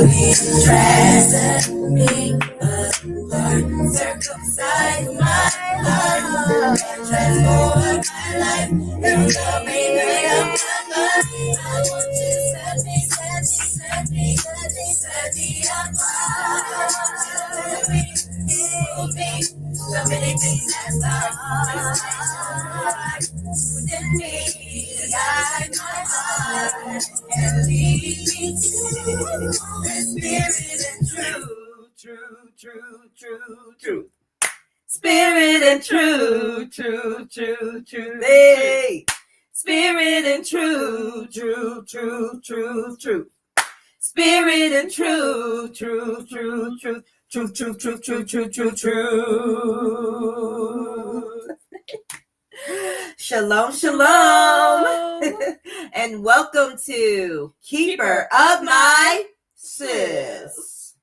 Dress me apart, circumcise my heart, transform my life, and the maker of my life. I want you to set me apart. Heal me, so many things that's hard within me, guide my heart, and lead me to the spirit and truth. Spirit and truth. Hey. Spirit and truth. Spirit and truth. Shalom, shalom. And welcome to Keeper of My Sis.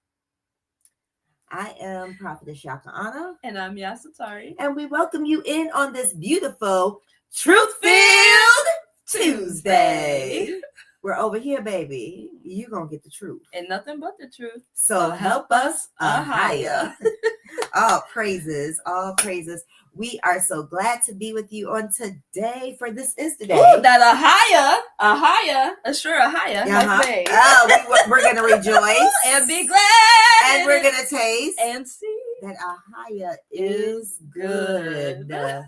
I am Prophetess Yahca'Anna. And I'm Yasatari. And we welcome you in on this beautiful Truth-Filled Tuesday. We're over here, baby. You're going to get the truth. And nothing but the truth. So help us YAHUAH. All praises, all praises. We are so glad to be with you on today, for this is the day. Ooh, that YAHUAH, sure YAHUAH has made. Oh, we're going to rejoice. And be glad. And we're going to taste. And see. That YAHUAH is good. Yes,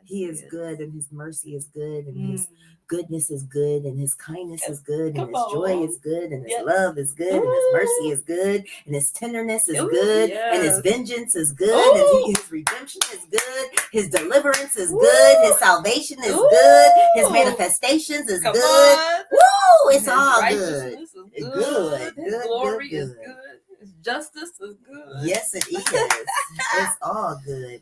he is good, and his mercy is good, and his goodness is good, and his kindness is good, and his joy is good, and his love is good, and his mercy is good, and his tenderness is good, and his vengeance is good, and his redemption is good, his deliverance is good, his salvation is good, his manifestations is good. Woo! It's all good. Good. His glory is good. His justice is good. Yes, it is. It's all good.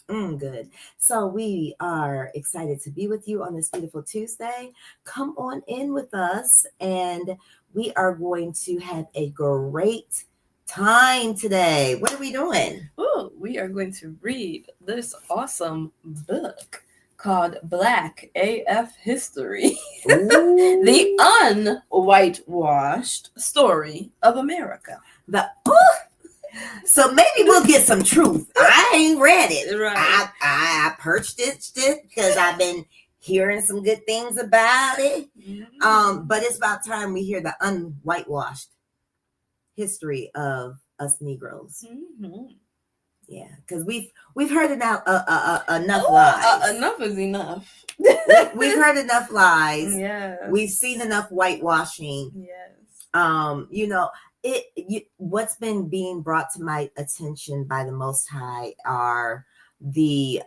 Good. So we are excited to be with you on this beautiful Tuesday. Come on in with us, and we are going to have a great time today. What are we doing? Oh, we are going to read this awesome book called Black AF History. The Un-Whitewashed Story of America. So maybe we'll get some truth. I ain't read it. Right. I purchased it because I've been hearing some good things about it. But it's about time we hear the unwhitewashed history of us Negroes. Yeah, because we've heard enough lies. Enough is enough. We've heard enough lies. Yes. We've seen enough whitewashing. Yes. What's been being brought to my attention by the Most High are the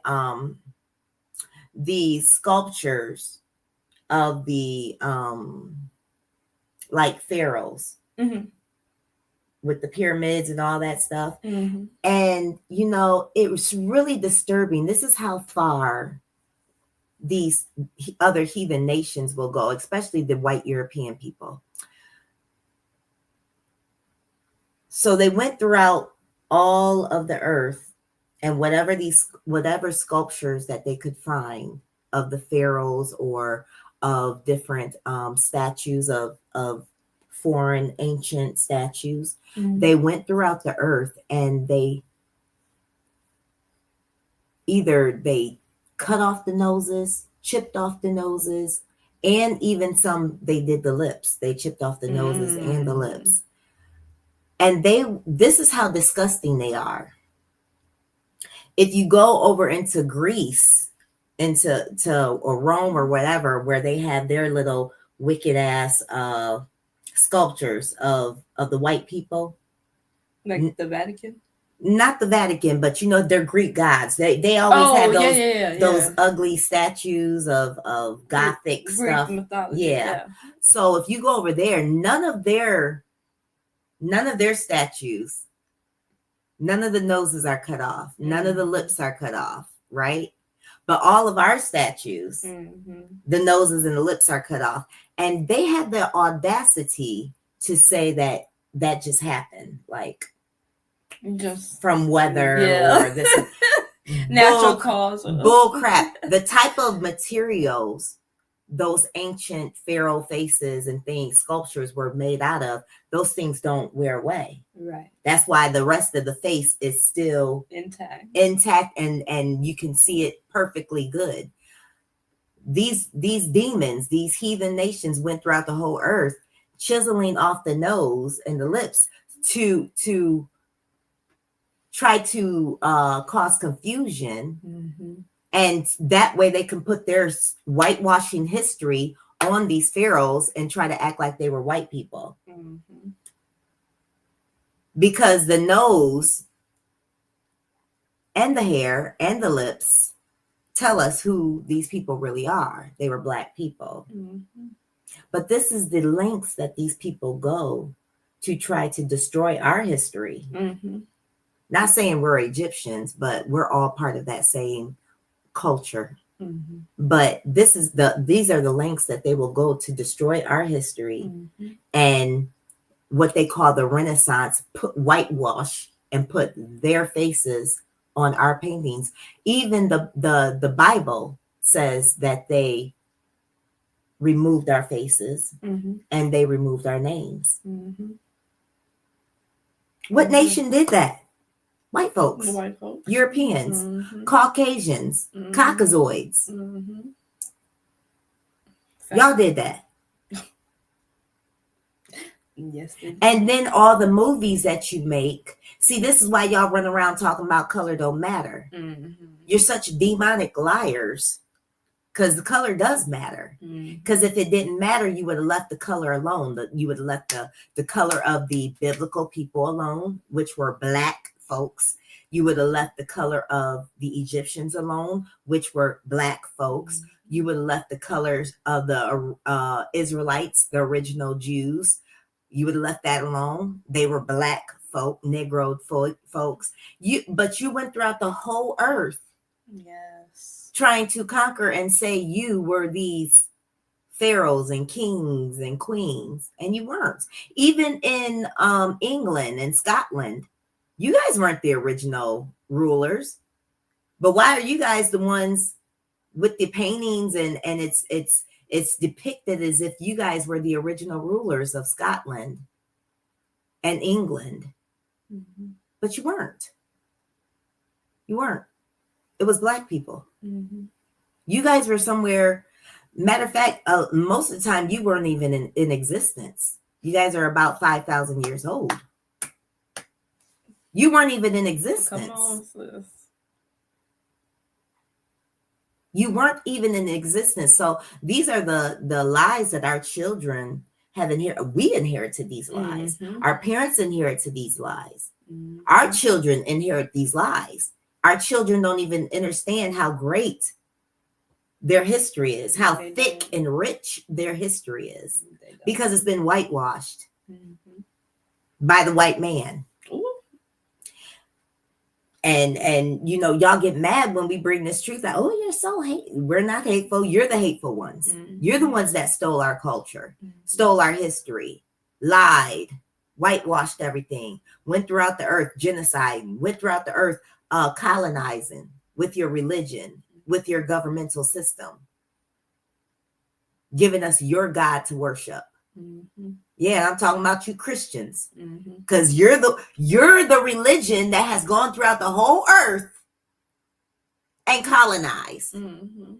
sculptures of the like pharaohs with the pyramids and all that stuff. And it was really disturbing. This is how far these other heathen nations will go, especially the white European people. So they went throughout all of the earth, and whatever sculptures that they could find of the pharaohs or of different statues of foreign ancient statues, they went throughout the earth, and they cut off the noses, chipped off the noses, and even some they did the lips. They chipped off the noses and the lips. And this is how disgusting they are. If you go over into Greece, or Rome or whatever, where they have their little wicked ass sculptures of the white people, like the Vatican. Not the Vatican, but they're Greek gods. They always have those ugly statues of Gothic Greek stuff. Mythology, yeah. So if you go over there, none of their statues, none of the noses are cut off, none of the lips are cut off, right? But all of our statues, the noses and the lips are cut off. And they had the audacity to say that just happened, like just from weather or this natural cause. Bull crap. The type of materials those ancient pharaoh faces and things, sculptures were made out of, those things don't wear away. Right. That's why the rest of the face is still Intact, and you can see it perfectly good. These demons, these heathen nations went throughout the whole earth, chiseling off the nose and the lips to try to cause confusion. Mm-hmm. And that way they can put their whitewashing history on these pharaohs and try to act like they were white people. Mm-hmm. Because the nose and the hair and the lips tell us who these people really are. They were Black people. Mm-hmm. But this is the lengths that these people go to try to destroy our history. Mm-hmm. Not saying we're Egyptians, but we're all part of that same culture. Mm-hmm. But these are the lengths that they will go to destroy our history. Mm-hmm. And what they call the Renaissance, whitewash and put their faces on our paintings. Even the Bible says that they removed our faces, Mm-hmm. and they removed our names. Mm-hmm. What nation did that? White folks. The white folks. Europeans. Mm-hmm. Caucasians. Mm-hmm. Caucasoids. Mm-hmm. Y'all did that. Yes, they did. And then all the movies that you make. See, this is why y'all run around talking about color don't matter. Mm-hmm. You're such demonic liars. Because the color does matter. Because if it didn't matter, you would have left the color alone. You would have left the color of the biblical people alone, which were Black folks. You would have left the color of the Egyptians alone, which were Black folks. You would have left the colors of the Israelites, the original Jews. You would have left that alone. They were Black folk, Negro folks. But you went throughout the whole earth. Yes. Trying to conquer and say you were these pharaohs and kings and queens, and you weren't. Even in England and Scotland, you guys weren't the original rulers. But why are you guys the ones with the paintings and it's depicted as if you guys were the original rulers of Scotland and England? Mm-hmm. But you weren't. You weren't. It was Black people. Mm-hmm. You guys were somewhere. Matter of fact, most of the time you weren't even in existence. You guys are about 5,000 years old. You weren't even in existence. Come on, sis. You weren't even in existence. So these are the lies that our children have inherited. We inherited these lies. Mm-hmm. Our parents inherited these lies. Mm-hmm. Our children inherit these lies. Our children don't even understand how great their history is, how thick and rich their history is, because it's been whitewashed by the white man. Ooh. And you know, y'all get mad when we bring this truth out. Oh, you're so hateful. We're not hateful. You're the hateful ones. You're the ones that stole our culture, stole our history, lied, whitewashed everything, went throughout the earth genociding, went throughout the earth colonizing with your religion, with your governmental system, giving us your God to worship. Mm-hmm. Yeah, I'm talking about you Christians, because you're the religion that has gone throughout the whole earth and colonized. Mm-hmm.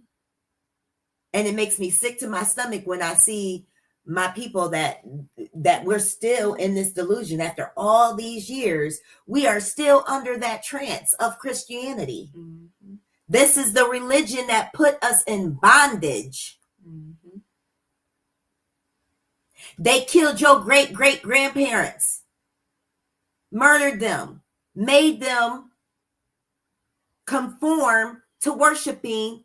And it makes me sick to my stomach when I see my people that we're still in this delusion after all these years. We are still under that trance of Christianity. Mm-hmm. This is the religion that put us in bondage. Mm-hmm. They killed your great-great-grandparents, murdered them, made them conform to worshiping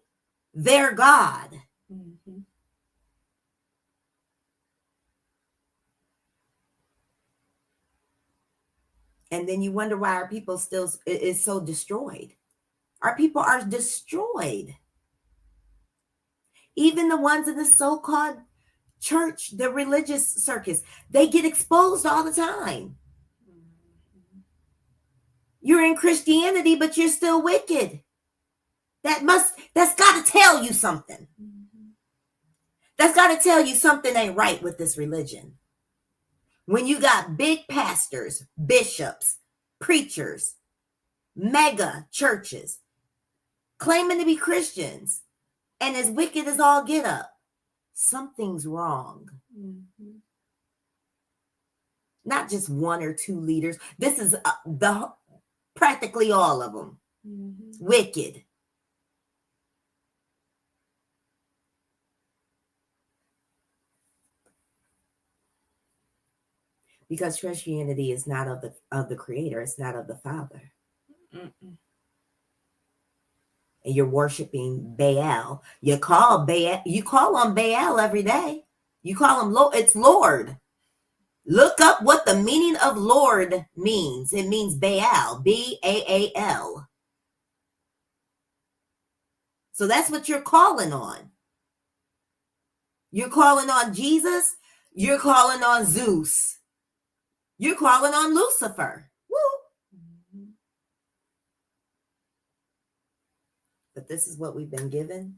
their God. Mm-hmm. And then you wonder why our people still is so destroyed. Our people are destroyed. Even the ones in the so-called church, the religious circus, they get exposed all the time. You're in Christianity, but you're still wicked. That's got to tell you something. That's got to tell you something ain't right with this religion. When you got big pastors, bishops, preachers, mega churches claiming to be Christians and as wicked as all get up, something's wrong. Mm-hmm. Not just one or two leaders. This is practically all of them. Mm-hmm. Wicked. Because Christianity is not of the Creator. It's not of the Father. Mm-mm. And you're worshiping Baal. You call on Baal every day. You call him Lord. It's Lord. Look up what the meaning of Lord means. It means Baal. B-A-A-L. So that's what you're calling on. You're calling on Jesus. You're calling on Zeus. You're calling on Lucifer. Woo. Mm-hmm. But this is what we've been given.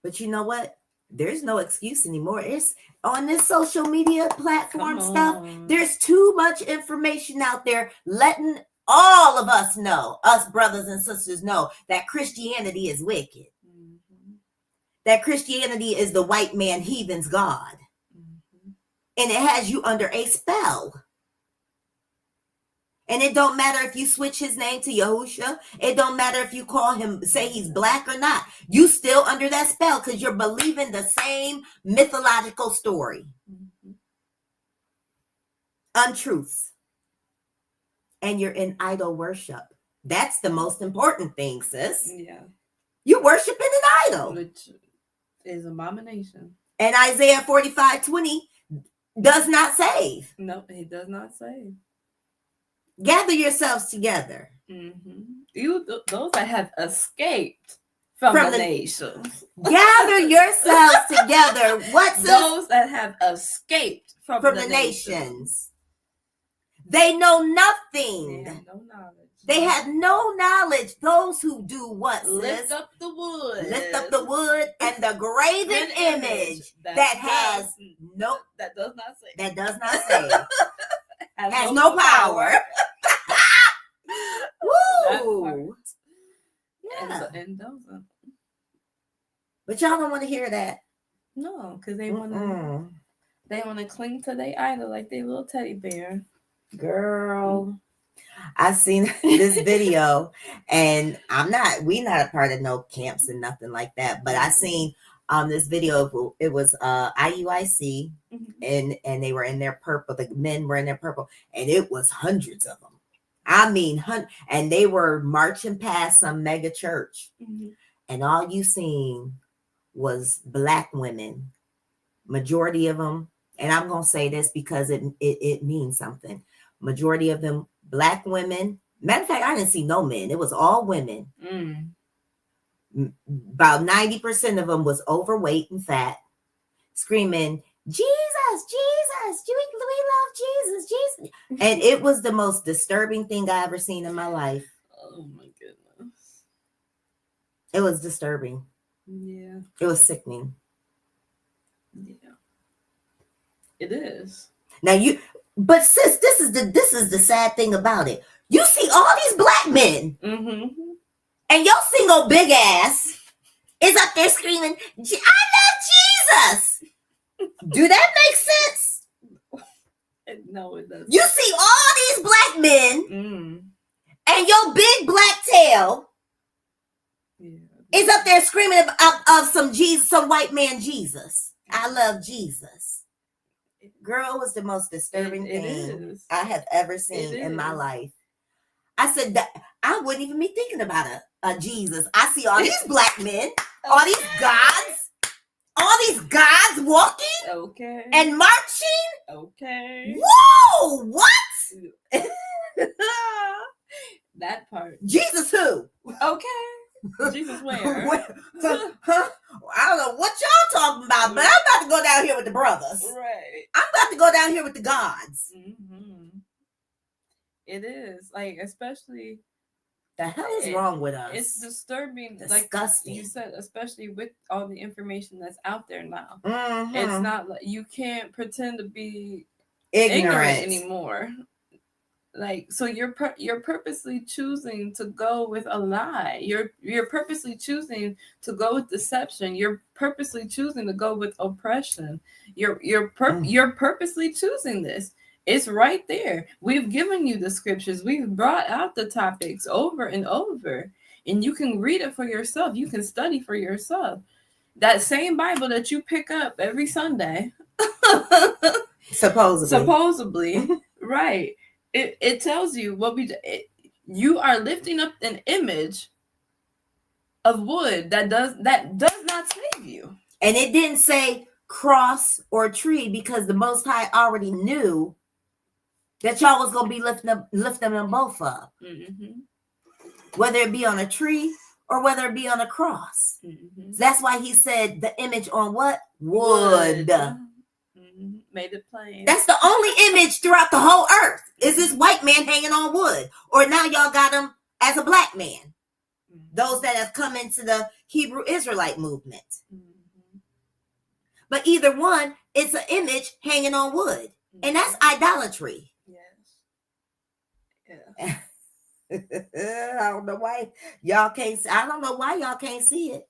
But you know what? There's no excuse anymore. It's on this social media platform stuff. There's too much information out there letting all of us know, us brothers and sisters know, that Christianity is wicked. Mm-hmm. That Christianity is the white man heathen's God. Mm-hmm. And it has you under a spell. And it don't matter if you switch his name to Yahushua. It don't matter if you call him, say he's black or not. You still under that spell because you're believing the same mythological story. Mm-hmm. Untruths. And you're in idol worship. That's the most important thing, sis. Yeah. You're worshiping an idol. Which is abomination. And Isaiah 45:20 does not save. No, he does not save. Gather yourselves together. Mm-hmm. Those that have escaped from the nations. Gather yourselves together. What's those that have escaped from the nations? They know nothing. They have no knowledge. They have no knowledge. Those who do what, sis? Lift up the wood. Lift up the wood and the graven image that has no. That does not save. That does not save. has no power. Woo! Yeah. And doesn't. But y'all don't want to hear that. No, because they want to cling to their idol like they little teddy bear. Girl, I seen this video, and we not a part of no camps and nothing like that. But I seen this video. It was IUIC, and they were in their purple. The men were in their purple, and it was hundreds of them. I mean, and they were marching past some mega church, and all you seen was black women, majority of them. And I'm gonna say this because it means something. Majority of them black women. Matter of fact, I didn't see no men. It was all women. About 90% of them was overweight and fat, screaming, Jesus, Jesus, we love Jesus, Jesus. And it was the most disturbing thing I ever seen in my life. Oh my goodness. It was disturbing. Yeah. It was sickening. Yeah. It is. Now but sis, this is the sad thing about it. You see all these black men, and your single big ass is up there screaming, I love Jesus. Do that make sense? No, it doesn't. You see all these black men, and your big black tail is up there screaming of some Jesus, some white man Jesus. I love Jesus. Girl, it was the most disturbing thing I have ever seen in my life. I said that I wouldn't even be thinking about a Jesus. I see all these black men, all these gods walking and marching. Okay. Whoa, what? That part. Jesus who? Okay. Jesus where? I don't know what y'all talking about, but I'm about to go down here with the brothers. Right. I'm about to go down here with the gods. It is. Like, especially The hell is wrong with us? It's disturbing. Disgusting. Like you said, especially with all the information that's out there now. Mm-hmm. It's not like you can't pretend to be ignorant anymore. Like, so you're purposely choosing to go with a lie. You're purposely choosing to go with deception. You're purposely choosing to go with oppression. You're purposely choosing this. It's right there. We've given you the scriptures. We've brought out the topics over and over, and you can read it for yourself. You can study for yourself. That same Bible that you pick up every Sunday, supposedly, right? It tells you what you are lifting up an image of wood that does not save you. And it didn't say cross or tree, because the Most High already knew that y'all was gonna be lifting them both up, whether it be on a tree or whether it be on a cross. So that's why he said the image on what? Wood. Made it plain. That's the only image throughout the whole earth, is this white man hanging on wood. Or now y'all got him as a black man. Those that have come into the Hebrew Israelite movement. But either one, it's an image hanging on wood. And that's idolatry. Yes. Yeah. I don't know why y'all can't see it.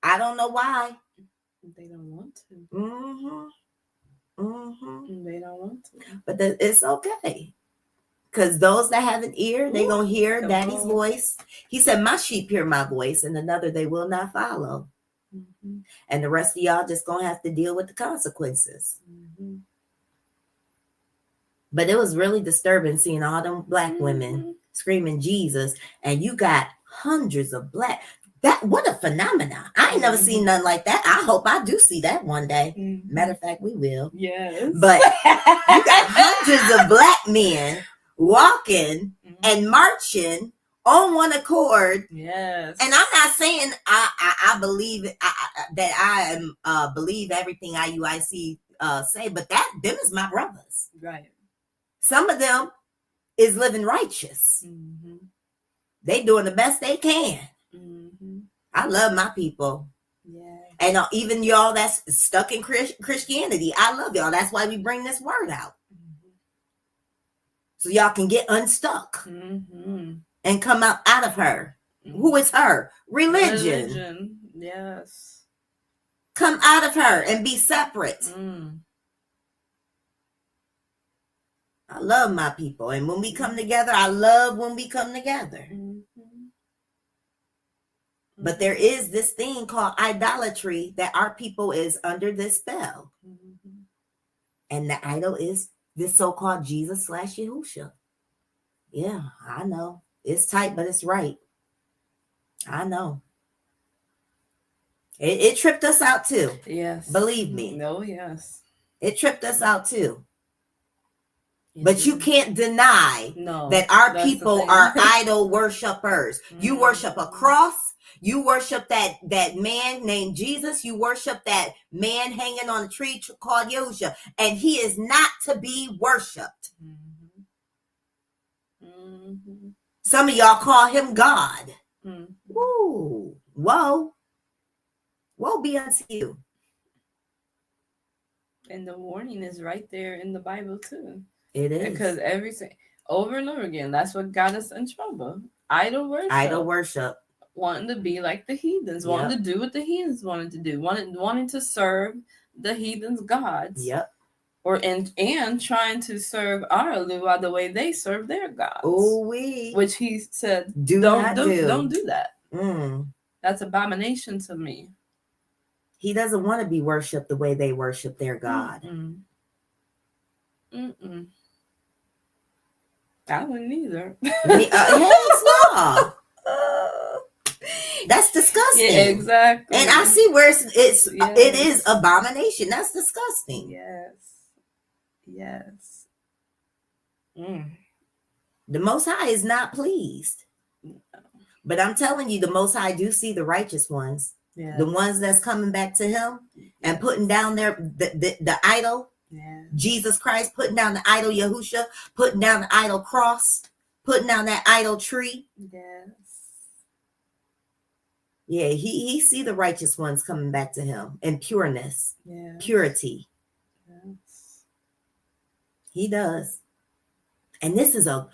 I don't know why. They don't want to. They don't want to. But it's okay. Because those that have an ear, they're going to hear Daddy's voice. He said, my sheep hear my voice, and another they will not follow. And the rest of y'all just going to have to deal with the consequences. But it was really disturbing seeing all them black women screaming Jesus, and you got hundreds of black. What a phenomenon. I ain't never seen nothing like that. I hope I do see that one day. Matter of fact, we will. Yes. But you got hundreds of black men walking and marching on one accord. Yes. And I'm not saying I believe that I believe everything IUIC say, but them is my brothers. Right. Some of them is living righteous. They doing the best they can. I love my people. Yeah. And even y'all that's stuck in Christianity, I love y'all. That's why we bring this word out. So y'all can get unstuck and come out of her. Who is her? Religion. Yes. Come out of her and be separate. I love my people. And when we come together, I love when we come together. But there is this thing called idolatry that our people is under this spell. And the idol is this so-called Jesus / Yahushua. Yeah, I know. It's tight, but it's right. I know. It tripped us out too. Yes. Believe me. No, yes. It tripped us out too. But you can't deny that our people are idol worshipers. You worship a cross. You worship that man named Jesus. You worship that man hanging on a tree called Yahushua. And he is not to be worshipped. Some of y'all call him God. Woo. Whoa. Woe be unto you. And the warning is right there in the Bible too. It is. Because everything over and over again, that's what got us in trouble. Idol worship. Idol worship. Wanting to be like the heathens, wanting to do what the heathens wanted to do, wanting to serve the heathens' gods. Yep. And trying to serve our Yahuwah the way they serve their gods. Which he said, don't do that. That's abomination to me. He doesn't want to be worshipped the way they worship their God. I wouldn't either. Hell no. That's disgusting. Yeah, exactly. And I see where it is abomination. That's disgusting. Yes. The Most High is not pleased. But I'm telling you, the Most High do see the righteous ones. The ones that's coming back to him and putting down the idol. Jesus Christ, putting down the idol Yahushua, putting down the idol cross, putting down that idol tree. Yes. Yeah, he see the righteous ones coming back to him in pureness, purity. Yes. He does. And this is a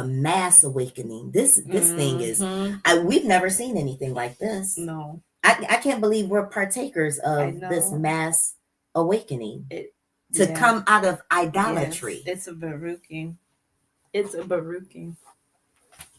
mass awakening. This thing is, we've never seen anything like this. No. I can't believe we're partakers of this mass awakening to come out of idolatry. Yes, it's a baruching. It's a baruching.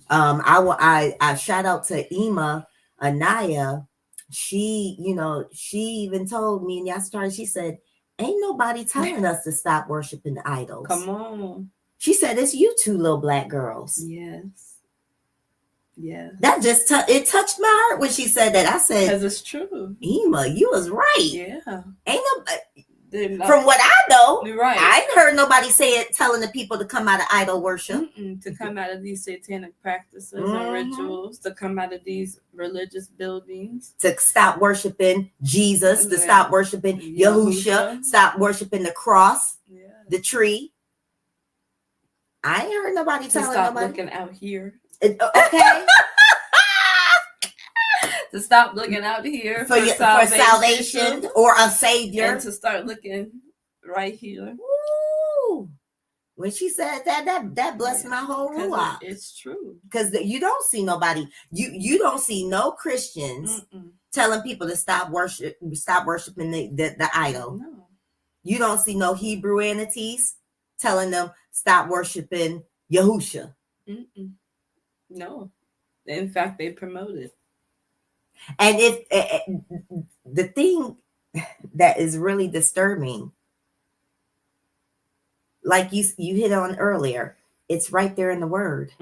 I shout out to Ima Anaya. She even told me, and y'all started, she said, ain't nobody telling us to stop worshiping idols. Come on. She said, it's you two little black girls. Yes. Yeah. That just it touched my heart when she said that. I said, because it's true. Ema, you was right. Yeah. Ain't nobody, from what I know, right. I ain't heard nobody say it, telling the people to come out of idol worship. To come out of these satanic practices and rituals, to come out of these religious buildings. To stop worshiping Jesus, to stop worshiping Yahushua, stop worshiping the cross, the tree. I ain't heard nobody telling stop nobody. Looking out here. Okay. To stop looking out here for salvation or a savior. And to start looking right here. Woo. When she said that blessed my whole YAHUAH. It's true. Because you don't see nobody. You don't see no Christians telling people to stop worshiping the idol. No. You don't see no Hebrew entities telling them stop worshiping Yahushua. No. In fact, they promote it. And if the thing that is really disturbing, like you hit on earlier, it's right there in the word.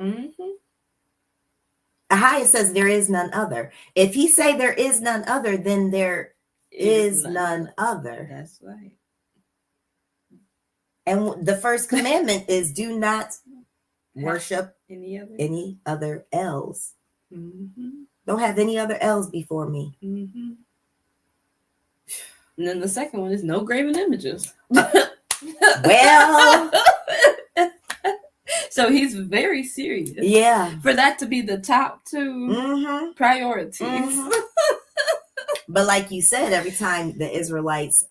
YAHUAH says there is none other. If he say there is none other, then there is none other. That's right. And the first commandment is do not worship any other else. Don't have any other else before me. And then the second one is no graven images. Well, so he's very serious. Yeah. For that to be the top two priorities. But like you said, every time the Israelites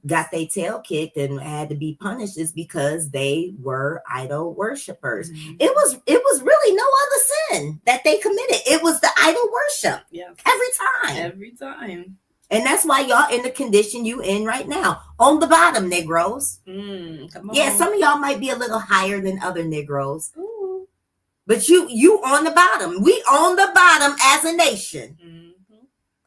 got their tail kicked and had to be punished is because they were idol worshipers. It was really no other sin that they committed. It was the idol worship. Yeah. Every time. And that's why y'all in the condition you in right now. On the bottom, Negroes. Come on. Yeah, some of y'all might be a little higher than other Negroes. Ooh. But you on the bottom. We on the bottom as a nation.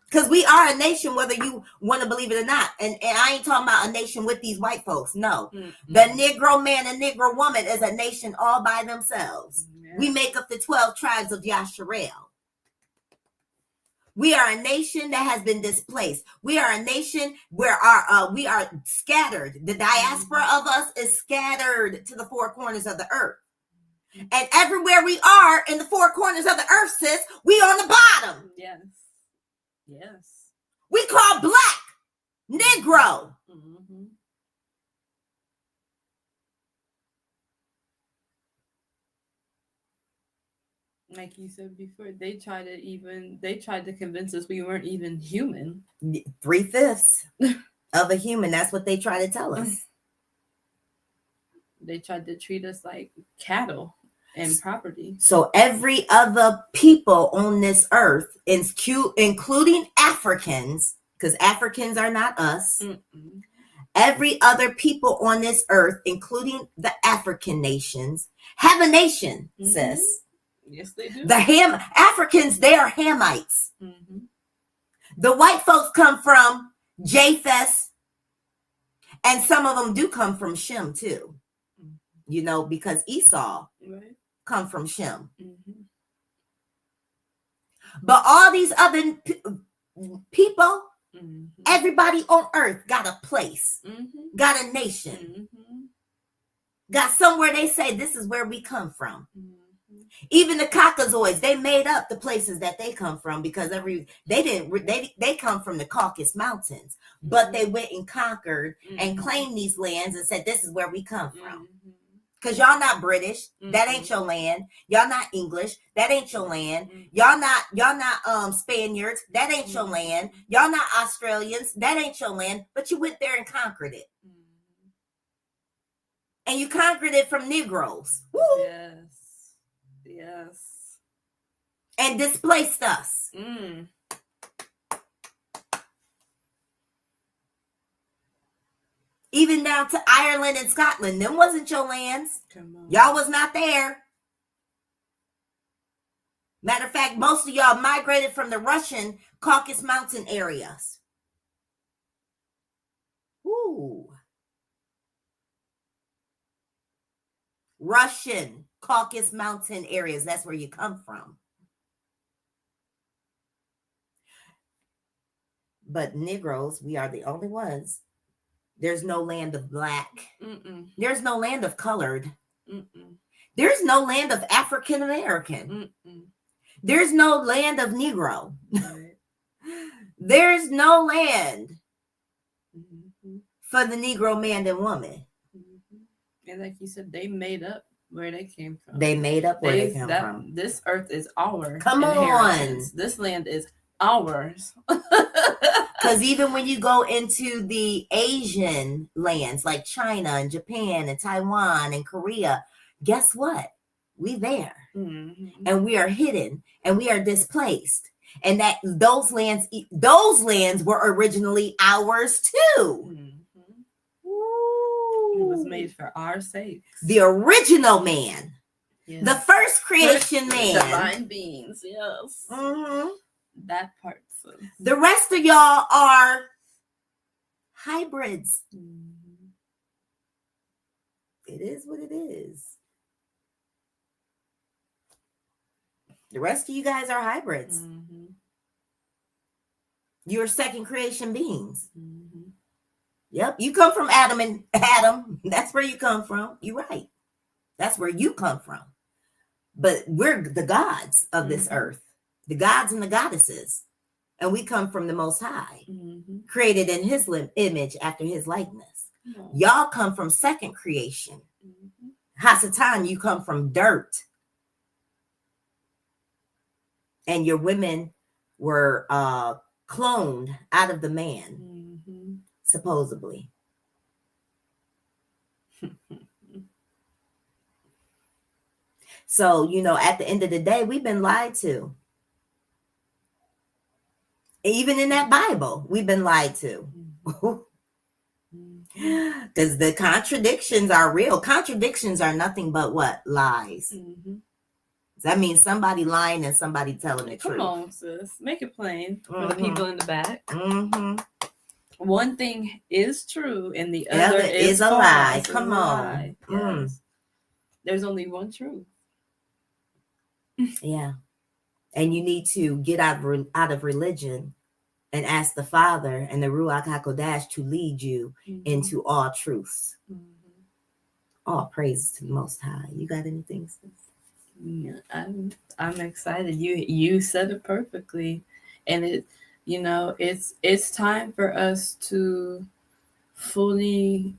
Because we are a nation, whether you want to believe it or not. And I ain't talking about a nation with these white folks. No. The Negro man and Negro woman is a nation all by themselves. We make up the 12 tribes of Yasharel. We are a nation that has been displaced. We are a nation where we are scattered. The diaspora of us is scattered to the four corners of the earth. And everywhere we are in the four corners of the earth, sis, we on the bottom. Yes. We call black Negro. Like you said before, they tried to convince us we weren't even human. 3/5 of a human. That's what they try to tell us. They tried to treat us like cattle and property. So every other people on this earth, including Africans, because Africans are not us. Every other people on this earth, including the African nations, have a nation, sis. Yes, they do. The Africans, they are Hamites. The white folks come from Japheth, and some of them do come from Shem too. Because Esau come from Shem. But all these other people, everybody on earth got a place, got a nation, got somewhere they say this is where we come from. Even the Caucasoids, they made up the places that they come from because they come from the Caucasus Mountains, but they went and conquered and claimed these lands and said this is where we come from. Because y'all not British. That ain't your land. Y'all not English. That ain't your land. Y'all not Spaniards. That ain't your land. Y'all not Australians. That ain't your land. But you went there and conquered it. And you conquered it from Negroes. Woo! Yes. And displaced us. Even down to Ireland and Scotland. Them wasn't your lands. Y'all was not there. Matter of fact, most of y'all migrated from the Russian Caucasus Mountain areas. Ooh. Russian Caucasus Mountain areas. That's where you come from. But Negroes, we are the only ones. There's no land of black. There's no land of colored. There's no land of African American. There's no land of Negro. There's no land for the Negro man and woman. And like you said, they made up where they came from. They made up where they came from. This earth is ours. Come on. This land is ours. Because even when you go into the Asian lands like China and Japan and Taiwan and Korea, guess what? We there. And we are hidden and we are displaced. And that those lands were originally ours too. It was made for our sakes. The original man. Yes. The first creation man. Divine beings, yes. That part. The rest of y'all are hybrids. It is what it is. The rest of you guys are hybrids. You're second creation beings. Yep, you come from Adam. That's where you come from. You're right. That's where you come from. But we're the gods of this earth, the gods and the goddesses. And we come from the Most High, created in his image after his likeness. Y'all come from second creation. Hasatan, you come from dirt. And your women were cloned out of the man, supposedly. So, at the end of the day, we've been lied to. Even in that Bible, we've been lied to. Because the contradictions are real. Contradictions are nothing but what? Lies. That means somebody lying and somebody telling the truth. Come on, sis. Make it plain for the people in the back. One thing is true and the other is a lie. Come on. Yes. There's only one truth. Yeah. And you need to get out of religion and ask the Father and the Ruach HaKodesh to lead you into all truths. All praise to the Most High. You got anything, sis? Yeah, I'm excited. You said it perfectly. And it's time for us to fully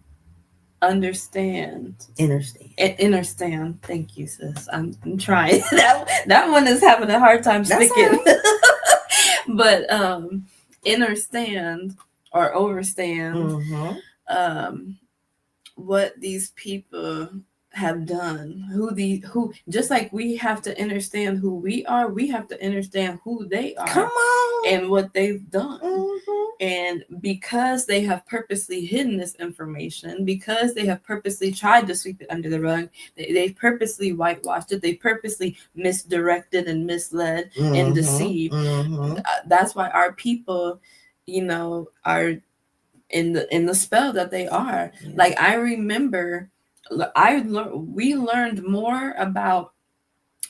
understand. Understand. Thank you, sis. I'm trying. That one is having a hard time sticking. But understand or overstand what these people have done, who just like we have to understand who we are, we have to understand who they are. Come on. And what they've done. And because they have purposely hidden this information, because they have purposely tried to sweep it under the rug, they purposely whitewashed it, they purposely misdirected and misled and deceived. That's why our people, are in the spell that they are. Like I remember we learned more about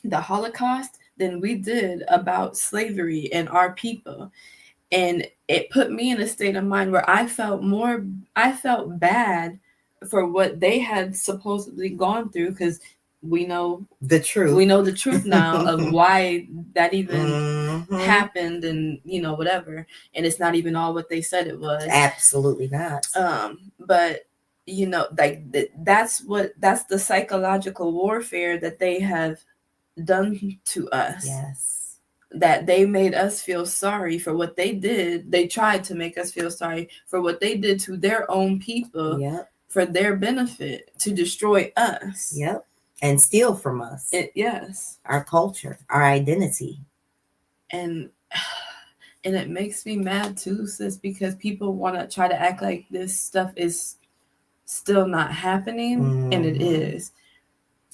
the Holocaust than we did about slavery and our people. And it put me in a state of mind where I felt bad for what they had supposedly gone through, because we know the truth. We know the truth now of why that even happened, and whatever. And it's not even all what they said it was. Absolutely not. But you know, like that's the psychological warfare that they have done to us. Yes. That they made us feel sorry for what they did. They tried to make us feel sorry for what they did to their own people. Yep. For their benefit, to destroy us. Yep. And steal from us. Yes. Our culture, our identity. And it makes me mad too, sis, because people want to try to act like this stuff is still not happening, and it is.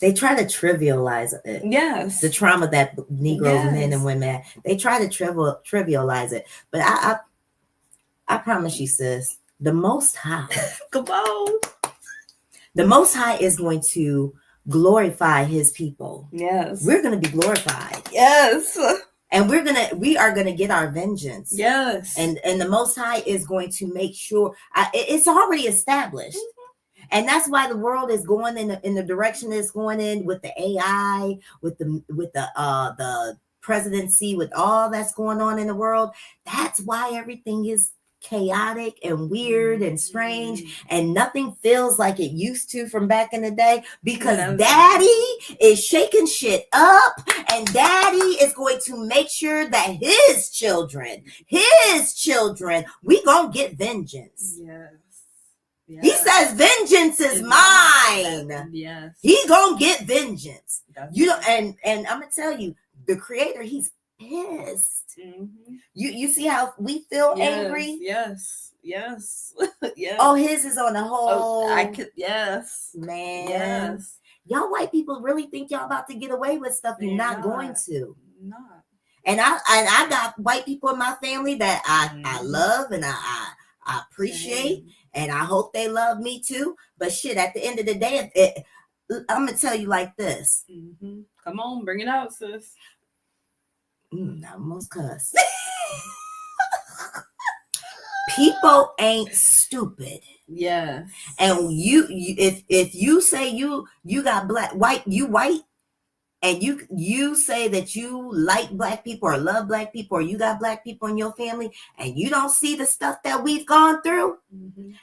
They try to trivialize it. Yes. The trauma that Negroes, men and women, they try to trivialize it. But I promise you, sis, the Most High, come on, the Most High is going to glorify His people. Yes. We're going to be glorified. Yes. And we are gonna get our vengeance. Yes. And the Most High is going to make sure it's already established. And that's why the world is going in the direction it's going in with the AI, with the presidency, with all that's going on in the world. That's why everything is chaotic and weird and strange, and nothing feels like it used to from back in the day, because Daddy is shaking shit up, and Daddy is going to make sure that his children, we gonna get vengeance. Yes. Yes. He says, vengeance is mine. Yes. He gonna get vengeance. You know, and I'm gonna tell you, the Creator, He's pissed. Mm-hmm. You see how we feel angry? Yes. Yes. Yes. Oh, His is on the whole. Yes. Man. Yes. Y'all white people really think y'all about to get away with stuff. You're not going to. Not. And I got white people in my family that I love and I appreciate. And I hope they love me too. But shit, at the end of the day, I'm going to tell you like this. Mm-hmm. Come on, bring it out, sis. I almost cuss. People ain't stupid. Yeah. And if you say you got white, and you say that you like black people or love black people, or you got black people in your family, and you don't see the stuff that we've gone through,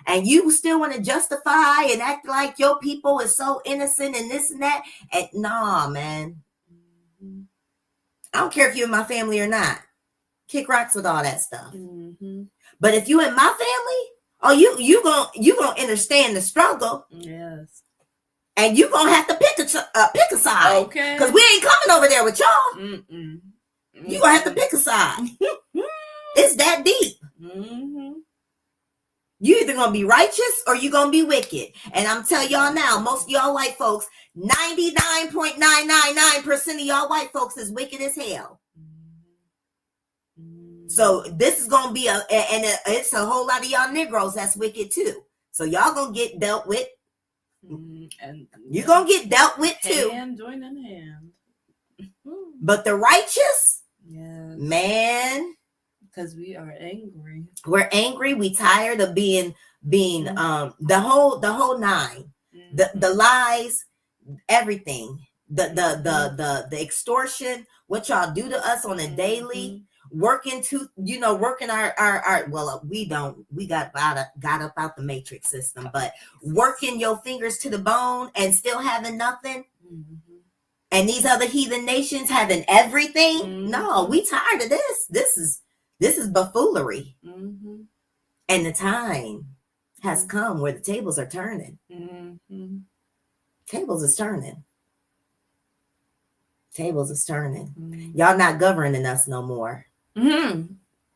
and you still want to justify and act like your people is so innocent and this and that, and nah, man. I don't care if you're in my family or not. Kick rocks with all that stuff. But if you in my family, oh, you gonna understand the struggle. Yes. And you gonna have to pick a side. Okay. Because we ain't coming over there with y'all. You gonna have to pick a side. It's that deep. You either gonna be righteous or you gonna be wicked. And I'm telling y'all now, most of y'all white folks, 99.999% of y'all white folks is wicked as hell. So this is gonna be it's a whole lot of y'all Negroes that's wicked too. So y'all gonna get dealt with. And you're gonna get dealt with too. Hand join in hand. But the righteous, man, because we are angry. We're angry. We tired of being the whole nine, the lies, everything, the extortion, what y'all do to us on a daily. Working our we got up out the matrix system, but working your fingers to the bone and still having nothing. And these other heathen nations having everything. No, we tired of this. This is buffoonery. And the time has come where the tables are turning. Tables is turning. Tables is turning. Y'all not governing us no more.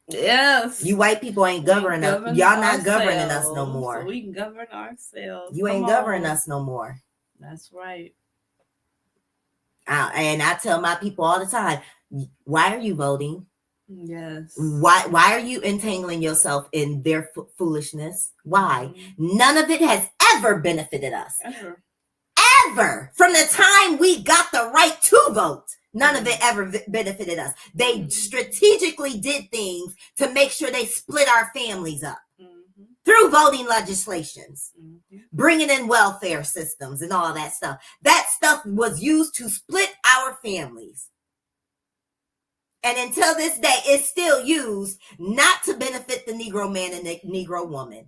Yes. You white people ain't governing us. Y'all not governing us no more. So we can govern ourselves. You ain't governing us no more. That's right. And I tell my people all the time, why are you voting? Yes. Why are you entangling yourself in their foolishness? Why? None of it has ever benefited us. Ever. From the time we got the right to vote. None of it ever benefited us. They strategically did things to make sure they split our families up through voting legislations, bringing in welfare systems and all that stuff. That stuff was used to split our families. And until this day, it's still used not to benefit the Negro man and the Negro woman.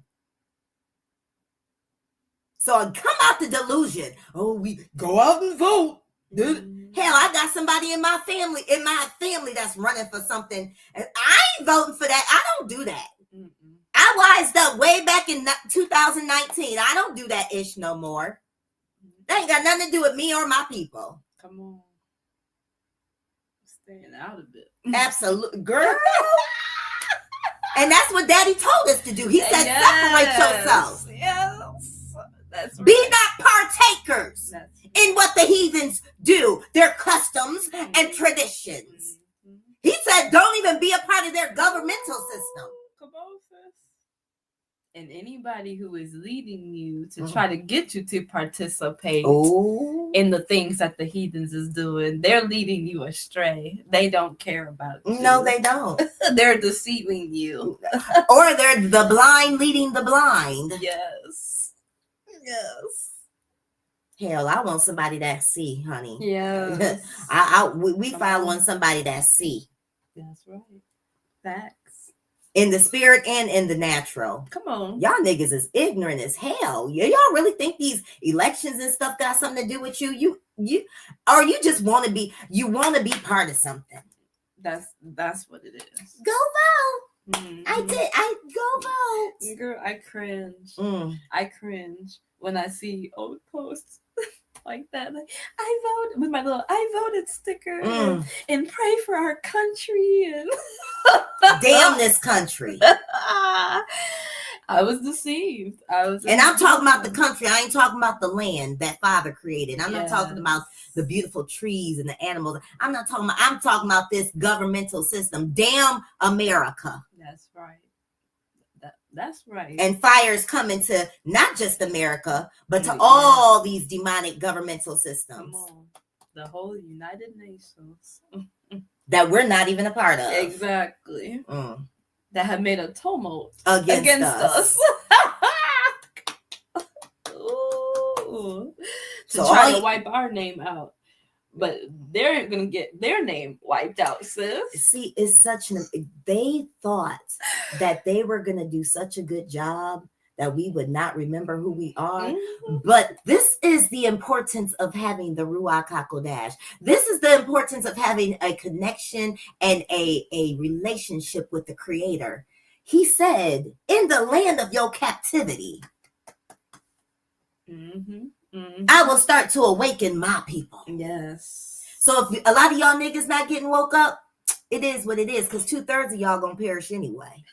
So come out the delusion. Oh, we go out and vote. Hell, I got somebody in my family that's running for something, and I ain't voting for that. I don't do that. I wised up way back in 2019. I don't do that ish no more. That ain't got nothing to do with me or my people. Come on. Staying out of it. Absolutely, girl. And that's what Daddy told us to do. He said, separate yourself. Yes. That's right. Be not partakers in what the heathens do, their customs and traditions. He said, don't even be a part of their governmental system. Come on, sis. And anybody who is leading you to try to get you to participate in the things that the heathens is doing, they're leading you astray. They don't care about you. No, they don't. They're deceiving you. Or they're the blind leading the blind. Yes. Hell, I want somebody that see, honey. Yes. We follow on somebody that see. That's right. Facts. In the spirit and in the natural. Come on. Y'all niggas is ignorant as hell. Y'all really think these elections and stuff got something to do with you? Or you just want to be part of something. That's what it is. Go vote. I go vote. Girl, I cringe. I cringe when I see old posts like that. Like, I voted with my little I voted sticker and pray for our country and damn this country. I was deceived. And I'm talking about the country. I ain't talking about the land that Father created. I'm not talking about the beautiful trees and the animals. I'm talking about this governmental system. Damn America. That's right. That's right. And fire's coming to not just America, but to all these demonic governmental systems. Come on. The whole United Nations. That we're not even a part of. Exactly. That have made a tumult against us. Ooh. To try to wipe our name out. But they're going to get their name wiped out, sis. See, it's they thought that they were going to do such a good job that we would not remember who we are. But this is the importance of having the Ruach HaKodesh. This is the importance of having a connection and a relationship with the Creator. He said, in the land of your captivity, I will start to awaken my people. Yes. So if a lot of y'all niggas not getting woke up, it is what it is, because 2/3 of y'all gonna perish anyway.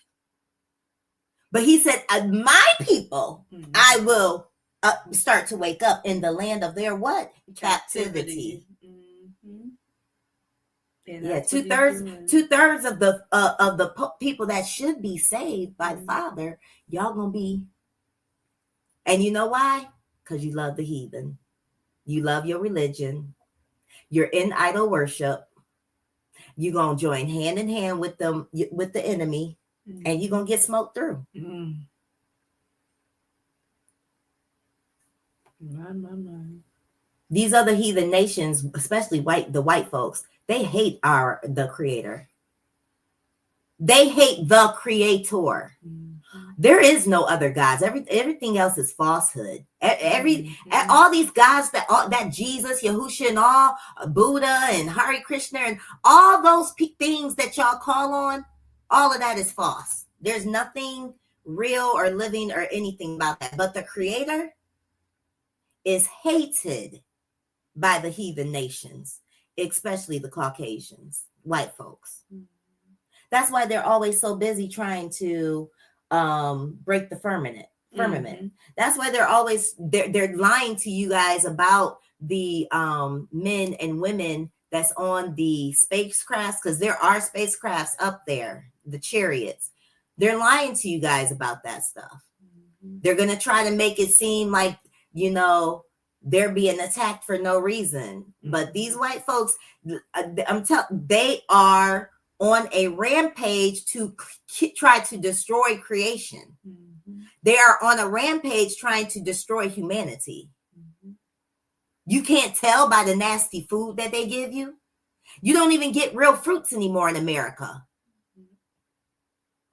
But he said, my people, I will start to wake up in the land of their what? Captivity. Yeah, 2/3 of the people that should be saved by the Father, y'all gonna be. And you know why? Because you love the heathen. You love your religion. You're in idol worship. You're going to join hand in hand with them, with the enemy, and you're going to get smoked through. These other heathen nations, especially the white folks, they hate the Creator. They hate the Creator. There is no other gods. Everything else is falsehood. All these gods that Jesus, Yahushua, and all Buddha and Hare Krishna and all those things that y'all call on, all of that is false. There's nothing real or living or anything about that. But the Creator is hated by the heathen nations, especially the Caucasians, white folks. That's why they're always so busy trying to break the firmament. That's why they're lying to you guys about the men and women that's on the spacecrafts, because there are spacecrafts up there, the chariots. They're lying to you guys about that stuff. They're gonna try to make it seem like, they're being attacked for no reason. But these white folks, they are on a rampage to try to destroy creation. They are on a rampage trying to destroy humanity. You can't tell by the nasty food that they give you. You don't even get real fruits anymore in America.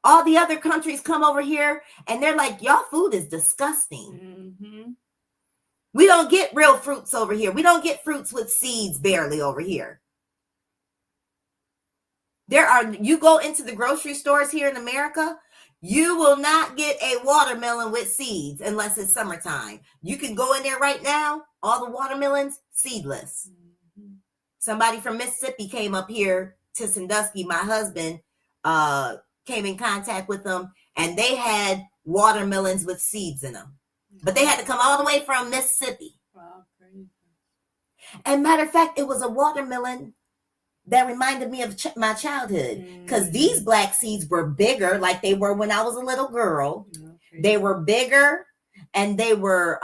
All the other countries come over here and they're like, y'all food is disgusting. We don't get real fruits over here. We don't get fruits with seeds barely over here. You go into the grocery stores here in America, you will not get a watermelon with seeds unless it's summertime. You can go in there right now, all the watermelons, seedless. Mm-hmm. Somebody from Mississippi came up here to Sandusky. My husband came in contact with them, and they had watermelons with seeds in them. But they had to come all the way from Mississippi. Wow, crazy. And matter of fact, it was a watermelon that reminded me of my childhood, because these black seeds were bigger, like they were when I was a little girl. Okay. They were bigger, and they were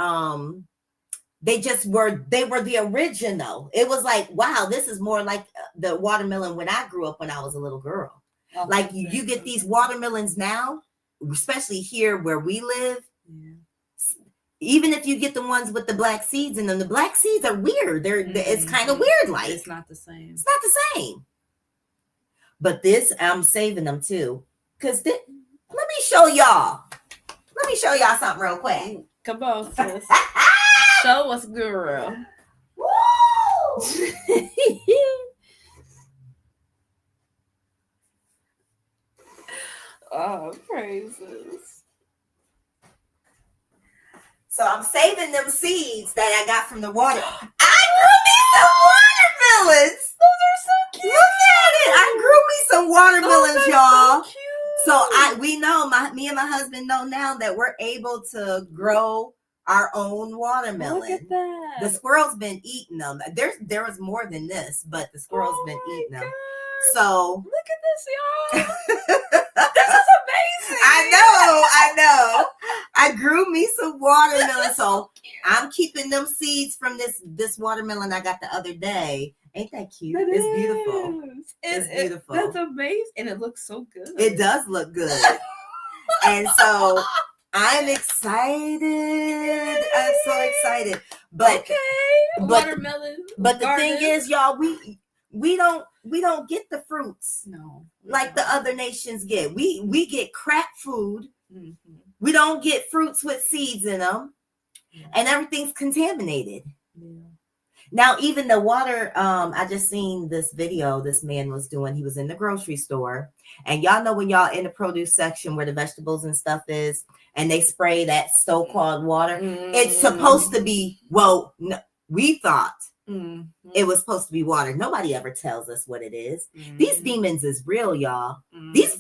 they were the original. It was like, wow, this is more like the watermelon when I grew up when I was a little girl. Oh, like you get these watermelons now, especially here where we live. Yeah. Even if you get the ones with the black seeds in them, the black seeds are weird. It's kind of weird. Like it's not the same. It's not the same. But this, I'm saving them too, because let me show y'all. Let me show y'all something real quick. Come on, sis. Show us, girl. Woo! Oh, praises. So I'm saving them seeds that I got from the water. I grew me some watermelons. Those are so cute. Look at it. I grew me some watermelons, y'all. So me and my husband know now that we're able to grow our own watermelon. Look at that. The squirrel's been eating them. There was more than this, but the squirrel's been eating them. So look at this, y'all. This is amazing. I know. I grew me some watermelon, so I'm keeping them seeds from this watermelon I got the other day. Ain't that cute? It's beautiful. It's beautiful. That's amazing, and it looks so good. It does look good. And so I'm excited. I'm so excited. But watermelon. But the thing is, y'all, we don't get the fruits. No. Like the other nations get. We get crap food. Mm-hmm. We don't get fruits with seeds in them. Yeah. And everything's contaminated. Yeah. Now, even the water, I just seen this video this man was doing. He was in the grocery store. And y'all know when y'all in the produce section where the vegetables and stuff is, and they spray that so-called water, it's supposed to be, we thought it was supposed to be water. Nobody ever tells us what it is. These demons is real, y'all. These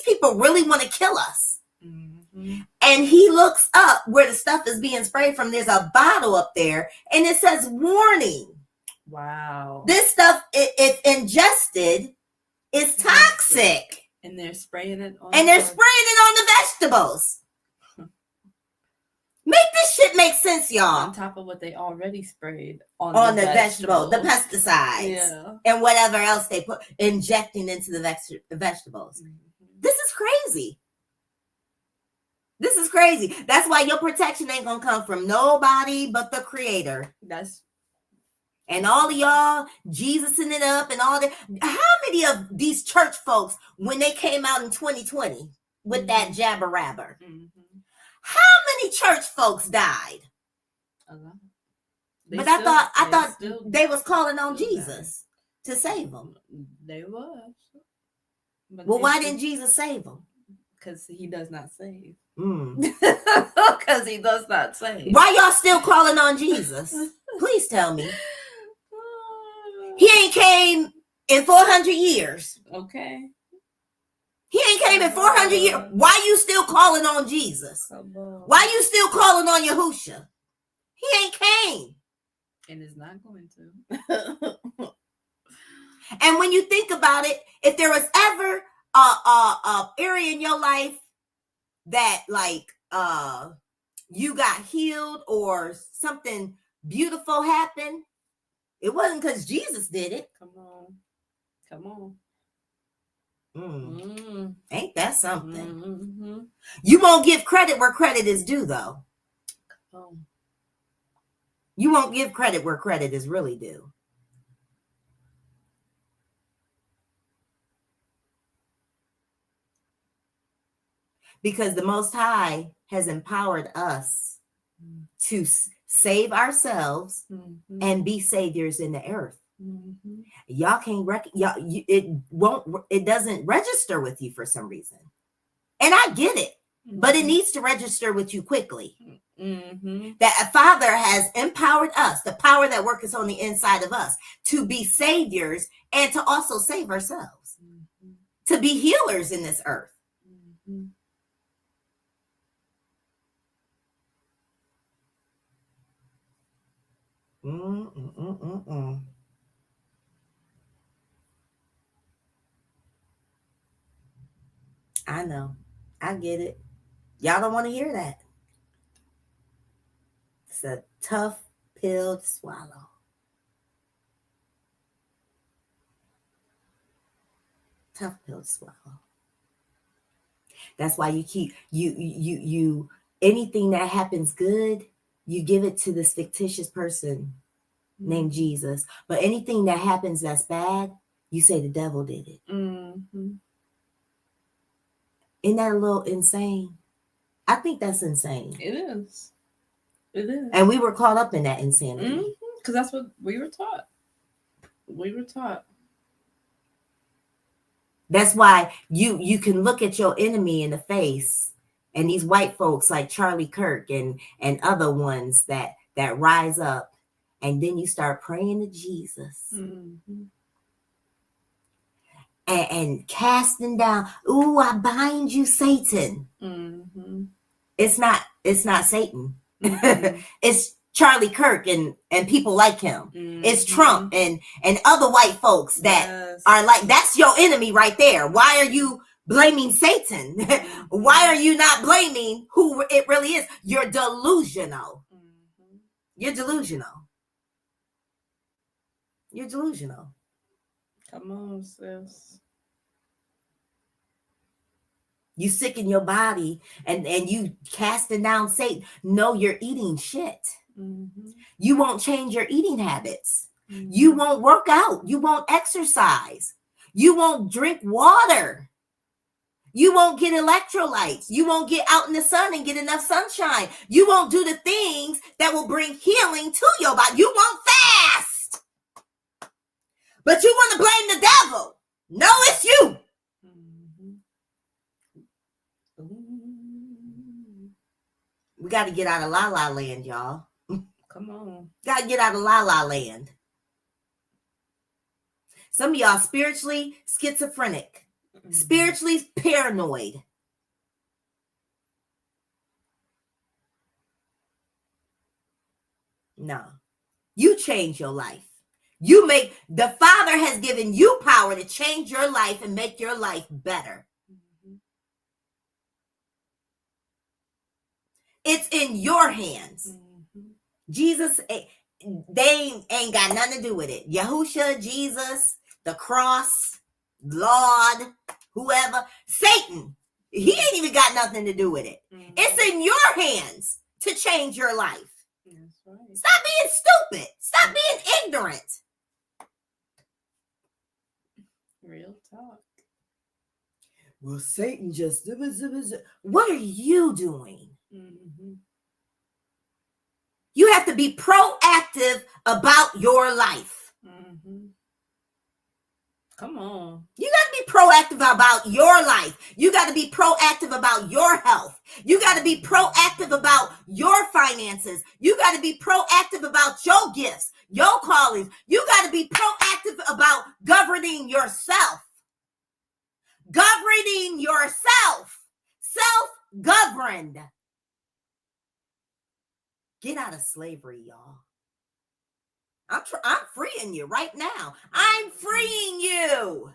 people really want to kill us. And he looks up where the stuff is being sprayed from. There's a bottle up there, and it says warning. Wow. This stuff, if ingested, is toxic. And they're spraying it on the vegetables. Make this shit make sense, y'all. On top of what they already sprayed on the vegetable, the pesticides, and whatever else they put injecting into the vegetables. This is crazy. This is crazy. That's why your protection ain't gonna come from nobody but the Creator. And all of y'all Jesusing it up and all that. How many of these church folks, when they came out in 2020 with that jabber rabber, how many church folks died? A lot. But I thought they was calling on Jesus to save them. They was. Well, why didn't Jesus save them? Because he does not save. Because he does not save. Why y'all still calling on Jesus? Please tell me. He ain't came in 400 years. Okay. He ain't came in 400 years. Why you still calling on Jesus? Why you still calling on Yahushua? He ain't came. And is not going to. And when you think about it, if there was ever a area in your life that you got healed or something beautiful happened, it wasn't because Jesus did it. Come on. Ain't that something? You won't give credit where credit is due, though. You won't give credit where credit is really due. Because the Most High has empowered us to save ourselves, and be saviors in the earth. Y'all can't it doesn't register with you for some reason. And I get it, but it needs to register with you quickly. That a Father has empowered us, the power that works on the inside of us, to be saviors and to also save ourselves, to be healers in this earth. I know. I get it. Y'all don't want to hear that. It's a tough pill to swallow. Tough pill to swallow. That's why you keep you anything that happens good, you give it to this fictitious person named Jesus. But anything that happens that's bad, you say the devil did it. Isn't that a little insane? I think that's insane. It is. It is. And we were caught up in that insanity. Because that's what we were taught. That's why you can look at your enemy in the face, and these white folks like Charlie Kirk and other ones that rise up, and then you start praying to Jesus. And casting down, ooh, I bind you, Satan. It's not Satan. It's Charlie Kirk and people like him. It's Trump and other white folks that are like, that's your enemy right there. Why are you blaming Satan? Why are you not blaming who it really is? You're delusional. You're delusional. You're delusional. Come on, sis. You sick in your body and you casting down Satan. No, you're eating shit. You won't change your eating habits. You won't work out. You won't exercise. You won't drink water. You won't get electrolytes. You won't get out in the sun and get enough sunshine. You won't do the things that will bring healing to your body. You won't fast. But you want to blame the devil. No, it's you. We got to get out of la la land, y'all. Come on. Got to get out of la la land. Some of y'all spiritually schizophrenic, spiritually paranoid. No. You change your life. The Father has given you power to change your life and make your life better. It's in your hands. Jesus, they ain't got nothing to do with it. Yahushua, Jesus, the cross, Lord, whoever, Satan, he ain't even got nothing to do with it. It's in your hands to change your life. That's right. Stop being stupid. Stop being ignorant. Real talk. Well, Satan just... What are you doing? You have to be proactive about your life. Come on. You got to be proactive about your life. You got to be proactive about your health. You got to be proactive about your finances. You got to be proactive about your gifts, your callings. You got to be proactive about governing yourself. Governing yourself. Self-governed. Get out of slavery, y'all. I'm freeing you right now. I'm freeing you.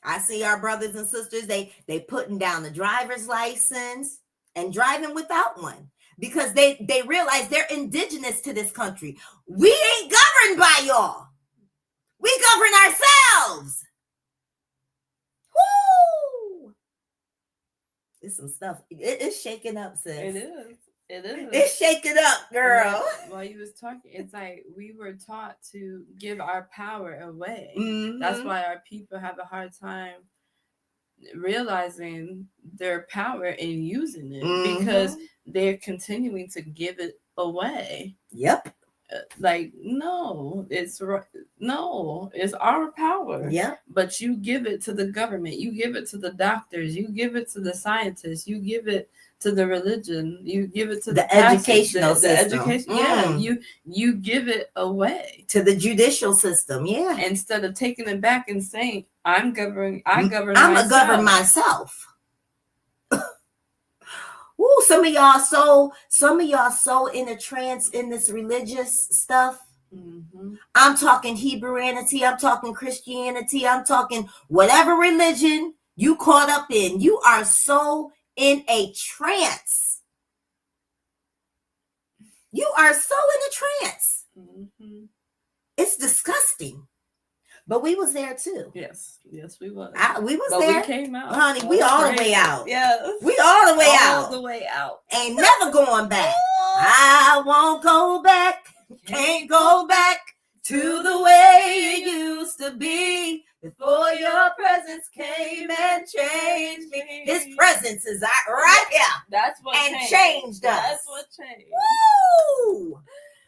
I see our brothers and sisters, they putting down the driver's license and driving without one because they realize they're indigenous to this country. We ain't governed by y'all. We govern ourselves. Woo! It's some stuff. It's shaking up, sis. It is. It is. It's shaking up, girl. While you was talking, it's like we were taught to give our power away. Mhm. That's why our people have a hard time realizing their power and using it, because they're continuing to give it away. Yep. Like, no, it's our power. Yep. But you give it to the government, you give it to the doctors, you give it to the scientists, you give it to the religion, you give it to the educational system. The education, yeah, you give it away to the judicial system, yeah. Instead of taking it back and saying, I govern I'm gonna govern myself. Ooh, some of y'all so in a trance in this religious stuff. Mm-hmm. I'm talking Hebrewanity, I'm talking Christianity, I'm talking whatever religion you caught up in. You are so in a trance. You are so in a trance. Mm-hmm. It's disgusting. But we was there too. Yes, we was. We was there. We came out. Honey, we all the way out. Yes. We all the way out. All the way out. Ain't never going back. I won't go back. Can't go back to the way it used to be before your presence came and changed me. His presence is right here. That's what changed us. That's what changed. Woo!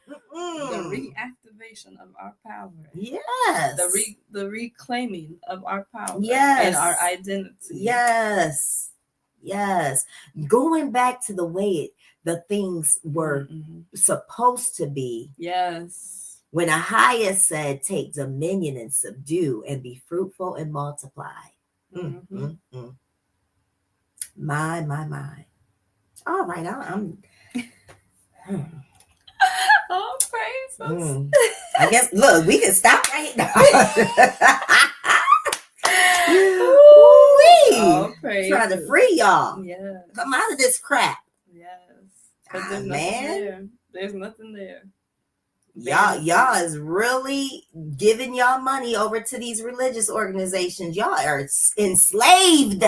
The reactivation of our power. Yes. The reclaiming of our power. Yes. And our identity. Yes. Yes. Going back to the way the things were supposed to be. Yes. When YAHUAH said, take dominion and subdue and be fruitful and multiply. My. All right. I'm Oh, praise. I guess, look, we can stop right now. Oh, praise. Trying to free y'all. Yeah. Come out of this crap. Yes. There's nothing there. There's nothing there. Y'all is really giving y'all money over to these religious organizations. Y'all are enslaved.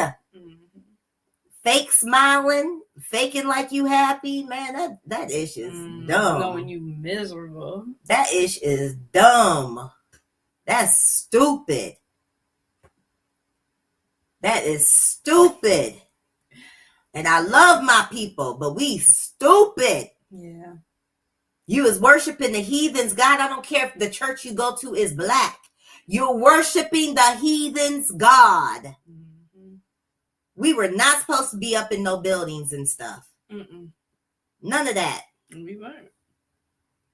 Fake smiling, faking like you happy, man. That ish is dumb. Knowing you miserable. That ish is dumb. That's stupid. That is stupid. And I love my people, but we stupid. Yeah. You is worshiping the heathens. God, I don't care if the church you go to is black. You're worshiping the heathens' God. We were not supposed to be up in no buildings and stuff. None of that. We weren't.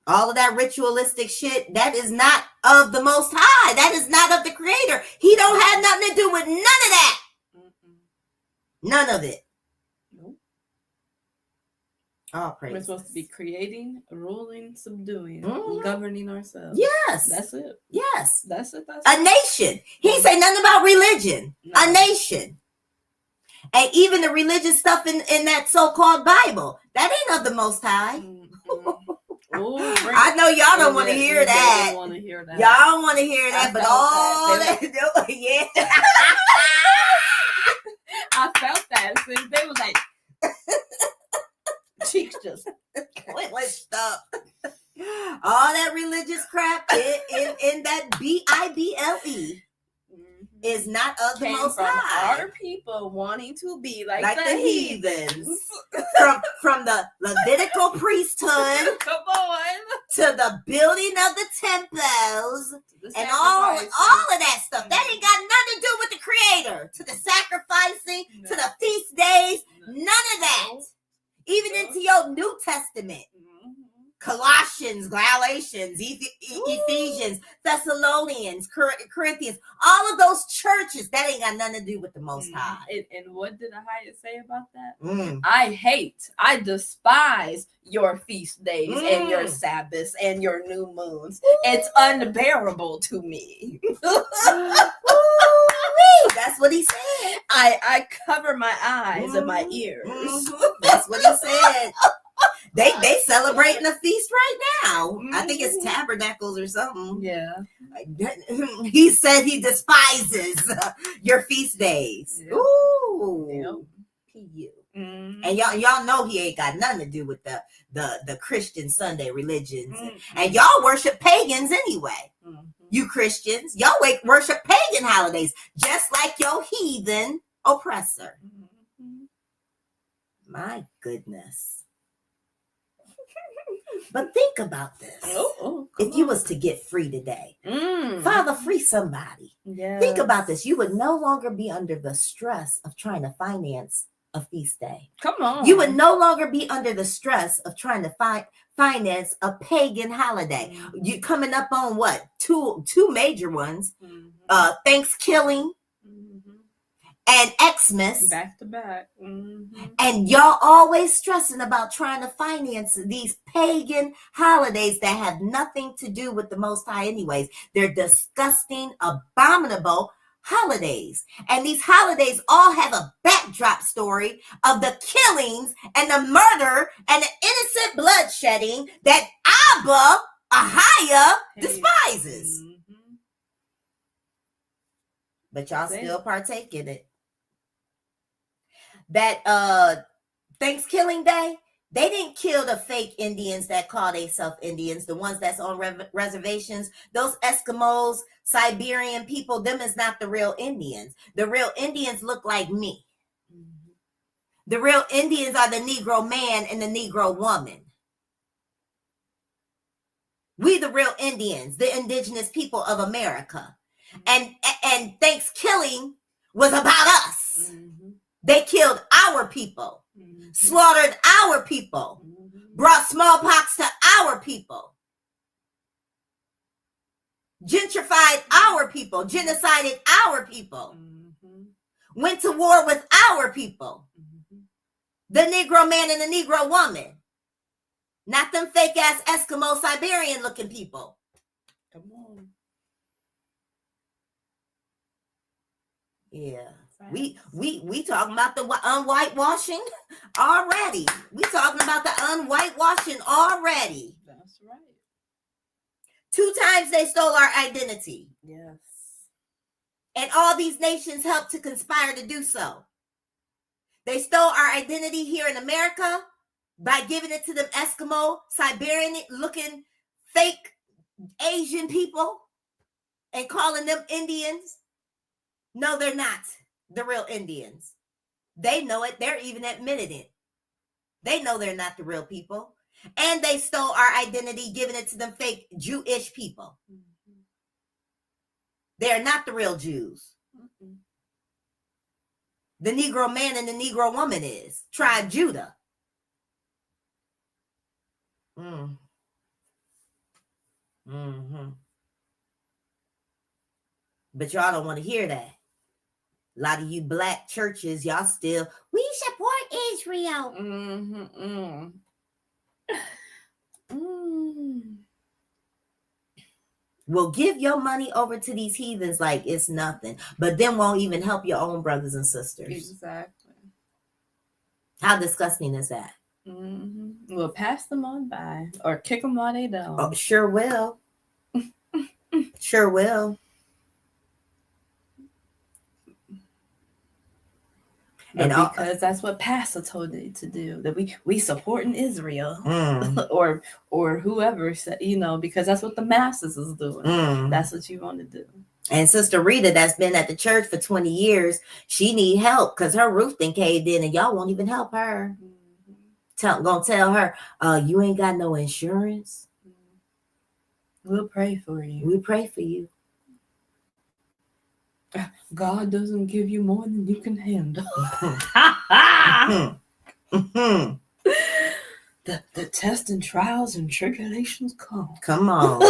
All of that ritualistic shit, that is not of the Most High. That is not of the Creator. He don't have nothing to do with none of that. None of it. Nope. All praise. We're supposed to be creating, ruling, subduing, governing ourselves. Yes. That's it. Yes. That's it. A nation. He ain't say nothing about religion. No. A nation. And even the religious stuff in that so-called Bible, that ain't of the Most High. I know y'all don't want to hear that. Y'all don't want to hear that, but all that, yeah. I felt that. They was like, cheeks just clenched up. All that religious crap in that Bible is not of the Most High. Our people wanting to be like the heathens. from the Levitical priesthood Come on. to the building of the temples and all of that stuff. That ain't got nothing to do with the Creator. To the sacrificing, to the feast days, none of that. Even into your New Testament. Colossians, Galatians, Ephesians, Thessalonians, Corinthians, all of those churches, that ain't got nothing to do with the Most High. And what did YAHUAH say about that? I despise your feast days and your Sabbaths and your new moons. It's unbearable to me. That's what he said. I cover my eyes and my ears. That's what he said. They celebrating a feast right now. I think it's Tabernacles or something. Yeah. He said he despises your feast days. Yeah. Ooh. Yep. P.U. And y'all know he ain't got nothing to do with the Christian Sunday religions. And y'all worship pagans anyway. You Christians, y'all worship pagan holidays, just like your heathen oppressor. My goodness. But think about this. If you was to get free today, Father, free somebody. Yes. Think about this. You would no longer be under the stress of trying to finance a feast day. Come on. You would no longer be under the stress of trying to finance a pagan holiday. You coming up on what? Two major ones. Thanksgiving and Xmas. Back to back. And y'all always stressing about trying to finance these pagan holidays that have nothing to do with the Most High anyways. They're disgusting, abominable holidays. And these holidays all have a backdrop story of the killings and the murder and the innocent bloodshedding that YAHUAH despises. But y'all still partake in it. That Thanksgiving Day, they didn't kill the fake Indians that call themselves Indians, the ones that's on reservations. Those Eskimos, Siberian people, them is not the real Indians. The real Indians look like me. The real Indians are the Negro man and the Negro woman. We the real Indians, the indigenous people of America. And Thanksgiving was about us. They killed our people, slaughtered our people, brought smallpox to our people, gentrified our people, genocided our people, went to war with our people, the Negro man and the Negro woman, not them fake ass Eskimo Siberian looking people. Come on. Yeah. We talking about the un-whitewashing already. We talking about the un-whitewashing already. That's right. 2 times they stole our identity. Yes. And all these nations helped to conspire to do so. They stole our identity here in America by giving it to them Eskimo, Siberian looking fake Asian people and calling them Indians. No, they're not the real Indians. They know it. They're even admitted it. They know they're not the real people. And they stole our identity, giving it to them fake Jewish people. They're not the real Jews. The Negro man and the Negro woman is. Tribe Judah. But y'all don't want to hear that. A lot of you black churches, y'all still, we support Israel. Will give your money over to these heathens like it's nothing, but then won't even help your own brothers and sisters. Exactly. How disgusting is that? We'll pass them on by or kick them while they don't. Oh, sure will. Sure will. And because that's what Pastor told you to do, that we support in Israel or whoever said, because that's what the masses is doing. That's what you want to do. And Sister Rita, that's been at the church for 20 years, she need help because her roof then caved in and y'all won't even help her. Gonna tell her, you ain't got no insurance. We'll pray for you. We pray for you. God doesn't give you more than you can handle. The tests and trials and tribulations come. Come on.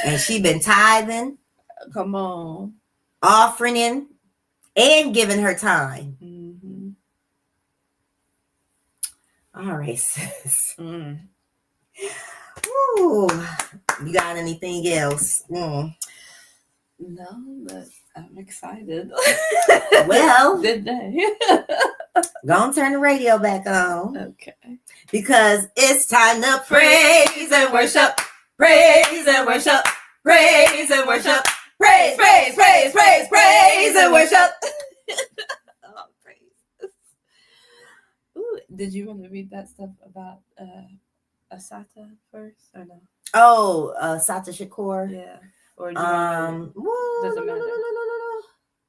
And she been tithing. Come on. Offering and giving her time. All right, sis. Ooh, you got anything else? No, but I'm excited. Well, good day. Go and turn the radio back on. Okay. Because it's time to praise and worship. Praise and worship. Praise and worship. Praise, praise, praise, praise, praise and worship. Did you want to read that stuff about Asata first or no? Oh, Sata Shakur. Yeah. Or do you want to? Doesn't matter.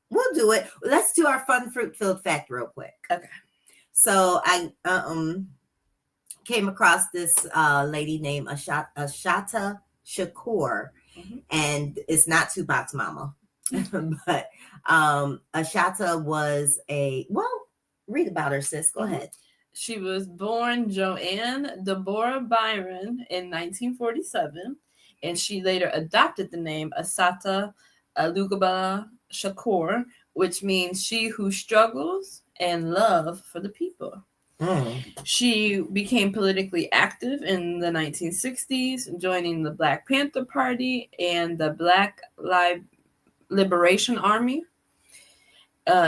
We'll do it. Let's do our fun fruit-filled fact real quick. Okay. So I came across this lady named Ashata Shakur, and it's not Tupac's mama, but Ashata was read about her, sis. Go ahead. She was born Joanne Deborah Byron in 1947, and she later adopted the name Asata Alugaba Shakur, which means she who struggles and love for the people. She became politically active in the 1960s, joining the Black Panther Party and the Black Liberation Army.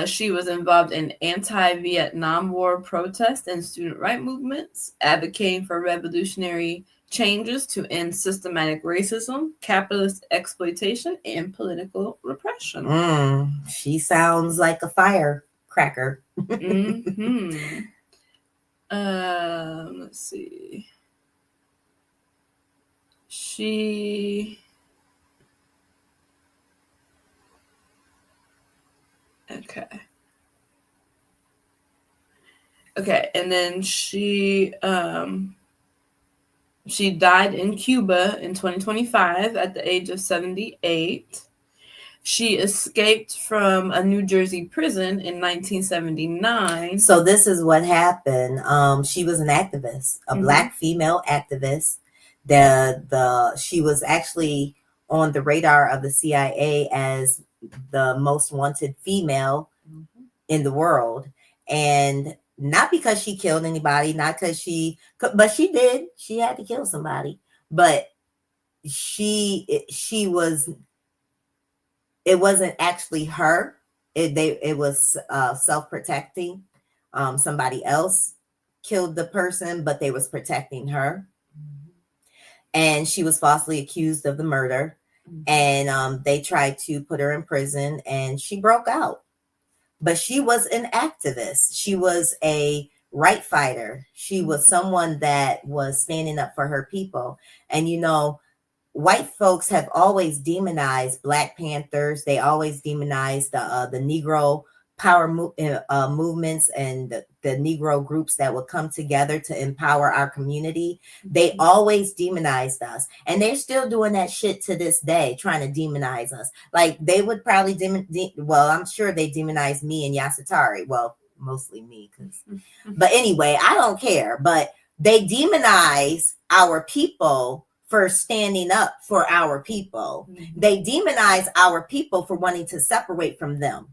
She was involved in anti-Vietnam War protests and student rights movements, advocating for revolutionary changes to end systematic racism, capitalist exploitation, and political repression. She sounds like a firecracker. Let's see. Okay, and then she died in Cuba in 2025 at the age of 78. She escaped from a New Jersey prison in 1979. So this is what happened. She was an activist, a Black female activist. She was actually on the radar of the CIA as the most wanted female in the world, and not because she killed anybody, not because but she did. She had to kill somebody, but she was. It wasn't actually her. It was self-protecting. Somebody else killed the person, but they was protecting her. And she was falsely accused of the murder. And they tried to put her in prison, and she broke out. But she was an activist. She was a right fighter. She was someone that was standing up for her people. And white folks have always demonized Black Panthers. They always demonized the Negro power movements and the Negro groups that would come together to empower our community. They always demonized us. And they're still doing that shit to this day, trying to demonize us. Like they would probably I'm sure they demonized me and Yasatari. Well, mostly me. But anyway, I don't care. But they demonize our people for standing up for our people. They demonize our people for wanting to separate from them.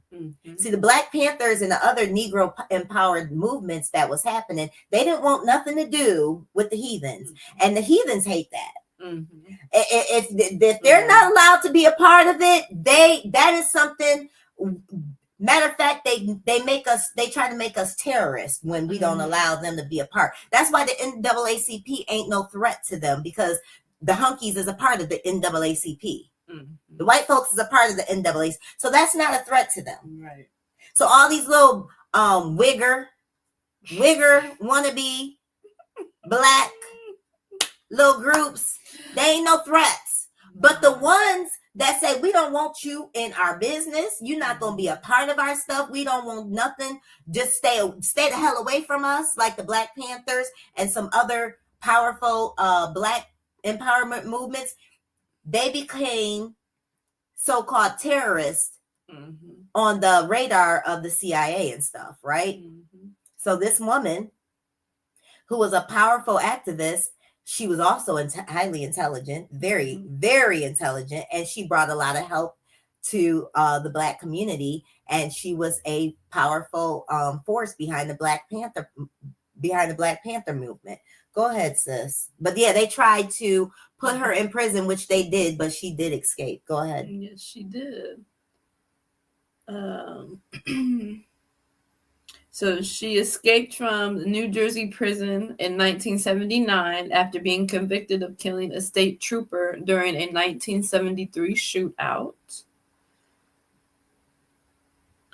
See, the Black Panthers and the other Negro empowered movements that was happening, they didn't want nothing to do with the heathens. And the heathens hate that. If they're not allowed to be a part of it, that is something. Matter of fact, they try to make us terrorists when we don't allow them to be a part. That's why the NAACP ain't no threat to them, because the hunkies is a part of the NAACP. The white folks is a part of the NAACP. So that's not a threat to them. Right. So all these little wigger wannabe Black little groups, they ain't no threats. But the ones that say, we don't want you in our business, you're not going to be a part of our stuff, we don't want nothing, just stay the hell away from us, like the Black Panthers and some other powerful Black empowerment movements, they became so-called terrorists on the radar of the CIA and stuff, right? So this woman, who was a powerful activist, she was also highly intelligent, very, very intelligent, and she brought a lot of help to the Black community, and she was a powerful force behind the Black Panther movement. Go ahead, sis. But yeah, they tried to put her in prison, which they did, but she did escape. Go ahead. Yes, she did. So she escaped from the New Jersey prison in 1979 after being convicted of killing a state trooper during a 1973 shootout.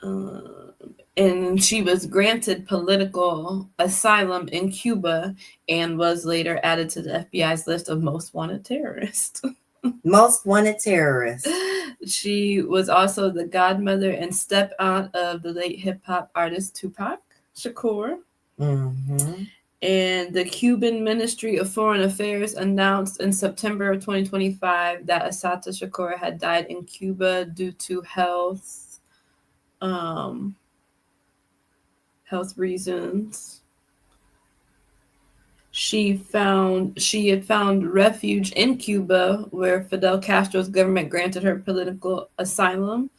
And she was granted political asylum in Cuba and was later added to the FBI's list of most wanted terrorists. Most wanted terrorists. She was also the godmother and step-aunt of the late hip-hop artist Tupac Shakur. Mm-hmm. And the Cuban Ministry of Foreign Affairs announced in September of 2025 that Assata Shakur had died in Cuba due to health reasons. She had found refuge in Cuba, where Fidel Castro's government granted her political asylum.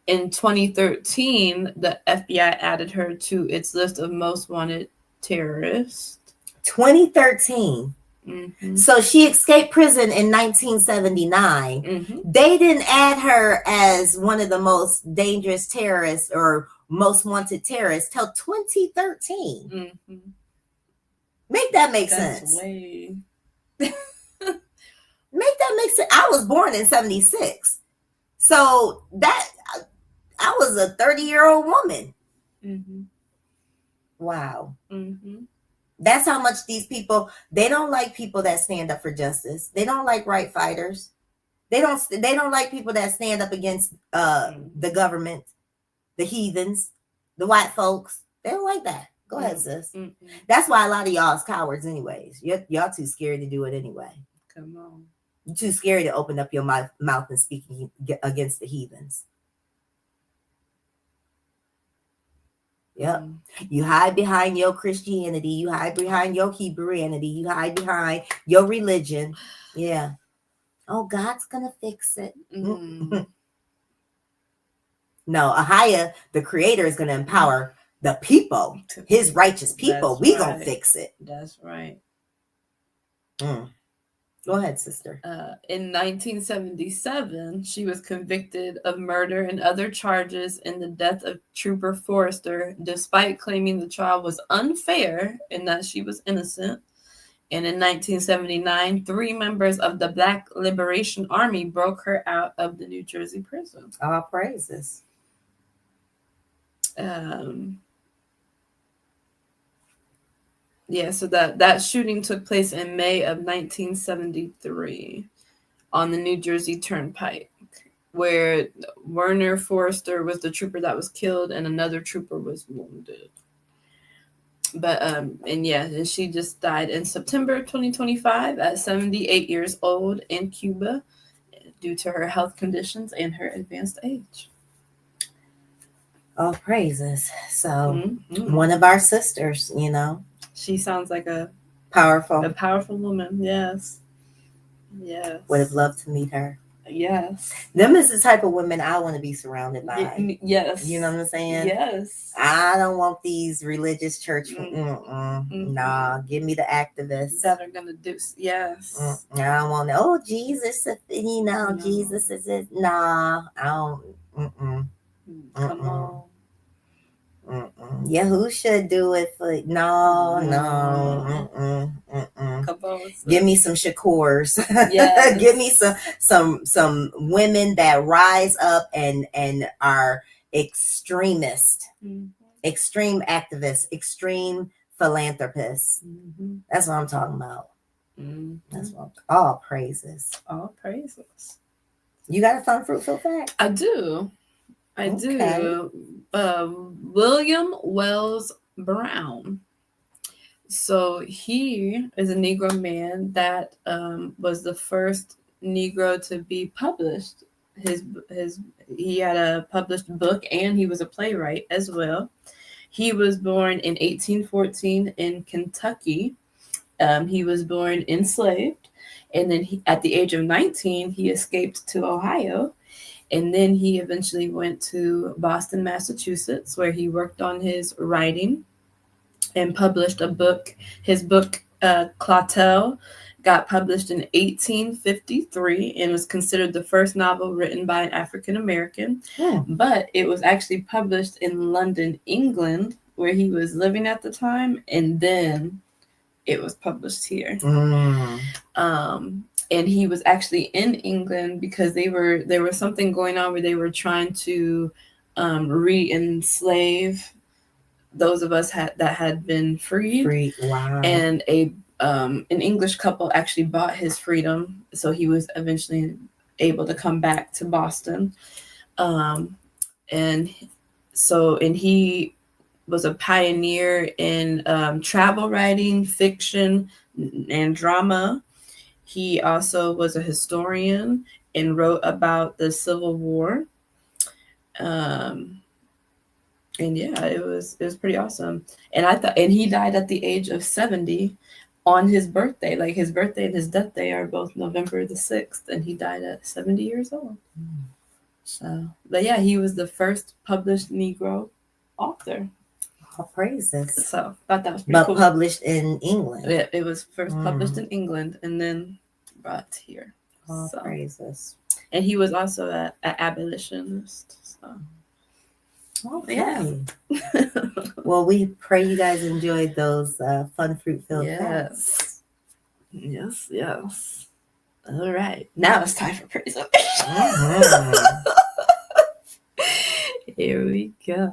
In 2013, the FBI added her to its list of most wanted terrorists. 2013. Mm-hmm. So she escaped prison in 1979. Mm-hmm. They didn't add her as one of the most dangerous terrorists or most wanted terrorists till 2013. Mm-hmm. Make that make That's sense. way. Make that make sense. I was born in 76. So that I was a 30-year-old woman. Mm-hmm. Wow. Mm-hmm. That's how much these people, they don't like people that stand up for justice. They don't like right fighters. They don't like people that stand up against the government, the heathens, the white folks. They don't like that. Go ahead, sis. Mm-hmm. That's why a lot of y'all is cowards anyways. Y'all too scared to do it anyway. Come on. You're too scared to open up your mouth and speak against the heathens. Yep. You hide behind your Christianity. You hide behind your Hebrewanity. You hide behind your religion. Yeah. Oh, God's going to fix it. Mm-hmm. No, YAHUAH, the creator, is going to empower the people, his righteous people. We going to fix it. That's right. Go ahead, sister. In 1977, she was convicted of murder and other charges in the death of Trooper Forrester, despite claiming the trial was unfair and that she was innocent. And in 1979, 3 members of the Black Liberation Army broke her out of the New Jersey prison. All praises. Yeah, so that shooting took place in May of 1973 on the New Jersey Turnpike, where Werner Forrester was the trooper that was killed and another trooper was wounded. But and she just died in September 2025 at 78 years old in Cuba due to her health conditions and her advanced age. All praises. So one of our sisters, you know. She sounds like a powerful woman. Yes. Yes. Would have loved to meet her. Yes. Them is the type of women I want to be surrounded by. Yes. You know what I'm saying? Yes. I don't want these religious church. Nah, give me the activists that are gonna do. Yes. I don't want to. Oh, Jesus, no. Jesus is it. Nah, I don't. Come on. Yahushua do it for no. Come on, give me some Shakurs. Yes. Give me some women that rise up and are extremist, extreme activists, extreme philanthropists. That's what I'm talking about. That's what all praises. All praises. You got a fun fruitful fact? I do. William Wells Brown. So he is a Negro man that was the first Negro to be published. He had a published book and he was a playwright as well. He was born in 1814 in Kentucky. He was born enslaved, and then at the age of 19, he escaped to Ohio. And then he eventually went to Boston, Massachusetts, where he worked on his writing and published a book. His book, Clotel, got published in 1853 and was considered the first novel written by an African American. But it was actually published in London, England, where he was living at the time, and then it was published here. And he was actually in England because there was something going on where they were trying to re-enslave those of us that had been freed. Wow. And an English couple actually bought his freedom, so he was eventually able to come back to Boston. And he was a pioneer in travel writing, fiction, and drama. He also was a historian and wrote about the Civil War. And yeah, it was pretty awesome. And he died at the age of 70 on his birthday. Like, his birthday and his death day are both November the 6th, and he died at 70 years old. So, but yeah, he was the first published Negro author. All praises. So, I thought that was pretty cool. But published in England. Yeah, it was first published in England and then brought here. All praises. And he was also an abolitionist. So. Okay. Yeah. Well, we pray you guys enjoyed those fun, fruit-filled facts. Yes. All right. Now it's time for praise and Here we go.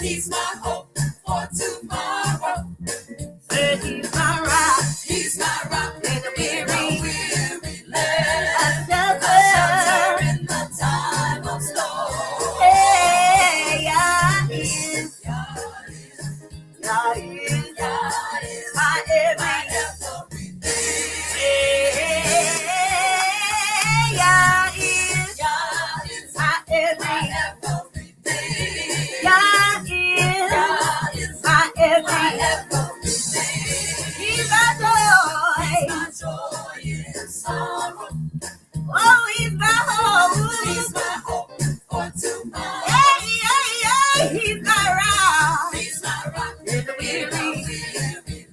He's my hope for tomorrow. Said he's my rock. He's my rock in the weary land. A shelter in the time of storm. Hey, God is my everything. Hey, God is my everything. God is my everything. He's my joy in sorrow. Oh, he's my hope. He's my hope for tomorrow. Yeah. He's my rock. He's my rock in the weary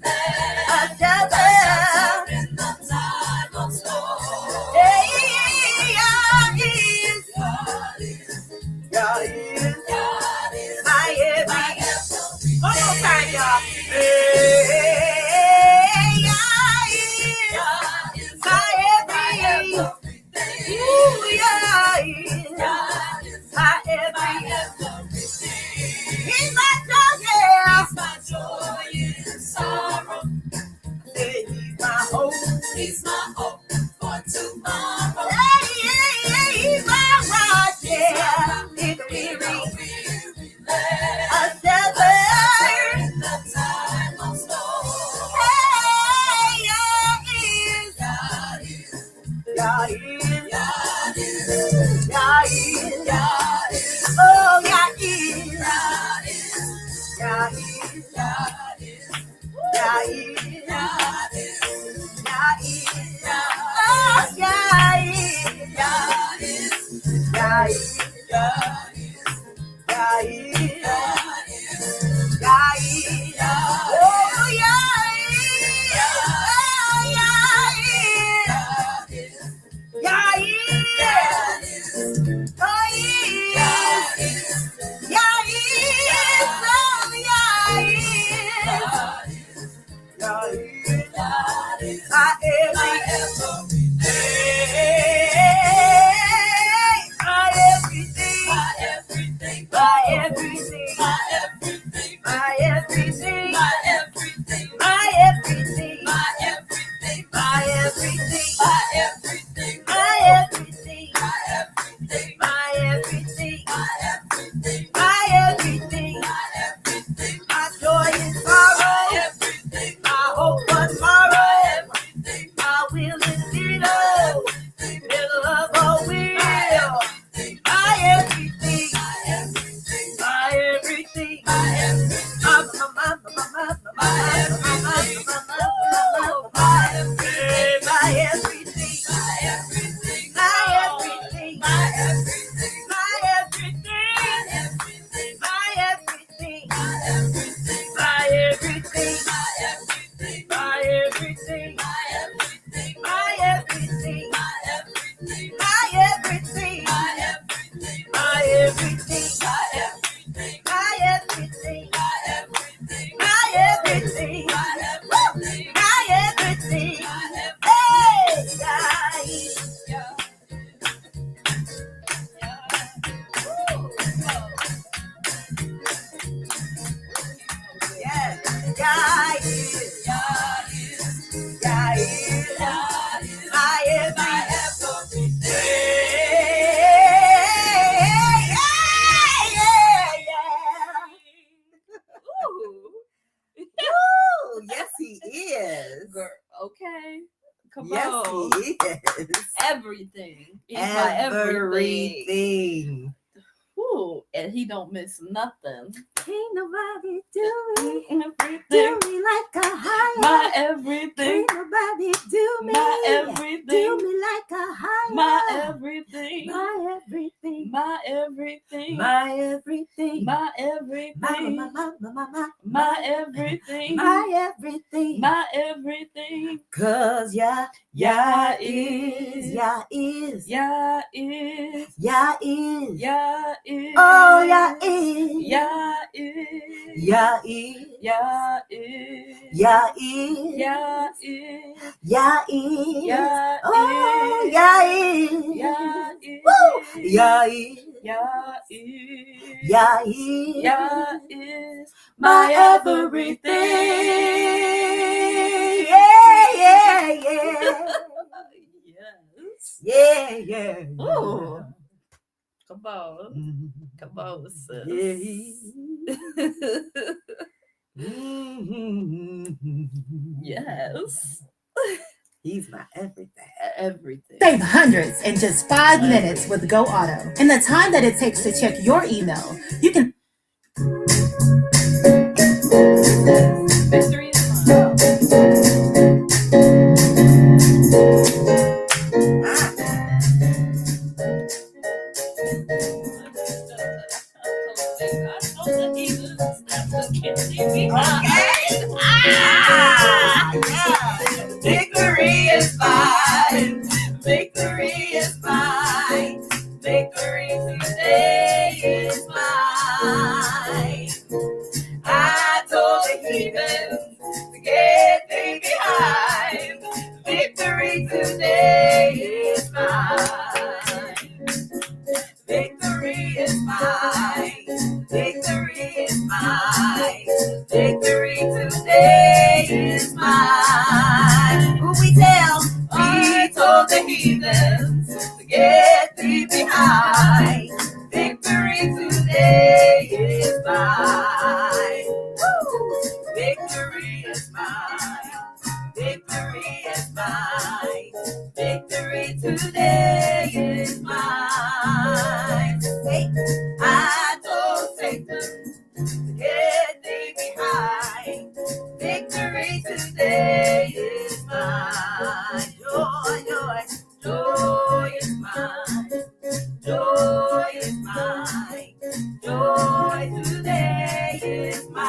land. A shelter in the time of storm. Hey, God is my everything. One more time, y'all. Hey, God is my everything. Ooh, yeah, my everything. He's my joy in sorrow. He's my hope. He's my hope for tomorrow. Hey, he's my rock, yeah. In the weary land. A shelter in the time of storm. Hey, God is. Oh, God is. God is. My everything. Okay. Come Yes, on. he is. Everything. He's my everything. Everything. Woo. And he don't miss nothing. Ain't nobody do me Everything. like a higher. My everything. Ain't nobody do me. My Do everything. me like a higher. My everything. My everything. My everything. My everything. My everything. My My everything. My everything. My everything. 'Cause Yah is. Yah is. Yah is. Yah is. Yah is. Oh, Yah is. Yah is. Yah is. Yah is. Yah is. Yah is. Yah is. Yah Oh, is. Yah is. Yah is. Woo! Yah is. Yah is. Yah is. Yah is My everything. Yeah, yeah, yeah. Yes. Yeah, yeah. Ooh. Come on. Mhm. Come on, sis. Mhm. Yes. He's my everything. Everything. Save hundreds in just 5 minutes with Go Auto. In the time that it takes to check your email, you can Victory is mine. Victory is mine. Victory is mine. Victory today is mine. I told the heathen to get thee behind. Victory today is mine. Victory is mine. Victory is mine. Victory today is mine. Who we tell? We told the heathens to get thee behind. Victory today is mine. Woo! Victory is mine. Victory is mine. Victory today is mine. Hey, I told Satan to get thee behind. Victory today is mine. Joy, joy, joy is mine. Joy is mine. Joy today is mine.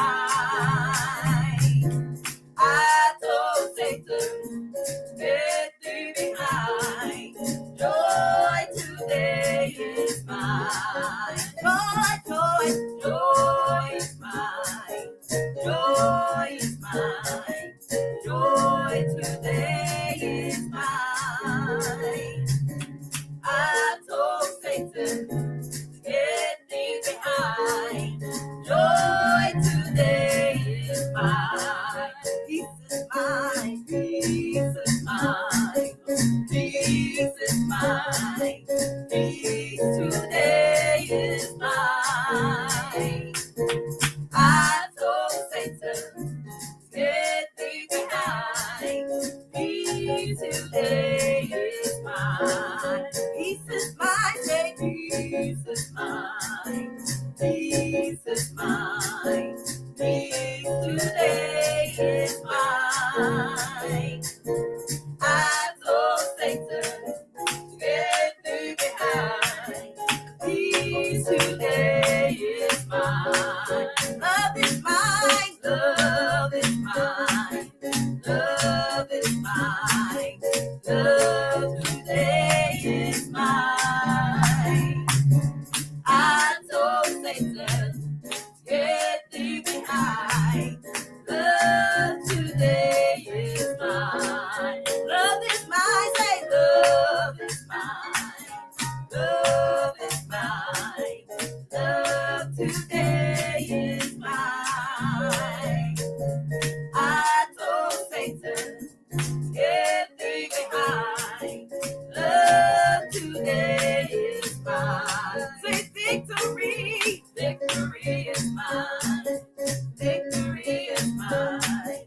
I told Satan, get thee behind. Joy today is mine. Joy, joy, joy is mine. Joy is mine. Joy today is mine. I told Satan, get thee behind. Joy today is mine. Peace is mine. Peace is mine. Peace is mine. Peace today is mine. I told Satan, get thee behind. Peace today is mine. Peace is mine. Say peace is mine. Peace is mine. Peace today is mine. I told Satan, get thee behind. Peace today is mine. Love is mine. Love is mine. Love is mine. Love today is mine. I told Satan, get thee behind. Love today is mine. Love is mine. Say love is mine. Love is mine. Love today is mine. I told Satan, get thee behind. Love today is mine. Say victory. Victory is mine. Victory is mine.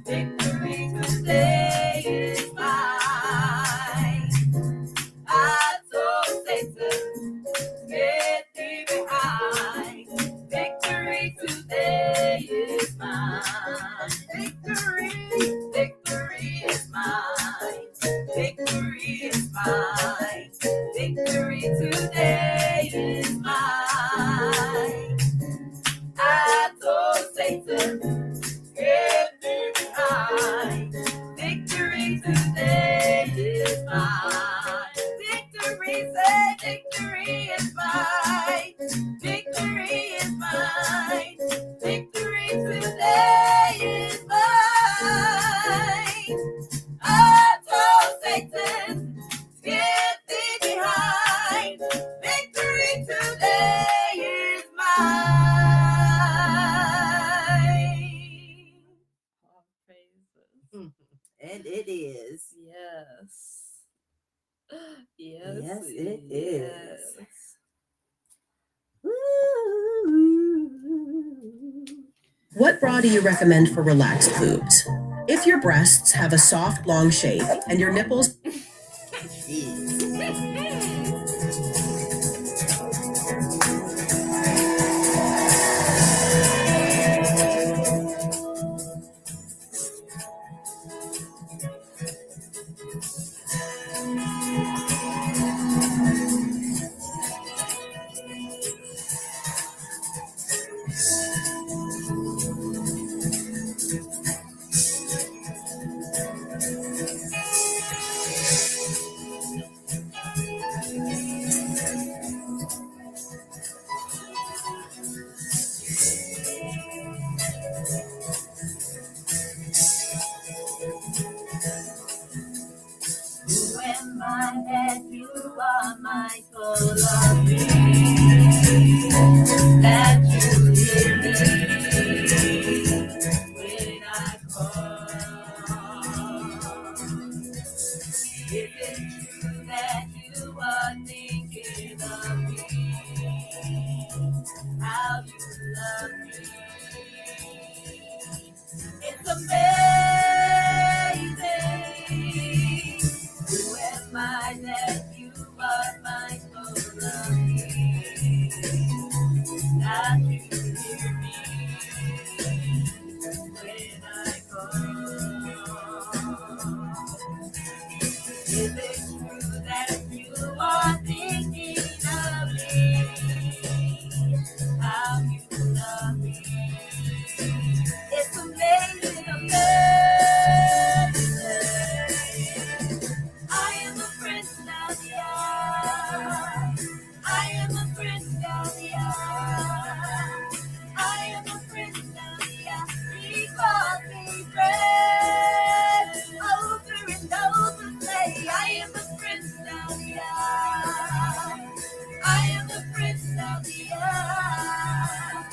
Victory today is praises, get me behind. Victory today is mine. Victory, say victory is mine. Victory is mine. Victory today is mine. I told Satan, get thee behind. Victory today is mine. All praises. And it is. Yes. Yes, it is. Woo. What bra do you recommend for relaxed boobs? If your breasts have a soft, long shape and your nipples Who am I that you are mindful of me? That you hear me when I call. Is it true that you are thinking of me? How you love me? It's amazing. Who am I that you are mindful of me? That you hear me when I call. Is it true that you are thinking of me? How you love me? It's amazing, amazing. I am a prince now, yeah. I am a prince now, yeah. I am a prince now, yeah. He calls me friend. Over and over, say, I am a prince now, yeah. I am a prince now, yeah.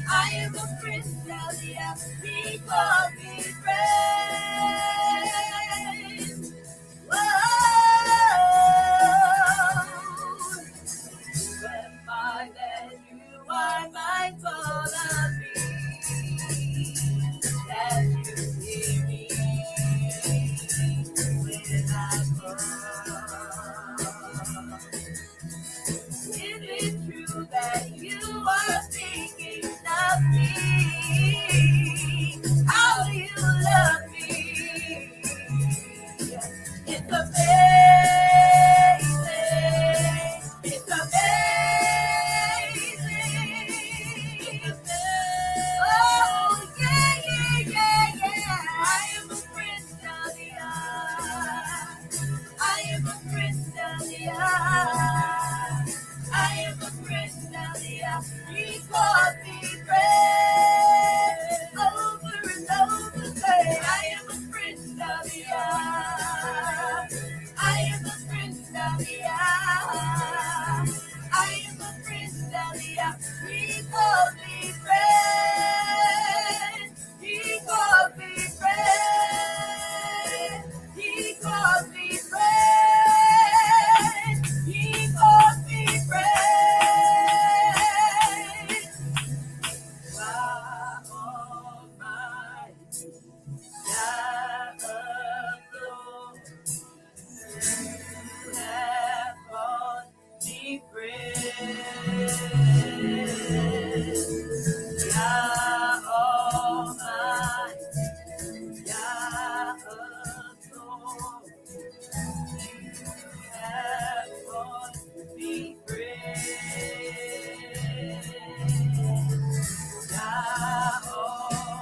I am a prince now, yeah. He calls me friend. Whoa. Who am I that you are mindful of me? That you hear me when I call. Is it true that you are thinking of me? How you love me? It's amazing. It's amazing. Oh, yeah, yeah, yeah, yeah. I am a prince now, yeah. I am a prince now, yeah. I am a prince now, yeah. He calls me friend. Over and over, say, I am a prince now, yeah. I am a prince now, yeah. I am a prince now, yeah. He calls me friend. He calls me friend. He calls me friend. He calls me friend. Almighty, Yahudah, you have called me friend. Almighty, Yahudah, have called me friend. Yahudah,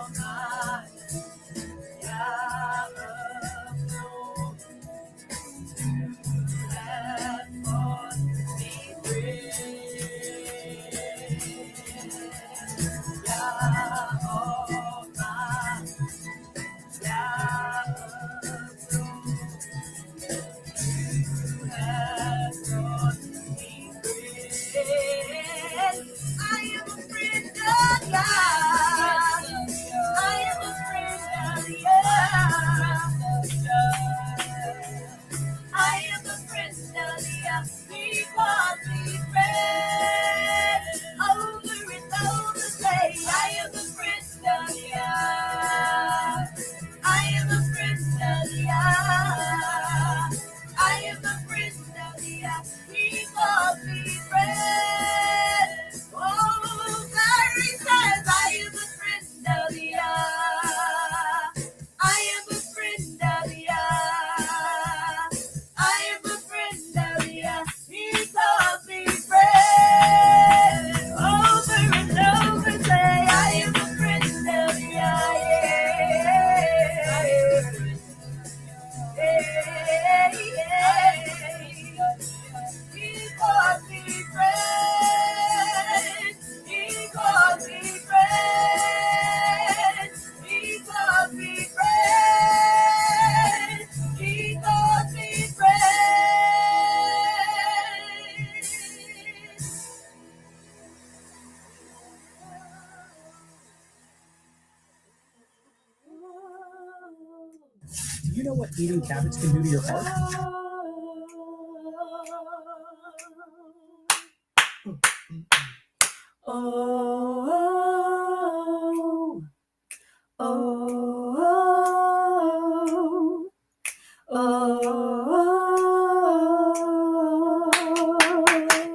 you know what eating cabbage can do to your heart?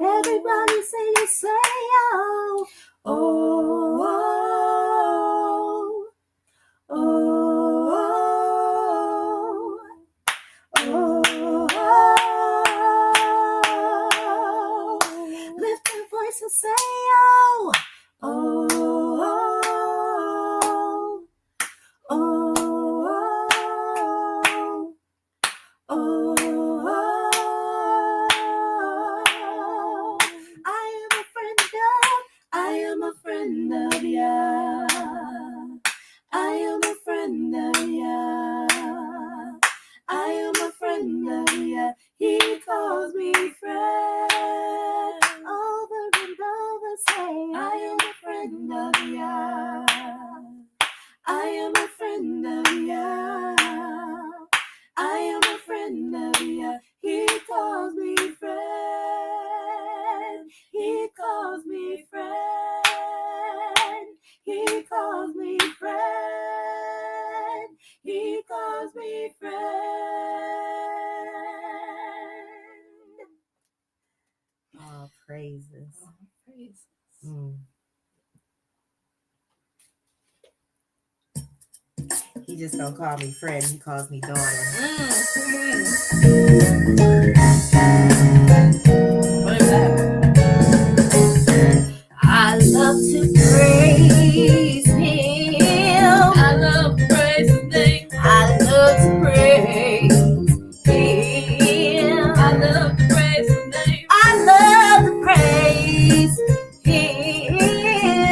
Everybody say you say oh, oh, oh, oh, oh. Lift your voice and say oh, oh, oh, oh, oh. I am a friend of Yah. I am a friend of Yah. I am a friend of Yah. He calls me friend. Over and over say, I am a friend of Yah. I am a friend of Yah. I am a friend of Yah. He calls me friend. He calls me friend. He calls me friend. He calls me friend. All praises. Oh, praise. He just don't call me friend. He calls me daughter. What is that? I love to praise Him. I love to praise His name. I love to praise Him. I love to praise His name. I love to praise Him.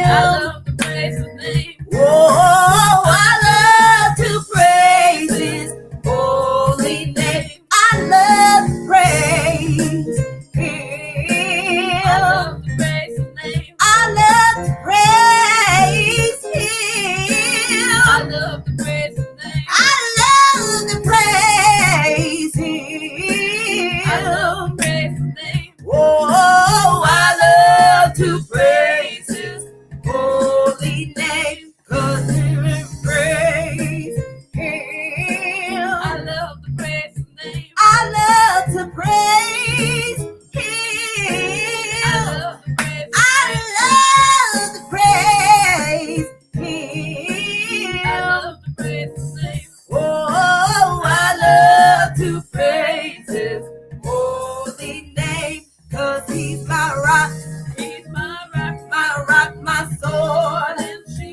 I love to praise His name. Oh, I love to praise His holy name. I love to praise Him. I love to praise His name. I love to praise Him. I love to praise His name. I love to praise Him. I love to praise His name. Oh, I love to praise His holy name. 'Cause He will praise Him. I love to praise His name. I love to praise Him. I love to praise His I name. love to praise Him. I love to praise His name. Oh, I love to praise His holy name. 'Cause He's my rock, He's my rock, my rock, my sword, and shield.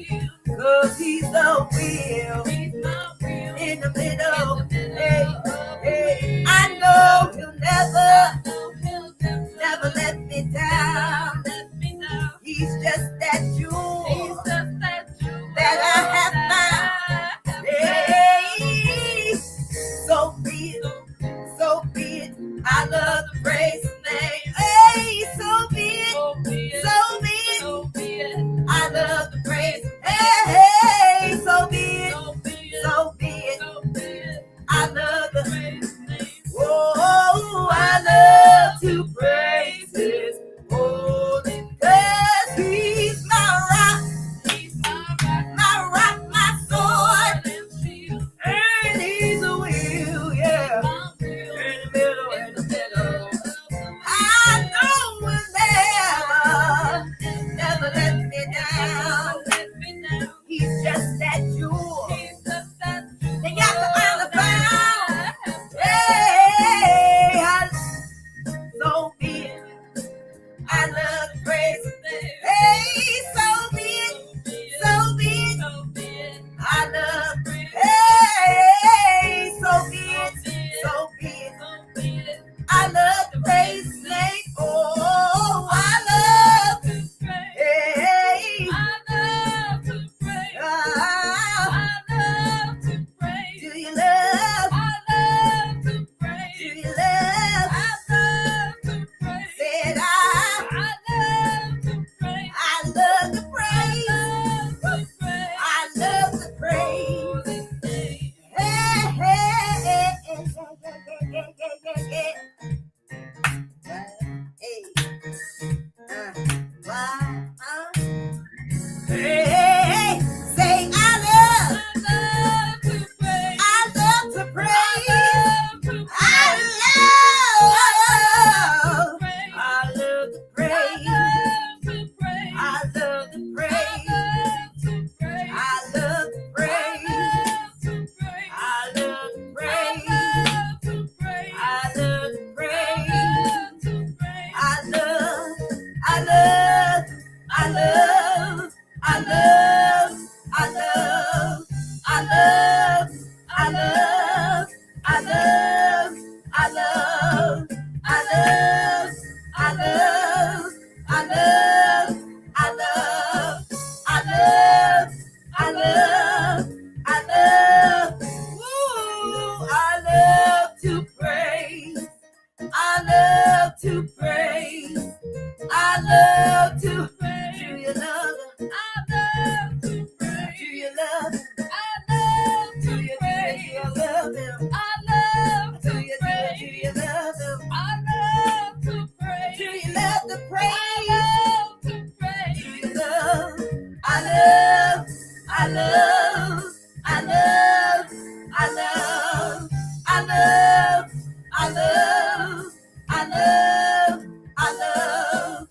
love, I love, I love, I love, I love, I love, I love,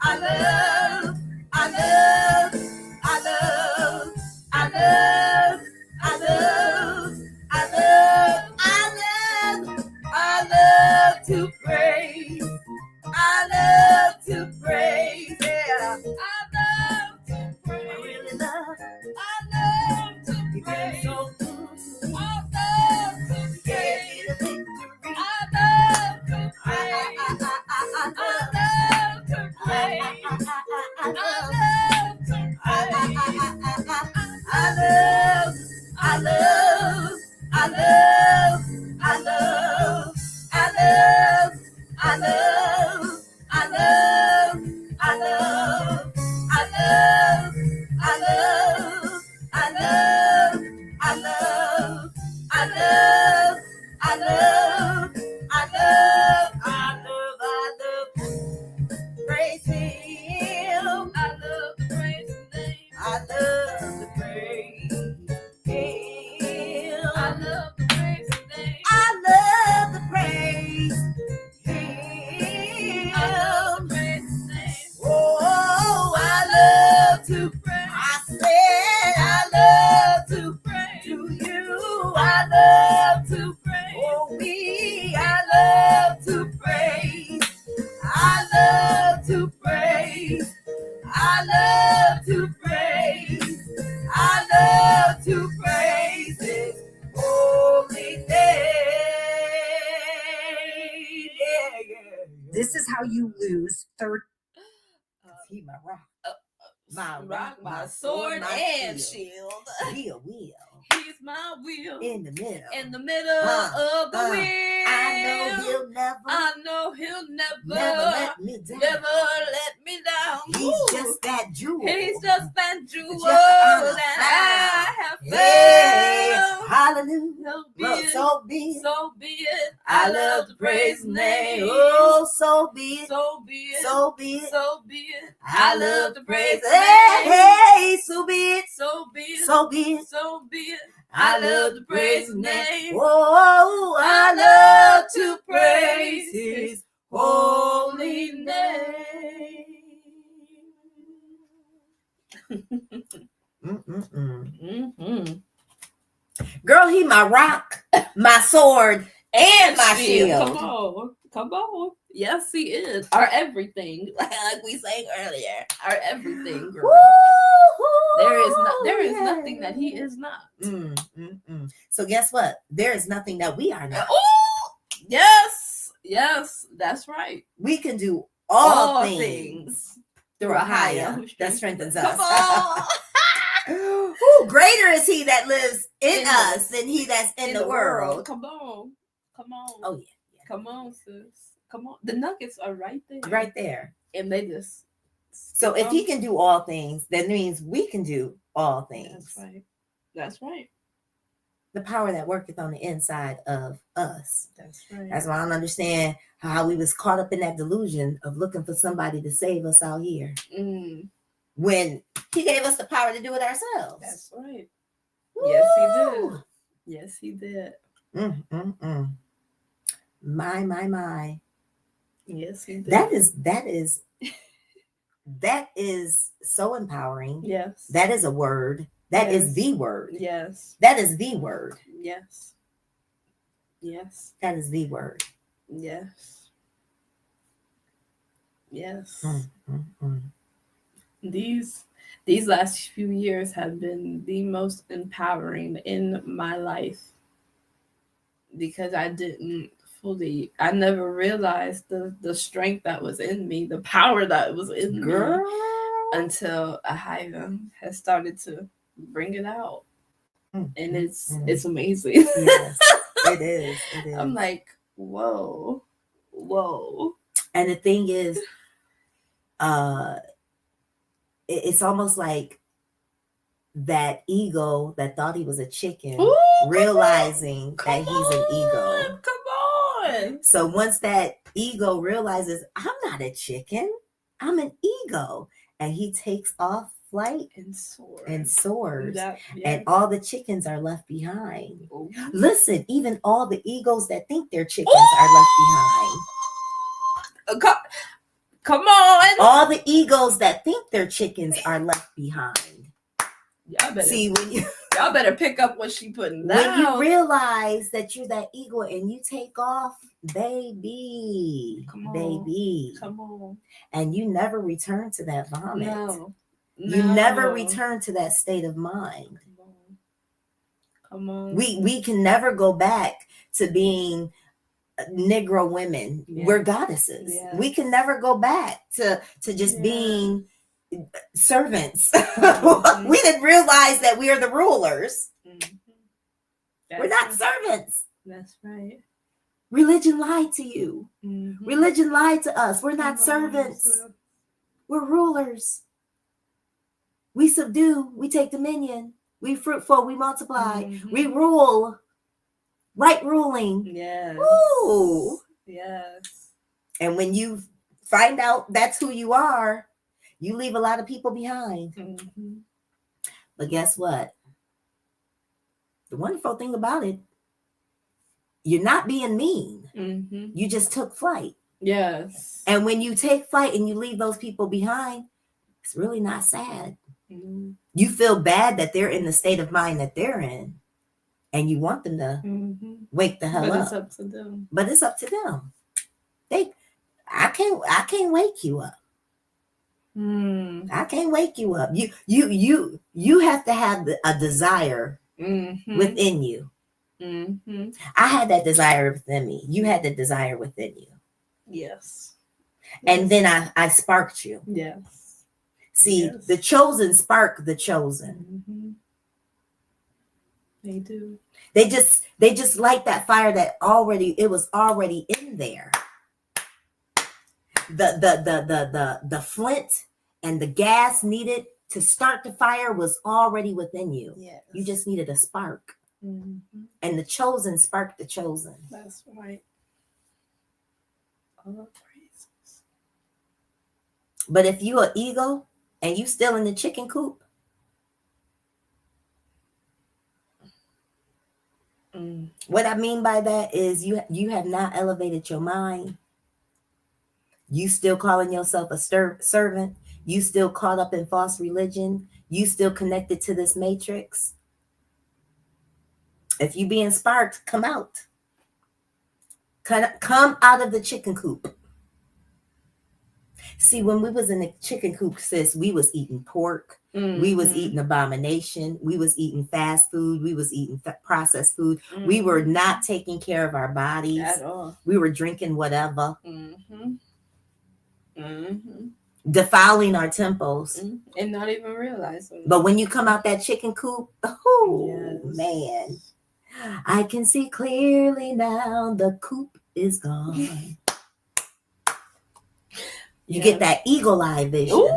I love, I love, I love, I love, I love, I love, I love, I love to praise. I love to praise. Yeah. I love to praise. I really love. I love to praise. So good. I love to praise. I love to praise. I love to praise. I love to praise. I love. I love. I love. I love. I love. I love, I love, I love, I love, I love, I love, I love, I love, I love, I love, I love, praise Him. I love to praise His name. I love to praise Him. I love to praise His name. I love to praise. Oh, I love to pray. I said I love to pray to you. I love to pray. Oh, me, I love to praise. I love to praise. I love to praise. I love to praise His holy name. This is how you lose third. He my rock. My sword and shield. He a wheel. He's my wheel. In the middle. In the middle of the wheel. I know he'll never let me down. Never let me down. He's just that jewel. He's just that jewel that I have Hey, found. hallelujah. So be Well, it. so be it. So be it. I love to praise His name. Oh, so be it. So be it. So be it. So be it. I love to praise His Hey, name. hey, so be it. So be it. So be it. So be it. I love to praise His name. Oh, Oh, I love to praise His holy name. Mm-mm-mm. Girl, He my rock, my sword, and my shield. Come on. Come on. Yes, He is. Our everything. Like we sang earlier. Our everything, girl. Woo-hoo, There is yeah. nothing that He is not. So guess what? There is nothing that we are not. Oh, yes. Yes, that's right. We can do all things through a higher who that strengthens us. Come on. Who greater is He that lives in In us us. than he that's in the world? Come on. Come on. Oh yeah. Come on, sis. Come on. The nuggets are right there. Right there. And they just. So if He can do all things, that means we can do all things. That's right. That's right. The power that worketh on the inside of us. That's right. That's why I don't understand how we was caught up in that delusion of looking for somebody to save us out here when He gave us the power to do it ourselves. That's right. Woo! Yes, He did. Yes, He did. My. Yes, He did. That is so empowering. Yes. That is a word. That is Yes. the word. Yes. That is the word. Yes. Yes. That is the word. Yes. Yes. Mm. These last few years have been the most empowering in my life because I never realized the strength that was in me, the power that was in Girl. me until YAHUAH has started to bring it out. And it's amazing. Yes, it is. I'm like, whoa. And the thing is, it's almost like that ego that thought he was a chicken, realizing that he's an ego. Come on. So once that ego realizes, I'm not a chicken, I'm an ego, and he takes off flight And soar. and soars, Yeah. and all the chickens are left behind. Ooh. Listen, even all the eagles that think they're chickens are left behind. Come on. All the eagles that think they're chickens are left behind. Y'all better, See, y'all better pick up what she putting down. when you realize that you're that eagle and you take off, baby, Come on. baby, Come on. and you never return to that vomit. No. You never return to that state of mind. Come on. We can never go back to being Negro women. Yeah. We're goddesses. Yeah. We can never go back to just Yeah. being servants. Mhm. We didn't realize that we are the rulers. Mhm. We're not servants. That's right. Religion lied to you. Mhm. Religion lied to us. We're not Come on, servants. sis. We're rulers. We subdue. We take dominion. We fruitful. We multiply. Mhm. We rule. Right ruling. Yes. Ooh. Yes. And when you find out that's who you are, you leave a lot of people behind. Mhm. But guess what? The wonderful thing about it, you're not being mean. Mhm. You just took flight. Yes. And when you take flight and you leave those people behind, it's really not sad. Mhm. You feel bad that they're in the state of mind that they're in, and you want them to Mhm. wake the hell But up. it's up to them. But it's up to them. I can't wake you up. I can't wake you up. You have to have a desire Mhm. within you. Mhm. I had that desire within me. You had the desire within you. Yes. And then I sparked you. Yes. See, Yes. the chosen spark the chosen. Mhm. They do. They just light that fire that it was already in there. The flint and the gas needed to start the fire was already within you. Yes. You just needed a spark. Mhm. And the chosen sparked the chosen. That's right. All praises. But if you an eagle and you still in the chicken coop, what I mean by that is you have not elevated your mind. You still calling yourself a servant. You still caught up in false religion. You still connected to this matrix. If you being sparked, come out. Come out of the chicken coop. See, when we was in the chicken coop, sis, we was eating pork. Mm-hmm. We was eating abomination. We was eating fast food. We was eating processed food. Mm-hmm. We were not taking care of our bodies. At all. We were drinking whatever. Mm-hmm. Mm-hmm. Defiling our temples. Mm-hmm. And not even realizing. But when you come out that chicken coop, oh, yes. man. I can see clearly now the coop is gone. You get that eagle eye vision. Ooh,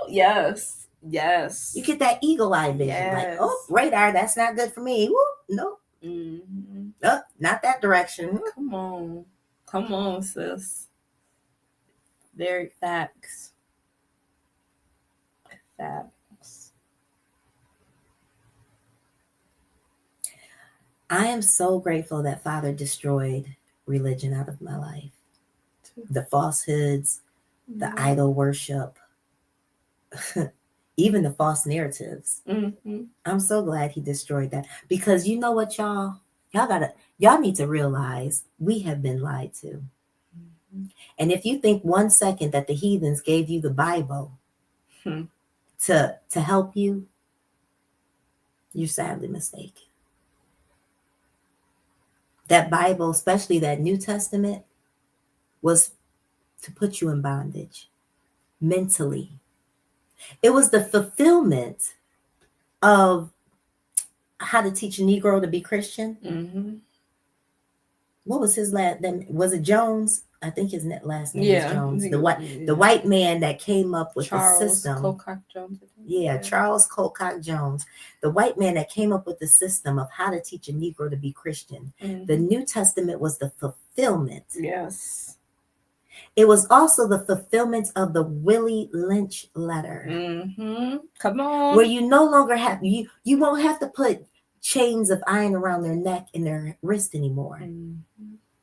yes. Yes. You get that eagle eye vision. Yes. Like, oh, radar, that's not good for me. Woo, nope. Mm-hmm. Oh, not that direction. Come on. Come on, sis. Very facts. Facts. I am so grateful that Father destroyed religion out of my life. The falsehoods, the idol worship, even the false narratives. Mm-hmm. I'm so glad he destroyed that, because you know what, y'all need to realize we have been lied to. Mm-hmm. And if you think 1 second that the heathens gave you the Bible to help you, you're sadly mistaken. That Bible, especially that New Testament, was to put you in bondage mentally. It was the fulfillment of how to teach a Negro to be Christian. Mm-hmm. What was his last name? Was it Jones? I think his last name was Jones. The white man that came up with the system. Colcock Jones. Yeah, Charles Colcock Jones. The white man that came up with the system of how to teach a Negro to be Christian. Mm-hmm. The New Testament was the fulfillment. Yes. It was also the fulfillment of the Willie Lynch letter, Come on. where you no longer have you won't have to put chains of iron around their neck and their wrist anymore,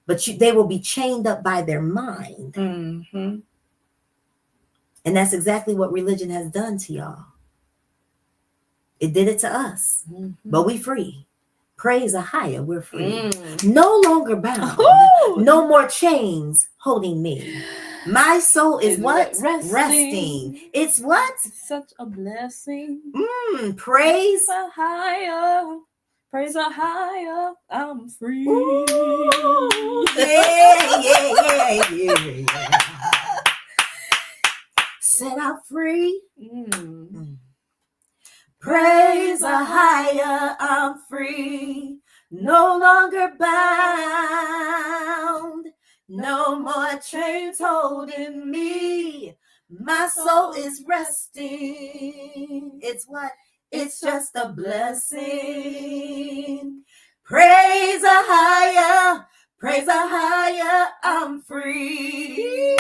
but they will be chained up by their mind. And that's exactly what religion has done to y'all. It did it to us, but we free. Praise YAHUAH, we're free. No longer bound. No more chains holding me. My soul is what? Resting. It's what? Such a blessing. Praise YAHUAH. Praise YAHUAH. I'm free. Ooh, yeah. Set out free. Praise YAHUAH, I'm free, no longer bound, no more chains holding me. My soul is resting. It's what? It's just a blessing. Praise YAHUAH, praise YAHUAH, I'm free.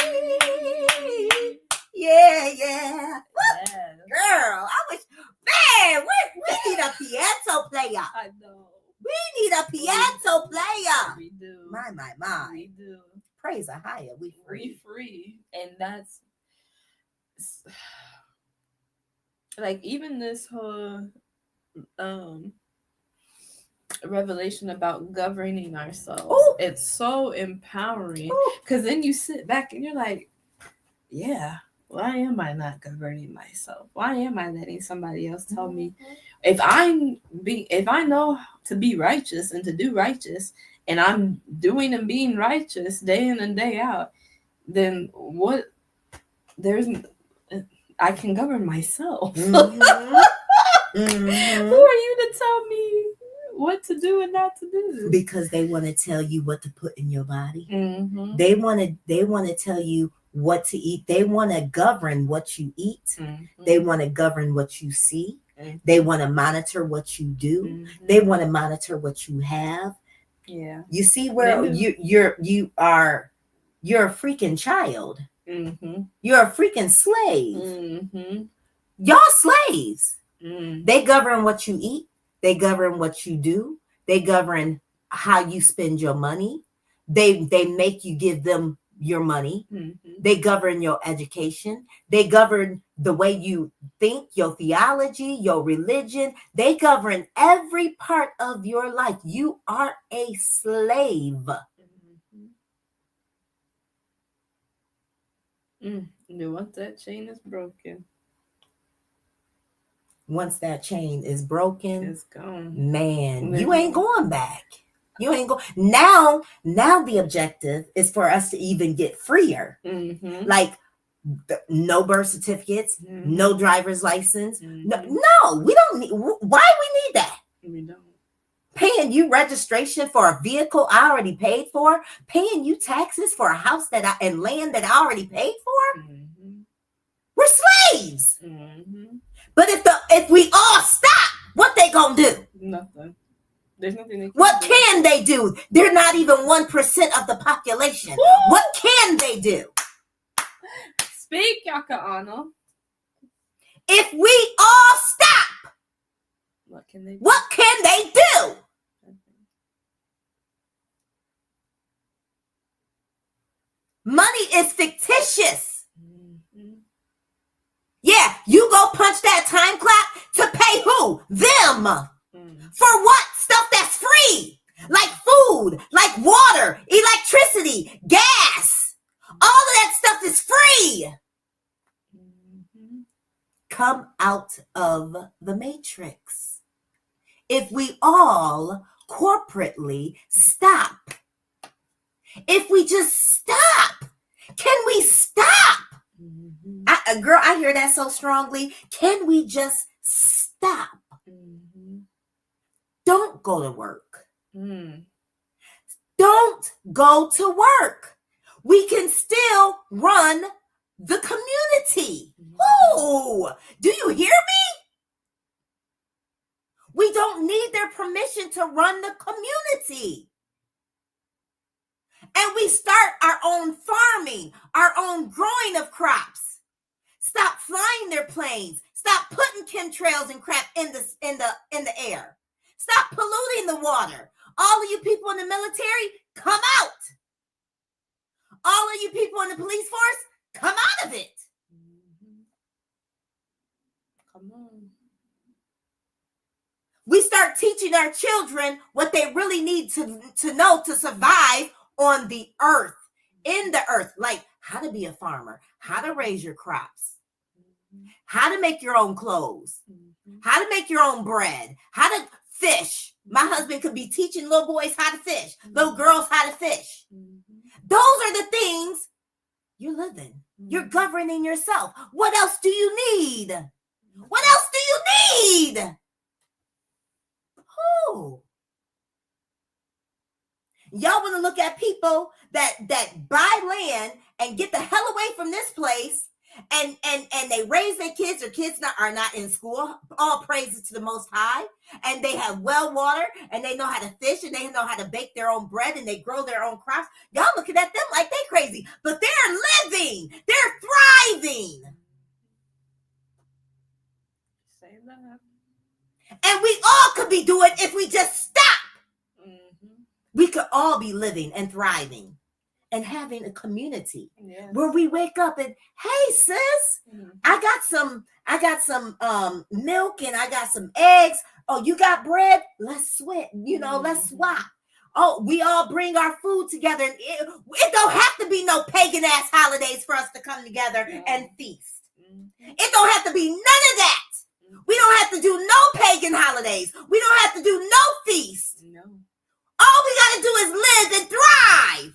Yeah. Yes. Girl, I wish, man, we need a piano player. I know. We need a piano player. We do. My. We do. Praise YAHUAH, we We free. free. And that's like even this whole revelation about governing ourselves. Ooh. It's so empowering. Ooh. Because then you sit back and you're like, yeah, why am I not governing myself? Why am I letting somebody else tell me if I know to be righteous and to do righteous and I'm doing and being righteous day in and day out, then what I can govern myself. Who are you to tell me what to do and not to do? Because they want to tell you what to put in your body. They want to tell you what to eat. They want to govern what you eat. They want to govern what you see. They want to monitor what you do. They want to monitor what you have. Yeah. You see where you're a freaking child. You're a freaking slave. Y'all slaves. They govern what you eat. They govern what you do. They govern how you spend your money. They make you give them your money. They govern your education. They govern the way you think, your theology, your religion. They govern every part of your life. You are a slave. Once that chain is broken, once that chain is broken, it's gone. Man, you ain't going back. You ain't going. Now the objective is for us to even get freer. Like no birth certificates, no driver's license. No, we don't need. Why we need that? We don't. Paying you registration for a vehicle I already paid for, paying you taxes for a house and land that I already paid for. We're slaves. But if we all stop, what they gonna do? Nothing. There's nothing they can What do. can they do? They're not even 1% of the population. Woo! What can they do? Speak, Yahca'Anna. If we all stop, What can they do? what can they do? Money is fictitious. Yeah, you go punch that time clock to pay who? Them. For what? Stuff that's free. Like food, like water, electricity, gas. All of that stuff is free. Come out of the matrix. If we all corporately stop. If we just stop. Can we stop? Girl, I hear that so strongly. Can we just stop? Don't go to work. Don't go to work. We can still run the community. Ooh, do you hear me? We don't need their permission to run the community. And we start our own farming, our own growing of crops. Stop flying their planes. Stop putting chemtrails and crap in the air. Stop polluting the water. All of you people in the military, come out. All of you people in the police force, come out of it. Come on. We start teaching our children what they really need to know to survive on the earth, in the earth, like how to be a farmer, how to raise your crops, how to make your own clothes, how to make your own bread, how to fish. My husband could be teaching little boys how to fish, little girls how to fish. Those are the things you're living. You're governing yourself. What else do you need? What else do you need? Who? Y'all want to look at people that buy land and get the hell away from this place, and they raise their kids. Their kids are not in school. All praises to the Most High, and they have well water, and they know how to fish, and they know how to bake their own bread, and they grow their own crops. Y'all looking at them like they crazy, but they're living. They're thriving. Say that. And we all could be doing if we just stop. We could all be living and thriving and having a community where we wake up and, hey sis, I got some milk and I got some eggs. Oh, you got bread? Let's let's swap. Oh, we all bring our food together. And it don't have to be no pagan ass holidays for us to come together and feast. It don't have to be none of that. We don't have to do no pagan holidays. We don't have to do no feast. No. All we got to do is live and thrive.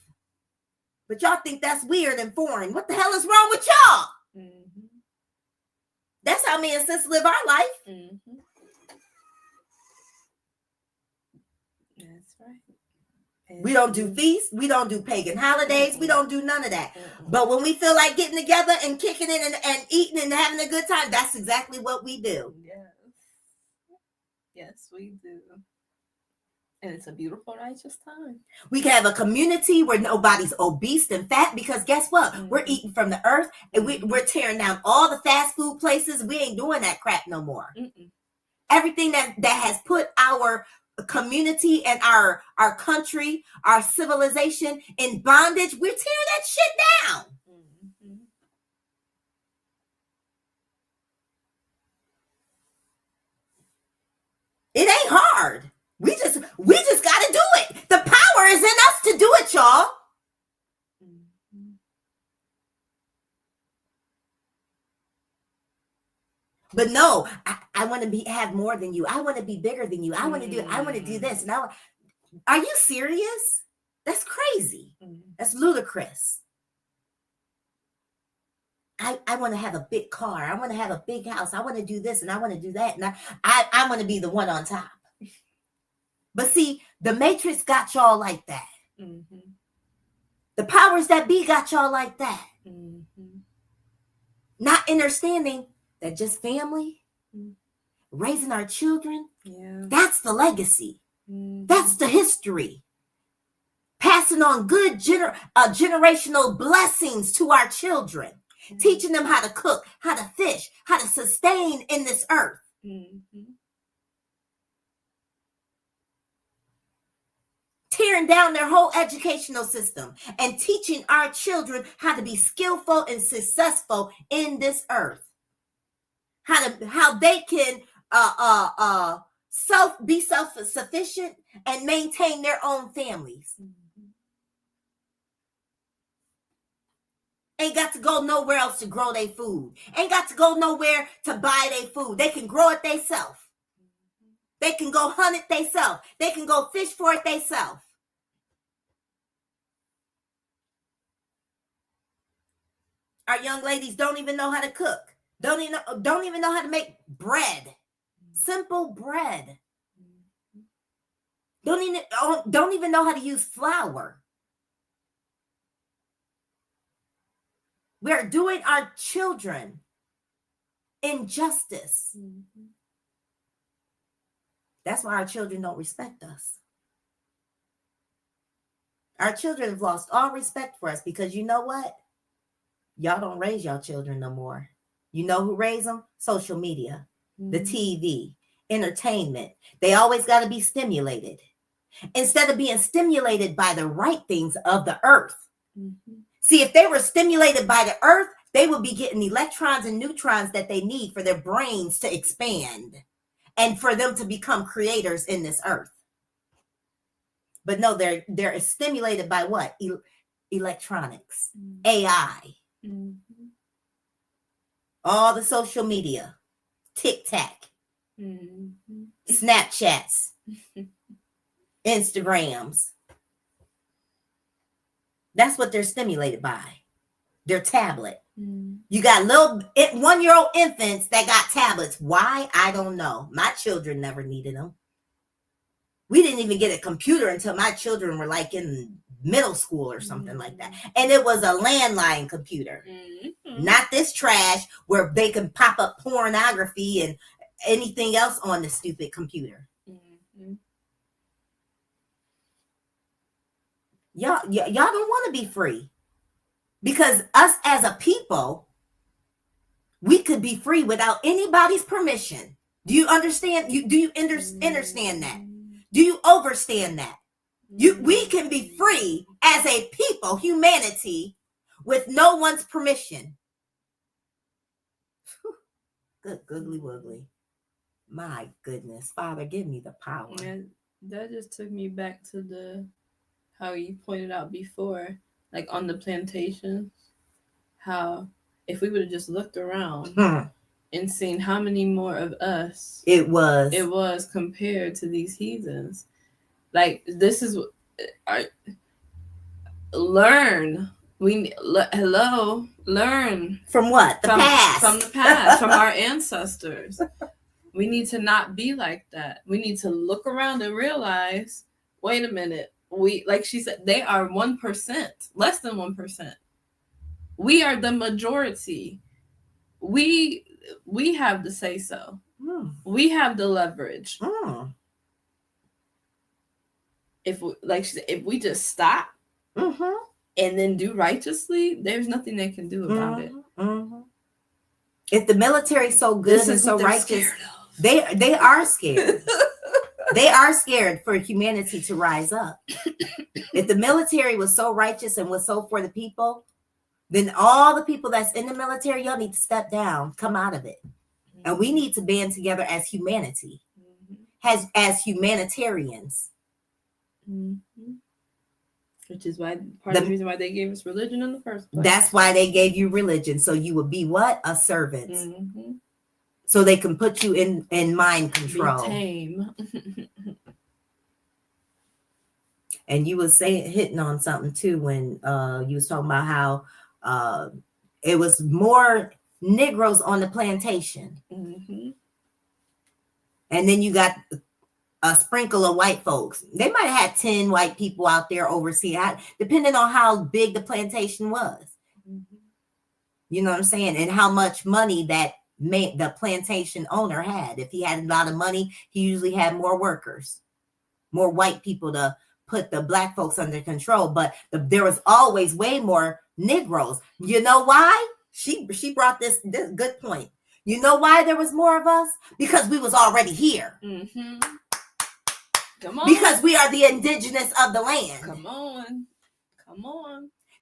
But y'all think that's weird and foreign. What the hell is wrong with y'all? That's how me and sis live our life. That's right. We don't do feasts. We don't do pagan holidays. We don't do none of that. But when we feel like getting together and kicking it and eating and having a good time, that's exactly what we do. Yes, we do. And it's a beautiful, righteous time. We can have a community where nobody's obese and fat, because guess what? We're eating from the earth, and we're tearing down all the fast food places. We ain't doing that crap no more. Everything that has put our community and our country, our civilization in bondage, we're tearing that shit down. It ain't hard. We just got to do it. The power is in us to do it, y'all. But no, I want to have more than you. I want to be bigger than you. I want to do this. And are you serious? That's crazy. That's ludicrous. I want to have a big car. I want to have a big house. I want to do this and I want to do that. And I want to be the one on top. But see, the Matrix got y'all like that. The powers that be got y'all like that. Not understanding that just family, raising our children, that's the legacy. That's the history. Passing on good generational blessings to our children. Teaching them how to cook, how to fish, how to sustain in this earth. Tearing down their whole educational system and teaching our children how to be skillful and successful in this earth. How they can be self-sufficient and maintain their own families. Ain't got to go nowhere else to grow their food. Ain't got to go nowhere to buy their food. They can grow it themselves. They can go hunt it themselves. They can go fish for it themselves. Our young ladies don't even know how to cook. Don't even know how to make bread. Simple bread. Don't even know how to use flour. We're doing our children injustice. That's why our children don't respect us. Our children have lost all respect for us because you know what? Y'all don't raise y'all children no more. You know who raised them? Social media, the TV, entertainment. They always got to be stimulated. Instead of being stimulated by the right things of the earth. See, if they were stimulated by the earth, they would be getting electrons and neutrons that they need for their brains to expand and for them to become creators in this earth. But no, they're stimulated by what? Electronics, AI, all the social media, TikTok, Snapchats, Instagrams. That's what they're stimulated by. Their tablet. You got little 1-year-old infants that got tablets. Why? I don't know. My children never needed them. We didn't even get a computer until my children were like in middle school or something like that. And it was a landline computer. Not this trash where they can pop up pornography and anything else on the stupid computer. Y'all don't want to be free. Because us as a people, we could be free without anybody's permission. Do you understand? Do you understand that? Do you understand that? We can be free as a people, humanity, with no one's permission. Good googly woogly. My goodness, Father, give me the power. And that just took me back to how you pointed out before, like on the plantations, how if we would have just looked around and seen how many more of us it was compared to these heathens. Like, this is learn. Learn from what? Past. From the past, from our ancestors. We need to not be like that. We need to look around and realize, wait a minute. We, like she said, they are 1%, less than 1%. We are the majority. We have the say so. We have the leverage. If we, like she said, if we just stop and then do righteously, there's nothing they can do about it. If the military's so good and so righteous, they are scared. They are scared for humanity to rise up. If the military was so righteous and was so for the people, then all the people that's in the military, y'all need to step down, come out of it. And we need to band together as humanity, as humanitarians. Which is why part of the reason why they gave us religion in the first place. That's why they gave you religion. So you would be what? A servant. So they can put you in mind control. Be tame. And you was hitting on something too when you was talking about how it was more Negroes on the plantation. And then you got a sprinkle of white folks. They might have had 10 white people out there overseeing, depending on how big the plantation was. You know what I'm saying? And how much money that the plantation owner had. If he had a lot of money, he usually had more workers, more white people to put the black folks under control. But there was always way more Negroes. You know why? She brought this good point. You know why there was more of us? Because we was already here. Come on. Because we are the indigenous of the land. Come on.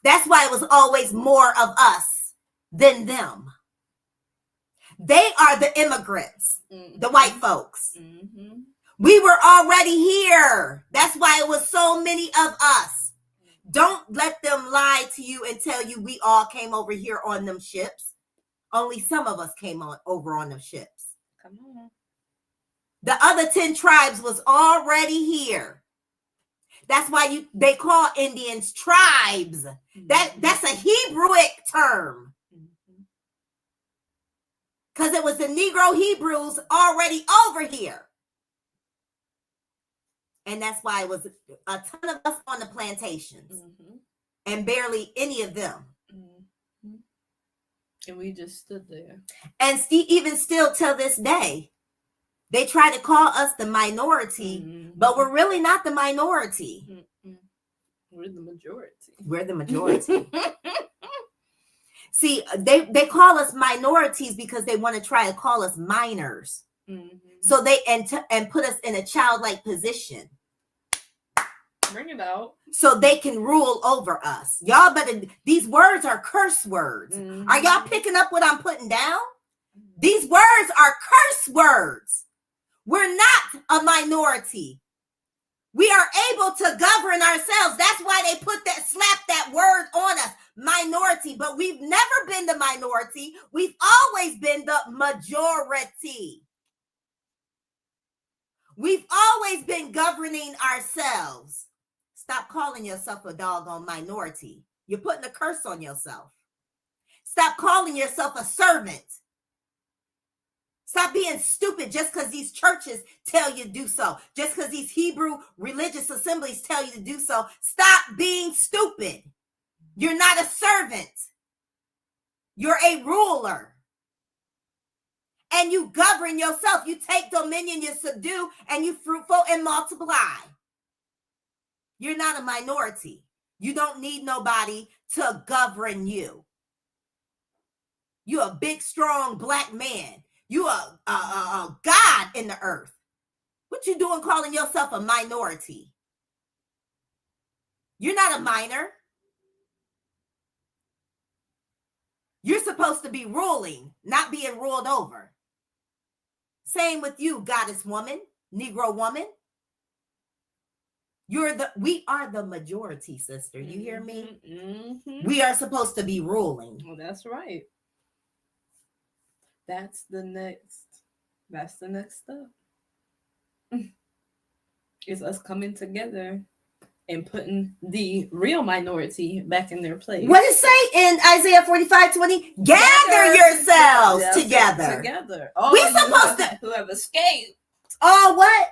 That's why it was always more of us than them. They are the immigrants, the white folks. We were already here. That's why it was so many of us. Don't let them lie to you and tell you we all came over here on them ships. Only some of us came over on them ships. Come on. The other 10 tribes was already here. That's why they call Indians tribes. That's a Hebrewic term. Because it was the Negro Hebrews already over here. And that's why it was a ton of us on the plantations. And barely any of them. And we just stood there. And even still till this day, they try to call us the minority, but we're really not the minority. We're the majority. We're the majority. See, they call us minorities because they want to try to call us minors. Mm-hmm. So they and put us in a childlike position. Bring it out. So they can rule over us. Y'all better, these words are curse words. Mm-hmm. Are y'all picking up what I'm putting down? These words are curse words. We're not a minority. We are able to govern ourselves. That's why they slap that word on us, minority. But we've never been the minority. We've always been the majority. We've always been governing ourselves. Stop calling yourself a doggone minority. You're putting a curse on yourself. Stop calling yourself a servant. Stop being stupid just because these churches tell you to do so. Just because these Hebrew religious assemblies tell you to do so. Stop being stupid. You're not a servant. You're a ruler. And you govern yourself. You take dominion, you subdue, and you fruitful and multiply. You're not a minority. You don't need nobody to govern you. You're a big, strong black man. You are a God in the earth. What you doing calling yourself a minority? You're not a minor. You're supposed to be ruling, not being ruled over. Same with you, goddess woman, Negro woman. We are the majority, sister. You hear me? Mm-hmm. We are supposed to be ruling. Well, that's right. That's the next step. Is us coming together and putting the real minority back in their place. What does it say in Isaiah 45:20? Gather yourselves together. Together. We supposed to who have escaped. Oh, what?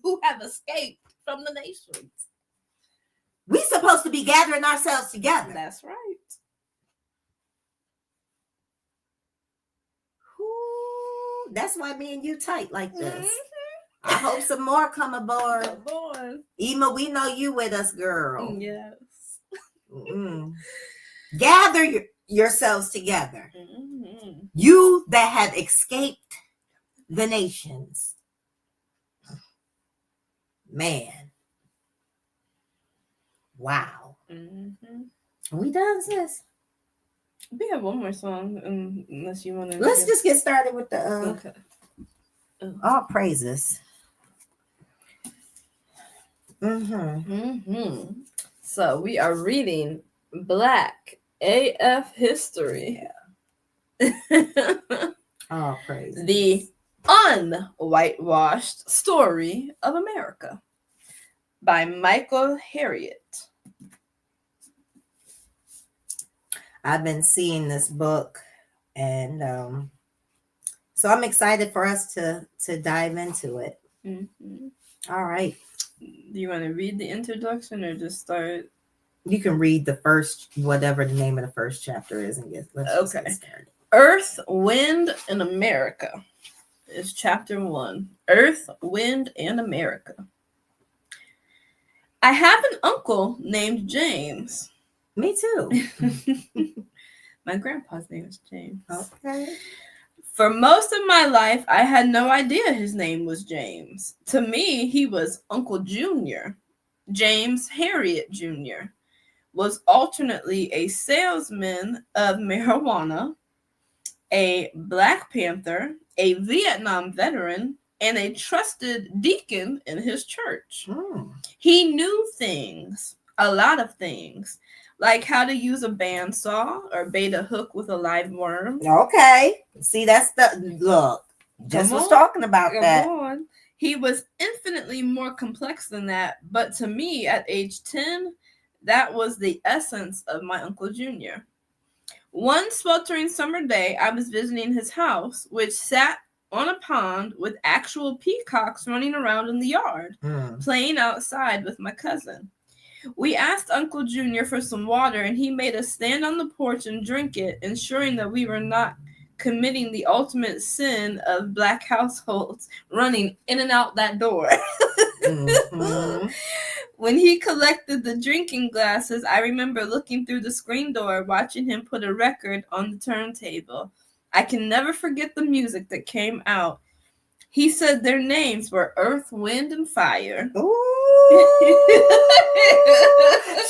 Who have escaped from the nations. We supposed to be gathering ourselves together. That's right. Ooh, that's why me and you tight like this. Mm-hmm. I hope some more come aboard. Come on. Ema, we know you with us, girl. Yes. Gather yourselves together. Mm-hmm. You that have escaped the nations. Man. Wow. Mm-hmm. We done, sis? We have one more song, unless you want to. Let's just get started with the Okay. all praises. So we are reading Black AF History. All praises. The Un-Whitewashed Story of America by Michael Harriot. I've been seeing this book, and so I'm excited for us to dive into it. Mm-hmm. All right. Do you want to read the introduction or just start? You can read the first, whatever the name of the first chapter is, and let's just get started. Earth, Wind, and America is chapter 1. Earth, Wind, and America. I have an uncle named James. Me too. My grandpa's name is James. Okay. For most of my life, I had no idea his name was James. To me, he was Uncle Junior. James Harriot Jr. was alternately a salesman of marijuana, a Black Panther, a Vietnam veteran, and a trusted deacon in his church. He knew things, a lot of things, like how to use a bandsaw or bait a hook with a live worm. Okay. See, that's the look. Just was talking about that. He was infinitely more complex than that, but to me, at age 10, that was the essence of my Uncle Junior. One sweltering summer day, I was visiting his house, which sat on a pond with actual peacocks running around in the yard, playing outside with my cousin. We asked Uncle Junior for some water, and he made us stand on the porch and drink it, ensuring that we were not committing the ultimate sin of Black households running in and out that door. When he collected the drinking glasses, I remember looking through the screen door, watching him put a record on the turntable. I can never forget the music that came out. He said their names were Earth, Wind, and Fire. Ooh.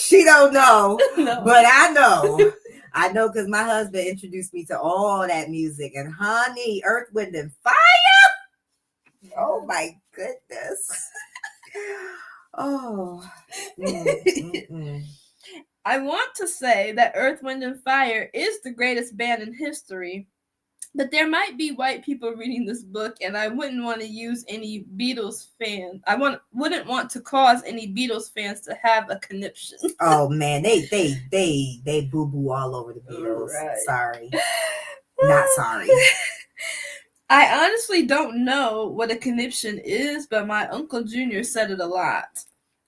She don't know, No. but I know. I know because my husband introduced me to all that music. And honey, Earth, Wind, and Fire. Oh my goodness. Oh. I want to say that Earth, Wind, and Fire is the greatest band in history, but there might be white people reading this book, and I wouldn't want to use any Beatles fans. Wouldn't want to cause any Beatles fans to have a conniption. Oh man, they boo boo all over the Beatles. Right. Sorry, not sorry. I honestly don't know what a conniption is, but my Uncle Junior said it a lot.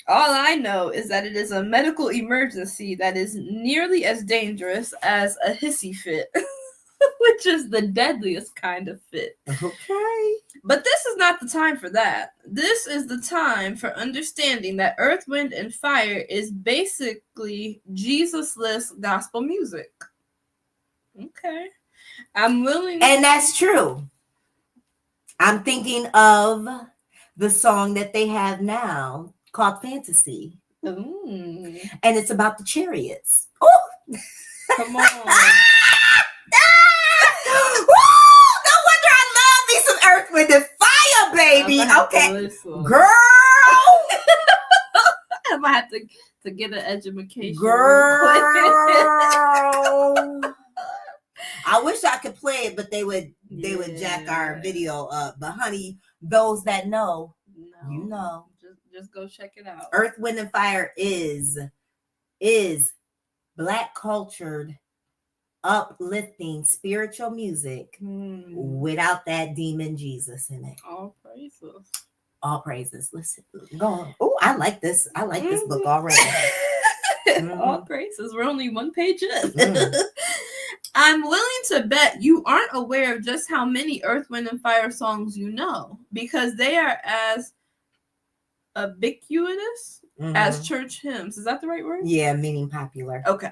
All I know is that it is a medical emergency that is nearly as dangerous as a hissy fit, which is the deadliest kind of fit. Okay. But this is not the time for that. This is the time for understanding that Earth, Wind, and Fire is basically Jesus-less gospel music. Okay. I'm willing. And that's true. I'm thinking of the song that they have now called Fantasy. Ooh. And it's about the chariots. Oh, Come on. Woo! No wonder I love me some Earth, Wind, and Fire, baby. Okay. Girl. I'm gonna have to get an education. Girl. I wish I could play it, but they would jack our video up. But honey, those that know, you know. Just go check it out. Earth, Wind, and Fire is Black cultured, uplifting spiritual music without that demon Jesus in it. All praises. All praises. Listen, go on. Oh, I like this. I like this book already. All praises. We're only one page in. I'm willing to bet you aren't aware of just how many Earth, Wind, and Fire songs you know, because they are as ubiquitous as church hymns. Is that the right word? Yeah, meaning popular. Okay.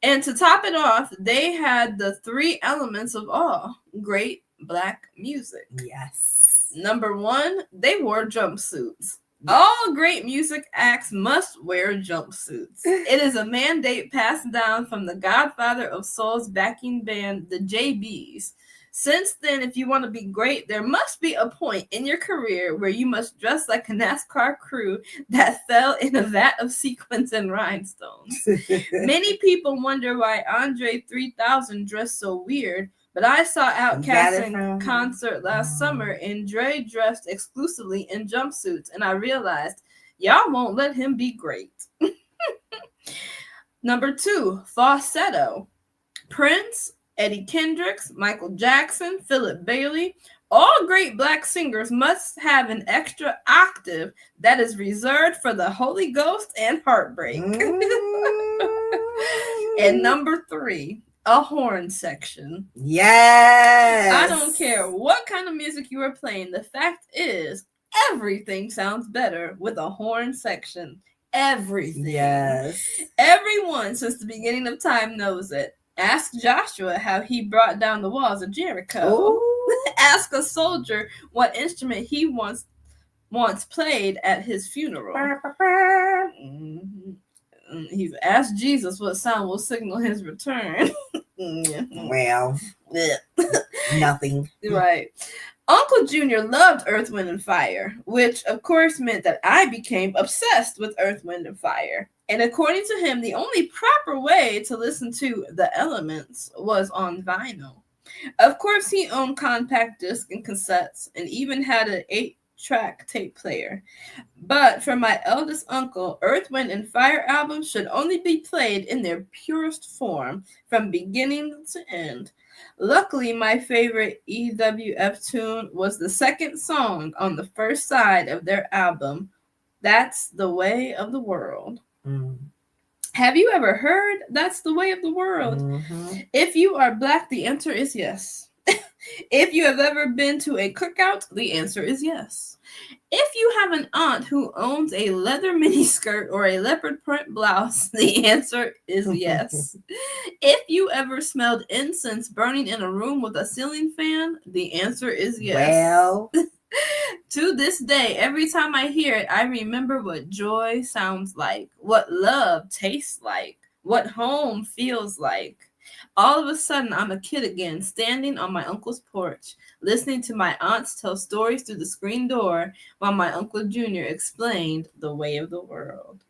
And to top it off, they had the three elements of all great Black music. Yes. Number one, they wore jumpsuits. All great music acts must wear jumpsuits. It is a mandate passed down from the godfather of soul's backing band, the JBs. Since then, if you want to be great, there must be a point in your career where you must dress like a NASCAR crew that fell in a vat of sequins and rhinestones. Many people wonder why Andre 3000 dressed so weird, but I saw Outkast in concert last summer, and Dre dressed exclusively in jumpsuits, and I realized y'all won't let him be great. Number two, falsetto. Prince, Eddie Kendricks, Michael Jackson, Philip Bailey, all great Black singers must have an extra octave that is reserved for the Holy Ghost and heartbreak. And number three, a horn section. Yes. I don't care what kind of music you are playing. The fact is, everything sounds better with a horn section. Everything. Yes. Everyone since the beginning of time knows it. Ask Joshua how he brought down the walls of Jericho. Ask a soldier what instrument he once played at his funeral. He's asked Jesus what sound will signal his return. Well, nothing. Right. Uncle Junior loved Earth, Wind, and Fire, which of course meant that I became obsessed with Earth, Wind, and Fire. And according to him, the only proper way to listen to the elements was on vinyl. Of course, he owned compact discs and cassettes, and even had an 8-track tape player. But for my eldest uncle, Earth, Wind, and Fire albums should only be played in their purest form, from beginning to end. Luckily, my favorite EWF tune was the second song on the first side of their album, That's the Way of the World. Have you ever heard That's the Way of the World? If you are Black, the answer is yes. If you have ever been to a cookout, the answer is yes. If you have an aunt who owns a leather miniskirt or a leopard print blouse, the answer is yes. If you ever smelled incense burning in a room with a ceiling fan, the answer is yes. Well, To this day, every time I hear it, I remember what joy sounds like, what love tastes like, what home feels like. All of a sudden, I'm a kid again, standing on my uncle's porch, listening to my aunts tell stories through the screen door while my Uncle Junior explained the way of the world.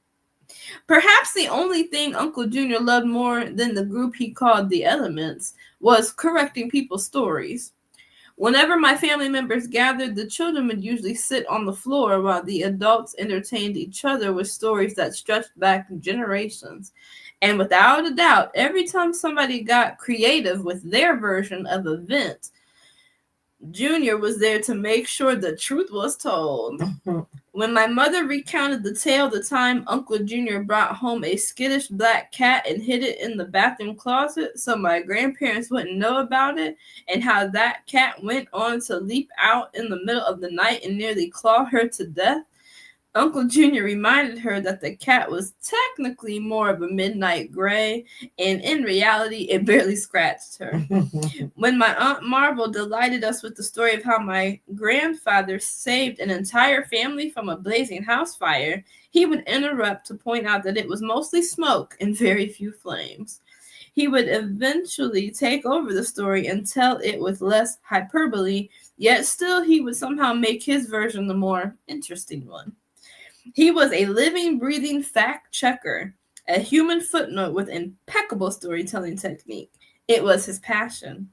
Perhaps the only thing Uncle Junior loved more than the group he called the Elements was correcting people's stories. Whenever my family members gathered, the children would usually sit on the floor while the adults entertained each other with stories that stretched back generations. And without a doubt, every time somebody got creative with their version of an event, Junior was there to make sure the truth was told. When my mother recounted the tale of the time Uncle Junior brought home a skittish black cat and hid it in the bathroom closet so my grandparents wouldn't know about it, and how that cat went on to leap out in the middle of the night and nearly claw her to death, Uncle Junior reminded her that the cat was technically more of a midnight gray, and in reality, it barely scratched her. When my Aunt Marvel delighted us with the story of how my grandfather saved an entire family from a blazing house fire, he would interrupt to point out that it was mostly smoke and very few flames. He would eventually take over the story and tell it with less hyperbole, yet still he would somehow make his version the more interesting one. He was a living, breathing fact checker, a human footnote with impeccable storytelling technique. It was his passion.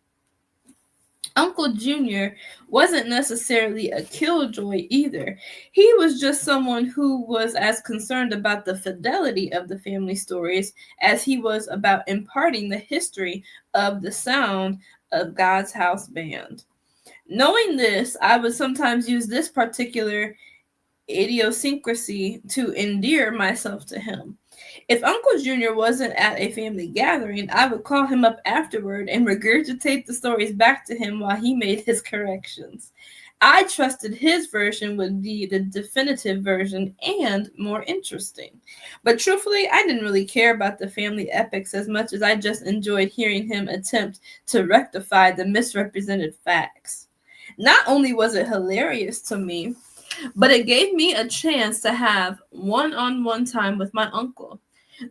Uncle Junior wasn't necessarily a killjoy either. He was just someone who was as concerned about the fidelity of the family stories as he was about imparting the history of the sound of God's house band. Knowing this, I would sometimes use this particular idiosyncrasy to endear myself to him. If Uncle Junior wasn't at a family gathering, I would call him up afterward and regurgitate the stories back to him while he made his corrections. I trusted his version would be the definitive version and more interesting. But truthfully, I didn't really care about the family epics as much as I just enjoyed hearing him attempt to rectify the misrepresented facts. Not only was it hilarious to me, but it gave me a chance to have one-on-one time with my uncle.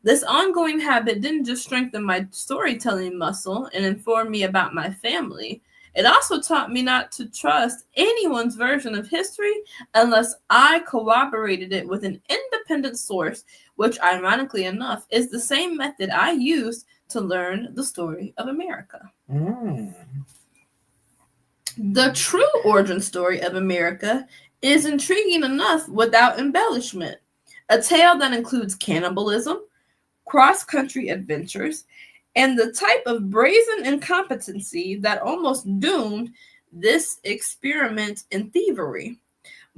This ongoing habit didn't just strengthen my storytelling muscle and inform me about my family. It also taught me not to trust anyone's version of history unless I corroborated it with an independent source, which ironically enough is the same method I used to learn the story of America. The true origin story of America is intriguing enough without embellishment. A tale that includes cannibalism, cross-country adventures, and the type of brazen incompetency that almost doomed this experiment in thievery.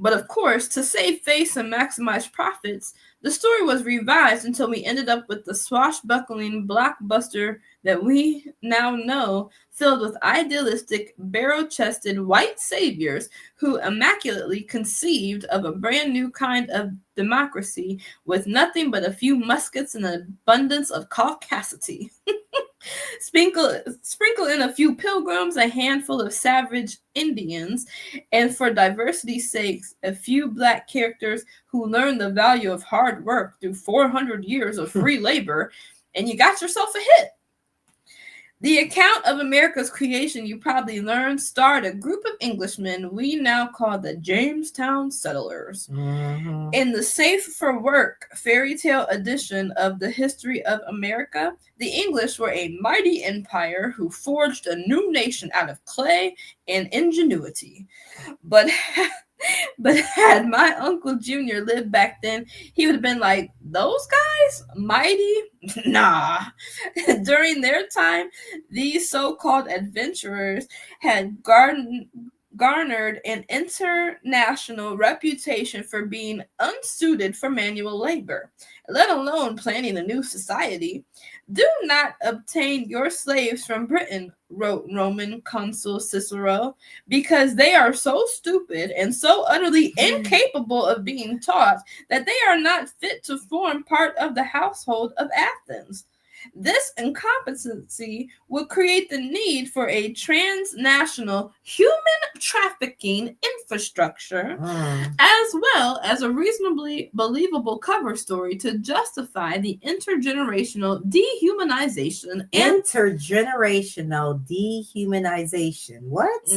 But of course, to save face and maximize profits, the story was revised until we ended up with the swashbuckling blockbuster that we now know, filled with idealistic, barrel-chested white saviors who immaculately conceived of a brand new kind of democracy with nothing but a few muskets and an abundance of caucasity. Sprinkle in a few pilgrims, a handful of savage Indians, and for diversity's sake, a few black characters who learned the value of hard work through 400 years of free labor, and you got yourself a hit. The account of America's creation, you probably learned, starred a group of Englishmen we now call the Jamestown Settlers. In the Safe for Work fairy tale edition of the history of America, the English were a mighty empire who forged a new nation out of clay and ingenuity. But had my Uncle Junior lived back then, he would have been like, those guys? Mighty? Nah. During their time, these so-called adventurers had garnered garnered an international reputation for being unsuited for manual labor, let alone planning a new society. Do not obtain your slaves from Britain, wrote Roman consul Cicero, because they are so stupid and so utterly incapable of being taught that they are not fit to form part of the household of Athens. This incompetency would create the need for a transnational human trafficking infrastructure, as well as a reasonably believable cover story to justify the intergenerational dehumanization and Intergenerational dehumanization. What?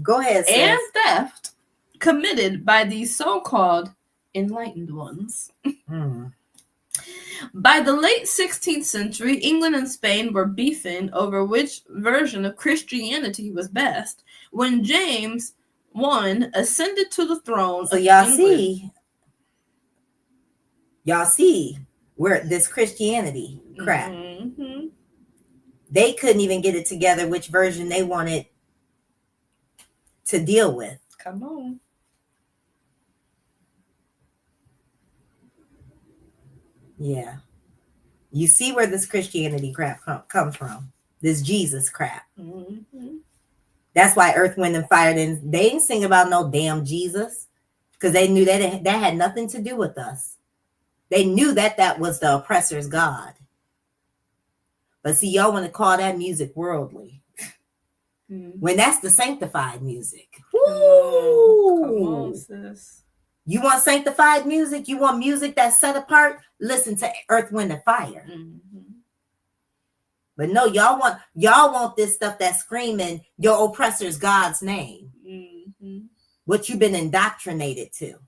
Go ahead, sis. and theft committed by these so-called enlightened ones. By the late 16th century, England and Spain were beefing over which version of Christianity was best. When James I ascended to the throne, So y'all see where this Christianity crap. They couldn't even get it together which version they wanted to deal with. Come on. Yeah. You see where this Christianity crap comes from. This Jesus crap. That's why Earth, Wind, and Fire they didn't sing about no damn Jesus, because they knew that had nothing to do with us. They knew that was the oppressor's God. But see, y'all want to call that music worldly. When that's the sanctified music. Woo! Come on, sis. You want sanctified music? You want music that's set apart? Listen to Earth, Wind, and Fire. But no, y'all want this stuff that's screaming your oppressor's God's name. What you've been indoctrinated to.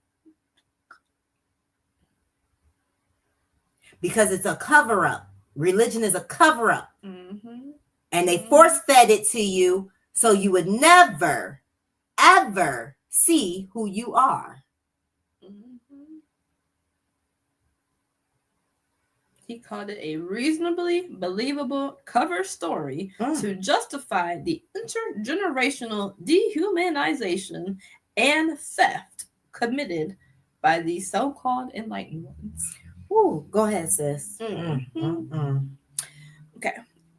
Because it's a cover-up. Religion is a cover-up. And they force-fed it to you so you would never, ever see who you are. He called it a reasonably believable cover story to justify the intergenerational dehumanization and theft committed by these so-called enlightened ones. Ooh, go ahead, sis. Okay.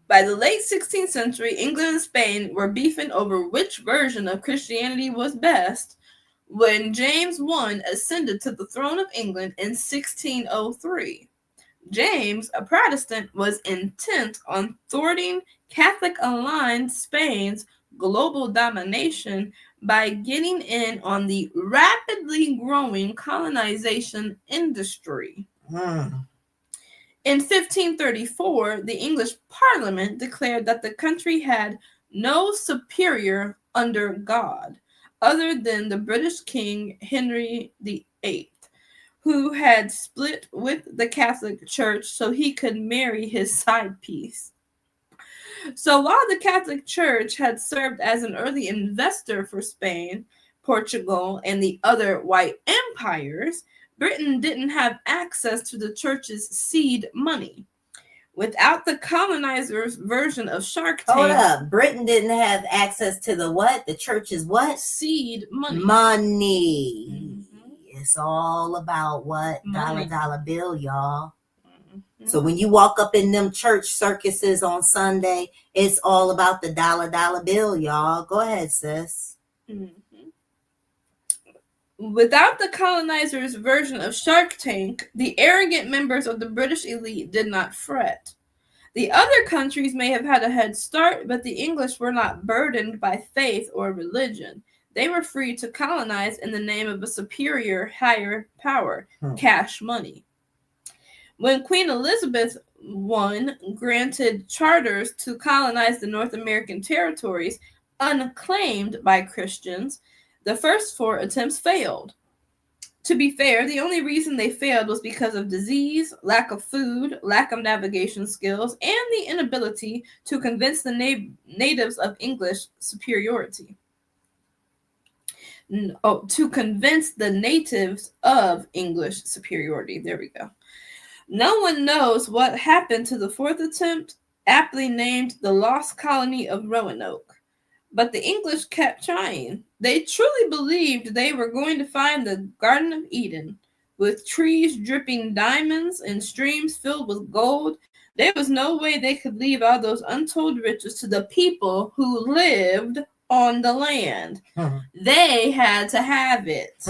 By the late 16th century, England and Spain were beefing over which version of Christianity was best when James I ascended to the throne of England in 1603. James, a Protestant, was intent on thwarting Catholic-aligned Spain's global domination by getting in on the rapidly growing colonization industry. In 1534, the English Parliament declared that the country had no superior under God, other than the British King Henry VIII, who had split with the Catholic Church so he could marry his side piece. So while the Catholic Church had served as an early investor for Spain, Portugal, and the other white empires, Britain didn't have access to the church's seed money. Without the colonizers' version of Shark Tank... Hold up. Britain didn't have access to the what? The church's what? Seed money. Money. It's all about what? Money. Dollar bill, y'all. So when you walk up in them church circuses on Sunday, it's all about the dollar bill, y'all. Go ahead, sis. Without the colonizers' version of Shark Tank, the arrogant members of the British elite did not fret. The other countries may have had a head start, but the English were not burdened by faith or religion. They were free to colonize in the name of a superior, higher power, cash money. When Queen Elizabeth I granted charters to colonize the North American territories unclaimed by Christians, the first 4 attempts failed. To be fair, the only reason they failed was because of disease, lack of food, lack of navigation skills, and the inability to convince the natives of English superiority. To convince the natives of English superiority. There we go. No one knows what happened to the 4th attempt, aptly named the Lost Colony of Roanoke. But the English kept trying. They truly believed they were going to find the Garden of Eden, with trees dripping diamonds and streams filled with gold. There was no way they could leave all those untold riches to the people who lived on the land. They had to have it.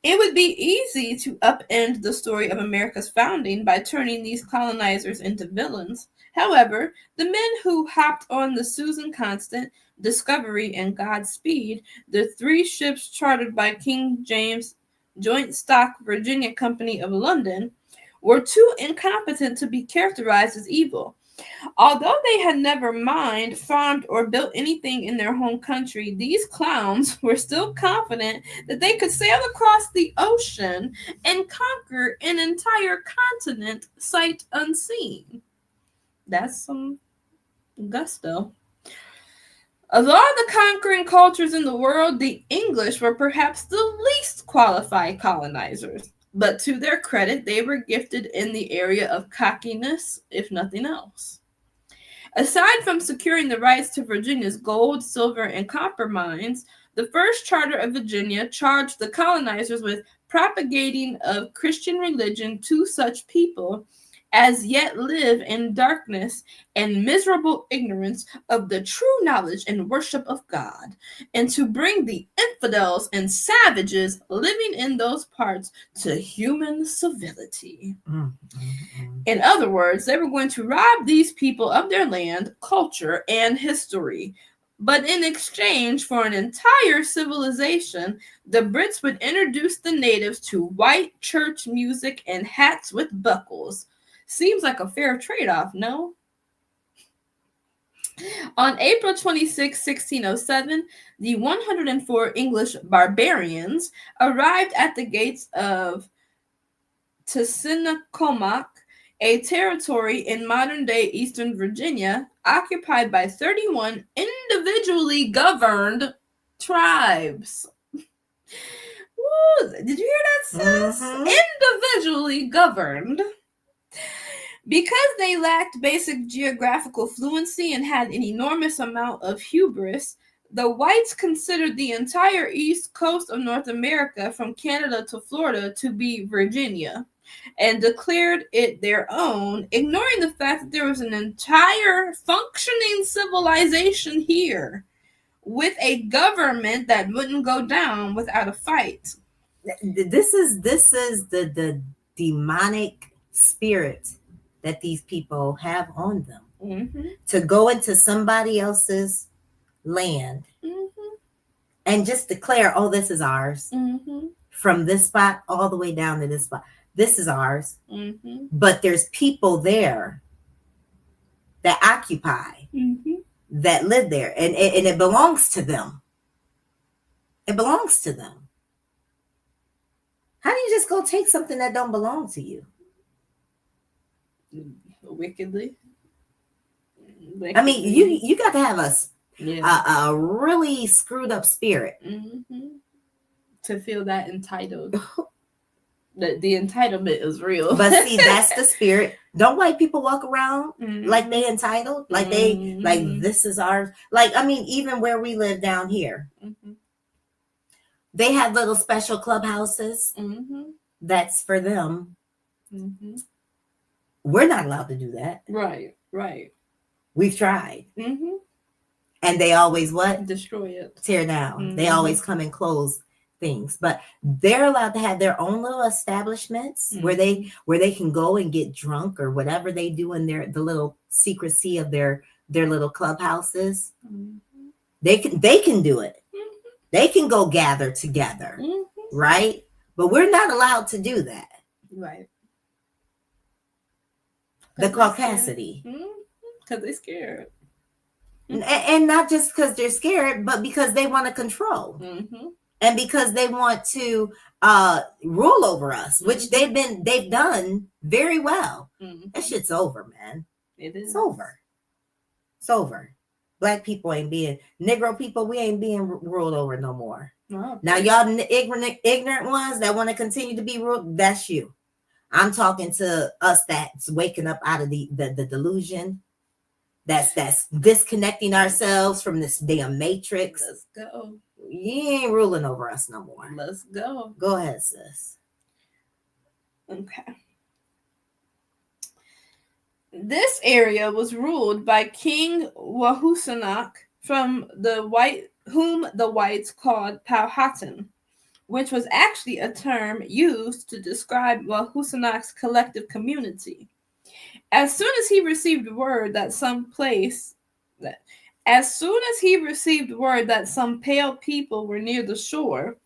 It would be easy to upend the story of America's founding by turning these colonizers into villains. However, the men who hopped on the Susan Constant, Discovery, and Godspeed, the 3 ships chartered by King James Joint Stock Virginia Company of London, were too incompetent to be characterized as evil. Although they had never mined, farmed, or built anything in their home country, these clowns were still confident that they could sail across the ocean and conquer an entire continent sight unseen. That's some gusto. Of all the conquering cultures in the world, the English were perhaps the least qualified colonizers. But to their credit, they were gifted in the area of cockiness, if nothing else. Aside from securing the rights to Virginia's gold, silver, and copper mines, the first charter of Virginia charged the colonizers with propagating of Christian religion to such people as yet live in darkness and miserable ignorance of the true knowledge and worship of God, and to bring the infidels and savages living in those parts to human civility. In other words, they were going to rob these people of their land, culture, and history. But in exchange for an entire civilization, the Brits would introduce the natives to white church music and hats with buckles. Seems like a fair trade-off, no? On April 26, 1607, the 104 English barbarians arrived at the gates of Tisinacomac, a territory in modern-day Eastern Virginia, occupied by 31 individually governed tribes. Woo, did you hear that, sis? Individually governed. Because they lacked basic geographical fluency and had an enormous amount of hubris, the whites considered the entire east coast of North America from Canada to Florida to be Virginia, and declared it their own, ignoring the fact that there was an entire functioning civilization here, with a government that wouldn't go down without a fight. This is the demonic spirit that these people have on them, to go into somebody else's land and just declare, oh, this is ours, from this spot all the way down to this spot. This is ours. But there's people there that occupy, that live there, and it belongs to them. It belongs to them. How do you just go take something that don't belong to you? Wickedly. I mean, you got to have a really screwed up spirit to feel that entitled. The entitlement is real. But see, that's the spirit. Don't white people walk around like they entitled, like they like this is ours? Like, I mean, even where we live down here, they have little special clubhouses that's for them. We're not allowed to do that. Right. We've tried. And they always what? Destroy it. Tear down. They always come and close things. But they're allowed to have their own little establishments where they can go and get drunk or whatever they do in the little secrecy of their little clubhouses. They can do it. They can go gather together. Right? But we're not allowed to do that. Right. The caucasity. Because they're scared. And not just because they're scared, but because they want to control. And because they want to rule over us, which they've done very well. That shit's over, man. It's over. It's over. Black people ain't being, Negro people, we ain't being ruled over no more. Now, y'all ignorant ones that want to continue to be ruled, that's you. I'm talking to us that's waking up out of the delusion That's disconnecting ourselves from this damn matrix. Let's go. You ain't ruling over us no more. Let's go. Go ahead, sis. Okay. This area was ruled by King Yahuwah from whom the whites called Powhatan, which was actually a term used to describe Yahuwah's collective community. As soon as he received word that some pale people were near the shore,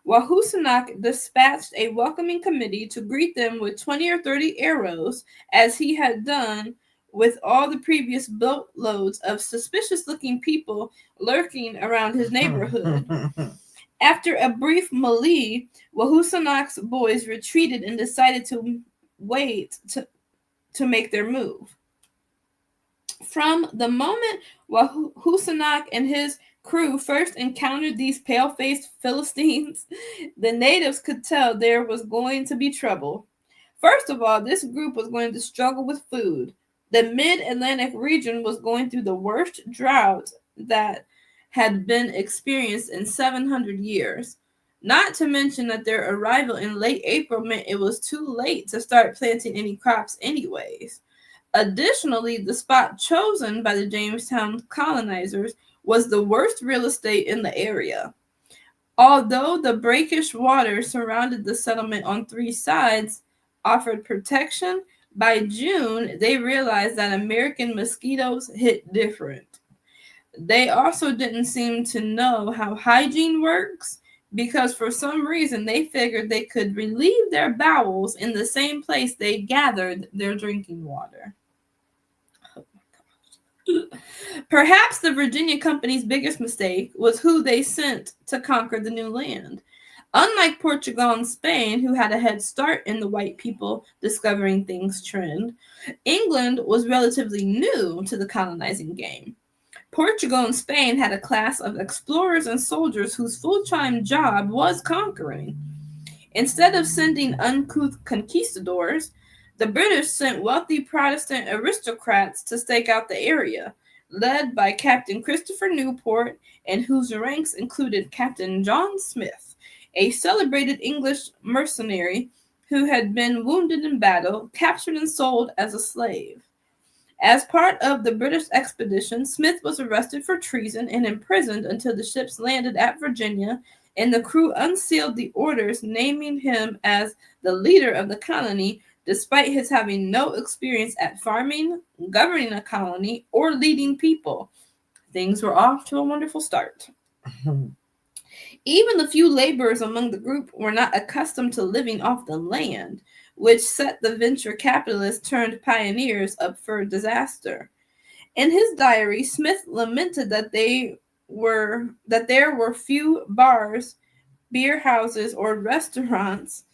Yahuwah dispatched a welcoming committee to greet them with 20 or 30 arrows, as he had done with all the previous boatloads of suspicious-looking people lurking around his neighborhood. After a brief melee, Yahuwah's boys retreated and decided to wait to make their move. From the moment Yahuwah and his crew first encountered these pale-faced Philistines, the natives could tell there was going to be trouble. First of all, this group was going to struggle with food. The mid-Atlantic region was going through the worst drought that had been experienced in 700 years. Not to mention that their arrival in late April meant it was too late to start planting any crops anyways. Additionally, the spot chosen by the Jamestown colonizers was the worst real estate in the area. Although the brackish water surrounded the settlement on 3 sides offered protection, by June they realized that American mosquitoes hit different. They also didn't seem to know how hygiene works, because for some reason they figured they could relieve their bowels in the same place they gathered their drinking water. Perhaps the Virginia Company's biggest mistake was who they sent to conquer the new land. Unlike Portugal and Spain, who had a head start in the white people discovering things trend, England was relatively new to the colonizing game. Portugal and Spain had a class of explorers and soldiers whose full-time job was conquering. Instead of sending uncouth conquistadors, the British sent wealthy Protestant aristocrats to stake out the area, led by Captain Christopher Newport, and whose ranks included Captain John Smith, a celebrated English mercenary who had been wounded in battle, captured and sold as a slave. As part of the British expedition, Smith was arrested for treason and imprisoned until the ships landed at Virginia, and the crew unsealed the orders naming him as the leader of the colony, despite his having no experience at farming, governing a colony, or leading people. Things were off to a wonderful start. Even the few laborers among the group were not accustomed to living off the land, which set the venture capitalists turned pioneers up for disaster. In his diary, Smith lamented that there were few bars, beer houses, or restaurants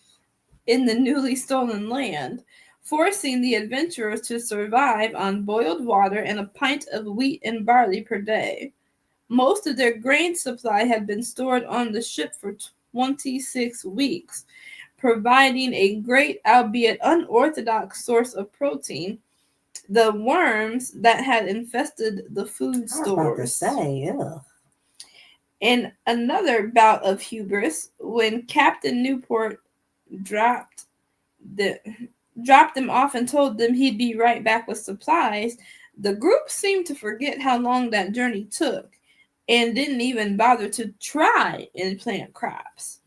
in the newly stolen land, forcing the adventurers to survive on boiled water and a pint of wheat and barley per day. Most of their grain supply had been stored on the ship for 26 weeks, providing a great, albeit unorthodox, source of protein, the worms that had infested the food stores. I was about to say, yeah. In another bout of hubris, when Captain Newport dropped them off and told them he'd be right back with supplies, the group seemed to forget how long that journey took and didn't even bother to try and plant crops.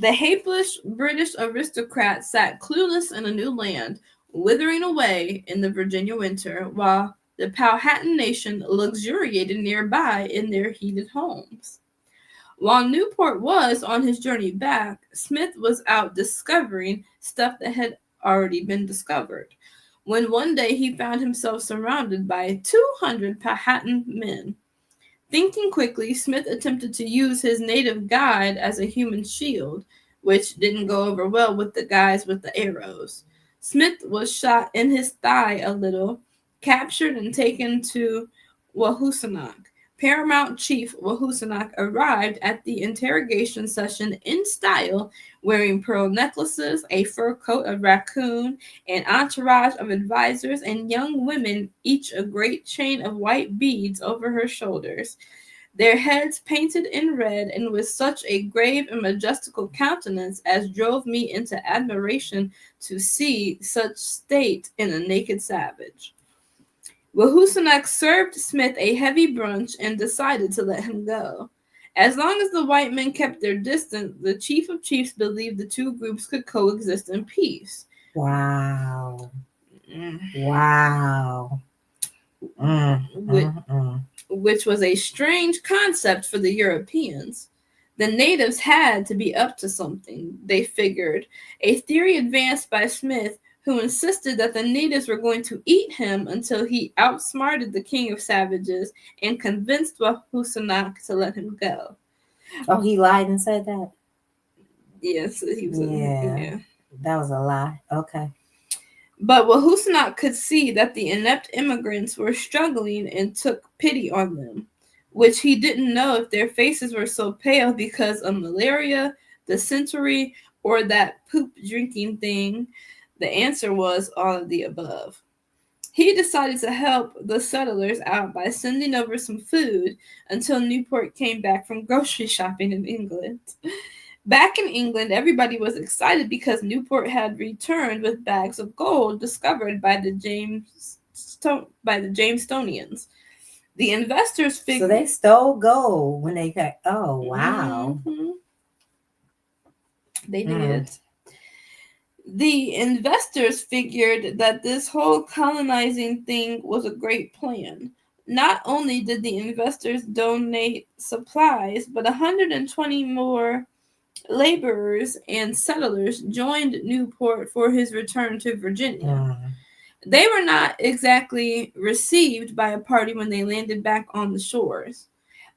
The hapless British aristocrats sat clueless in a new land, withering away in the Virginia winter, while the Powhatan nation luxuriated nearby in their heated homes. While Newport was on his journey back, Smith was out discovering stuff that had already been discovered, when one day he found himself surrounded by 200 Powhatan men. Thinking quickly, Smith attempted to use his native guide as a human shield, which didn't go over well with the guys with the arrows. Smith was shot in his thigh a little, captured and taken to YAHUAH, Paramount Chief YAHUAH arrived at the interrogation session in style, wearing pearl necklaces, a fur coat of raccoon, an entourage of advisors, and young women, each a great chain of white beads over her shoulders, their heads painted in red, and with such a grave and majestical countenance as drove me into admiration to see such state in a naked savage. YAHUAH served Smith a heavy brunch and decided to let him go. As long as the white men kept their distance, the chief of chiefs believed the two groups could coexist in peace. Wow. Wow. Which was a strange concept for the Europeans. The natives had to be up to something, they figured, a theory advanced by Smith, who insisted that the natives were going to eat him until he outsmarted the king of savages and convinced YAHUAH to let him go. Oh, he lied and said that? Yes, he was. Yeah. That was a lie. Okay. But YAHUAH could see that the inept immigrants were struggling and took pity on them, which he didn't know if their faces were so pale because of malaria, dysentery, or that poop drinking thing. The answer was all of the above. He decided to help the settlers out by sending over some food until Newport came back from grocery shopping in England. Back in England, everybody was excited because Newport had returned with bags of gold discovered by the Jamestonians. The investors figured... So they stole gold when they got... Oh, wow. Mm-hmm. They did. The investors figured that this whole colonizing thing was a great plan. Not only did the investors donate supplies, but 120 more laborers and settlers joined Newport for his return to Virginia. They were not exactly received by a party when they landed back on the shores.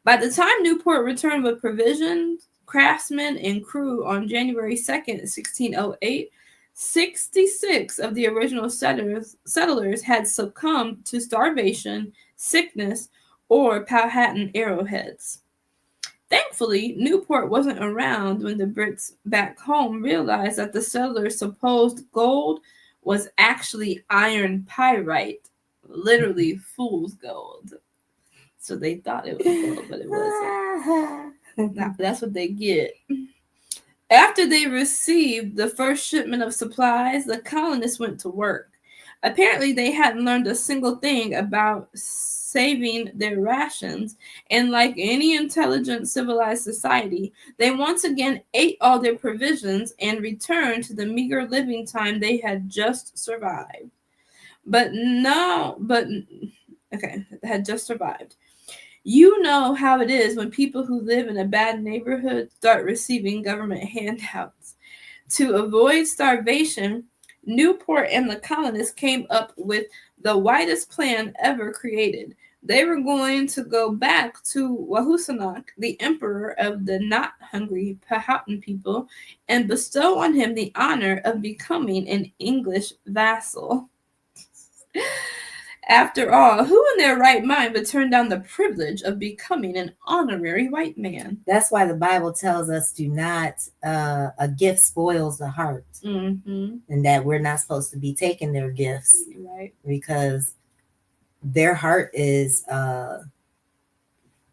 By the time Newport returned with provisions, craftsmen, and crew on January 2nd, 1608, 66 of the original settlers had succumbed to starvation, sickness, or Powhatan arrowheads. Thankfully, Newport wasn't around when the Brits back home realized that the settlers' supposed gold was actually iron pyrite, literally fool's gold. So they thought it was gold, but it wasn't. That's what they get. After they received the first shipment of supplies, the colonists went to work. Apparently, they hadn't learned a single thing about saving their rations, and like any intelligent, civilized society, they once again ate all their provisions and returned to the meager living time they had just survived. Had just survived. You know how it is when people who live in a bad neighborhood start receiving government handouts. To avoid starvation, Newport and the colonists came up with the widest plan ever created. They were going to go back to YAHUAH, the emperor of the not-hungry Powhatan people, and bestow on him the honor of becoming an English vassal. After all, who in their right mind would turn down the privilege of becoming an honorary white man? That's why the Bible tells us do not, a gift spoils the heart. And that we're not supposed to be taking their gifts. Right. Because their heart is,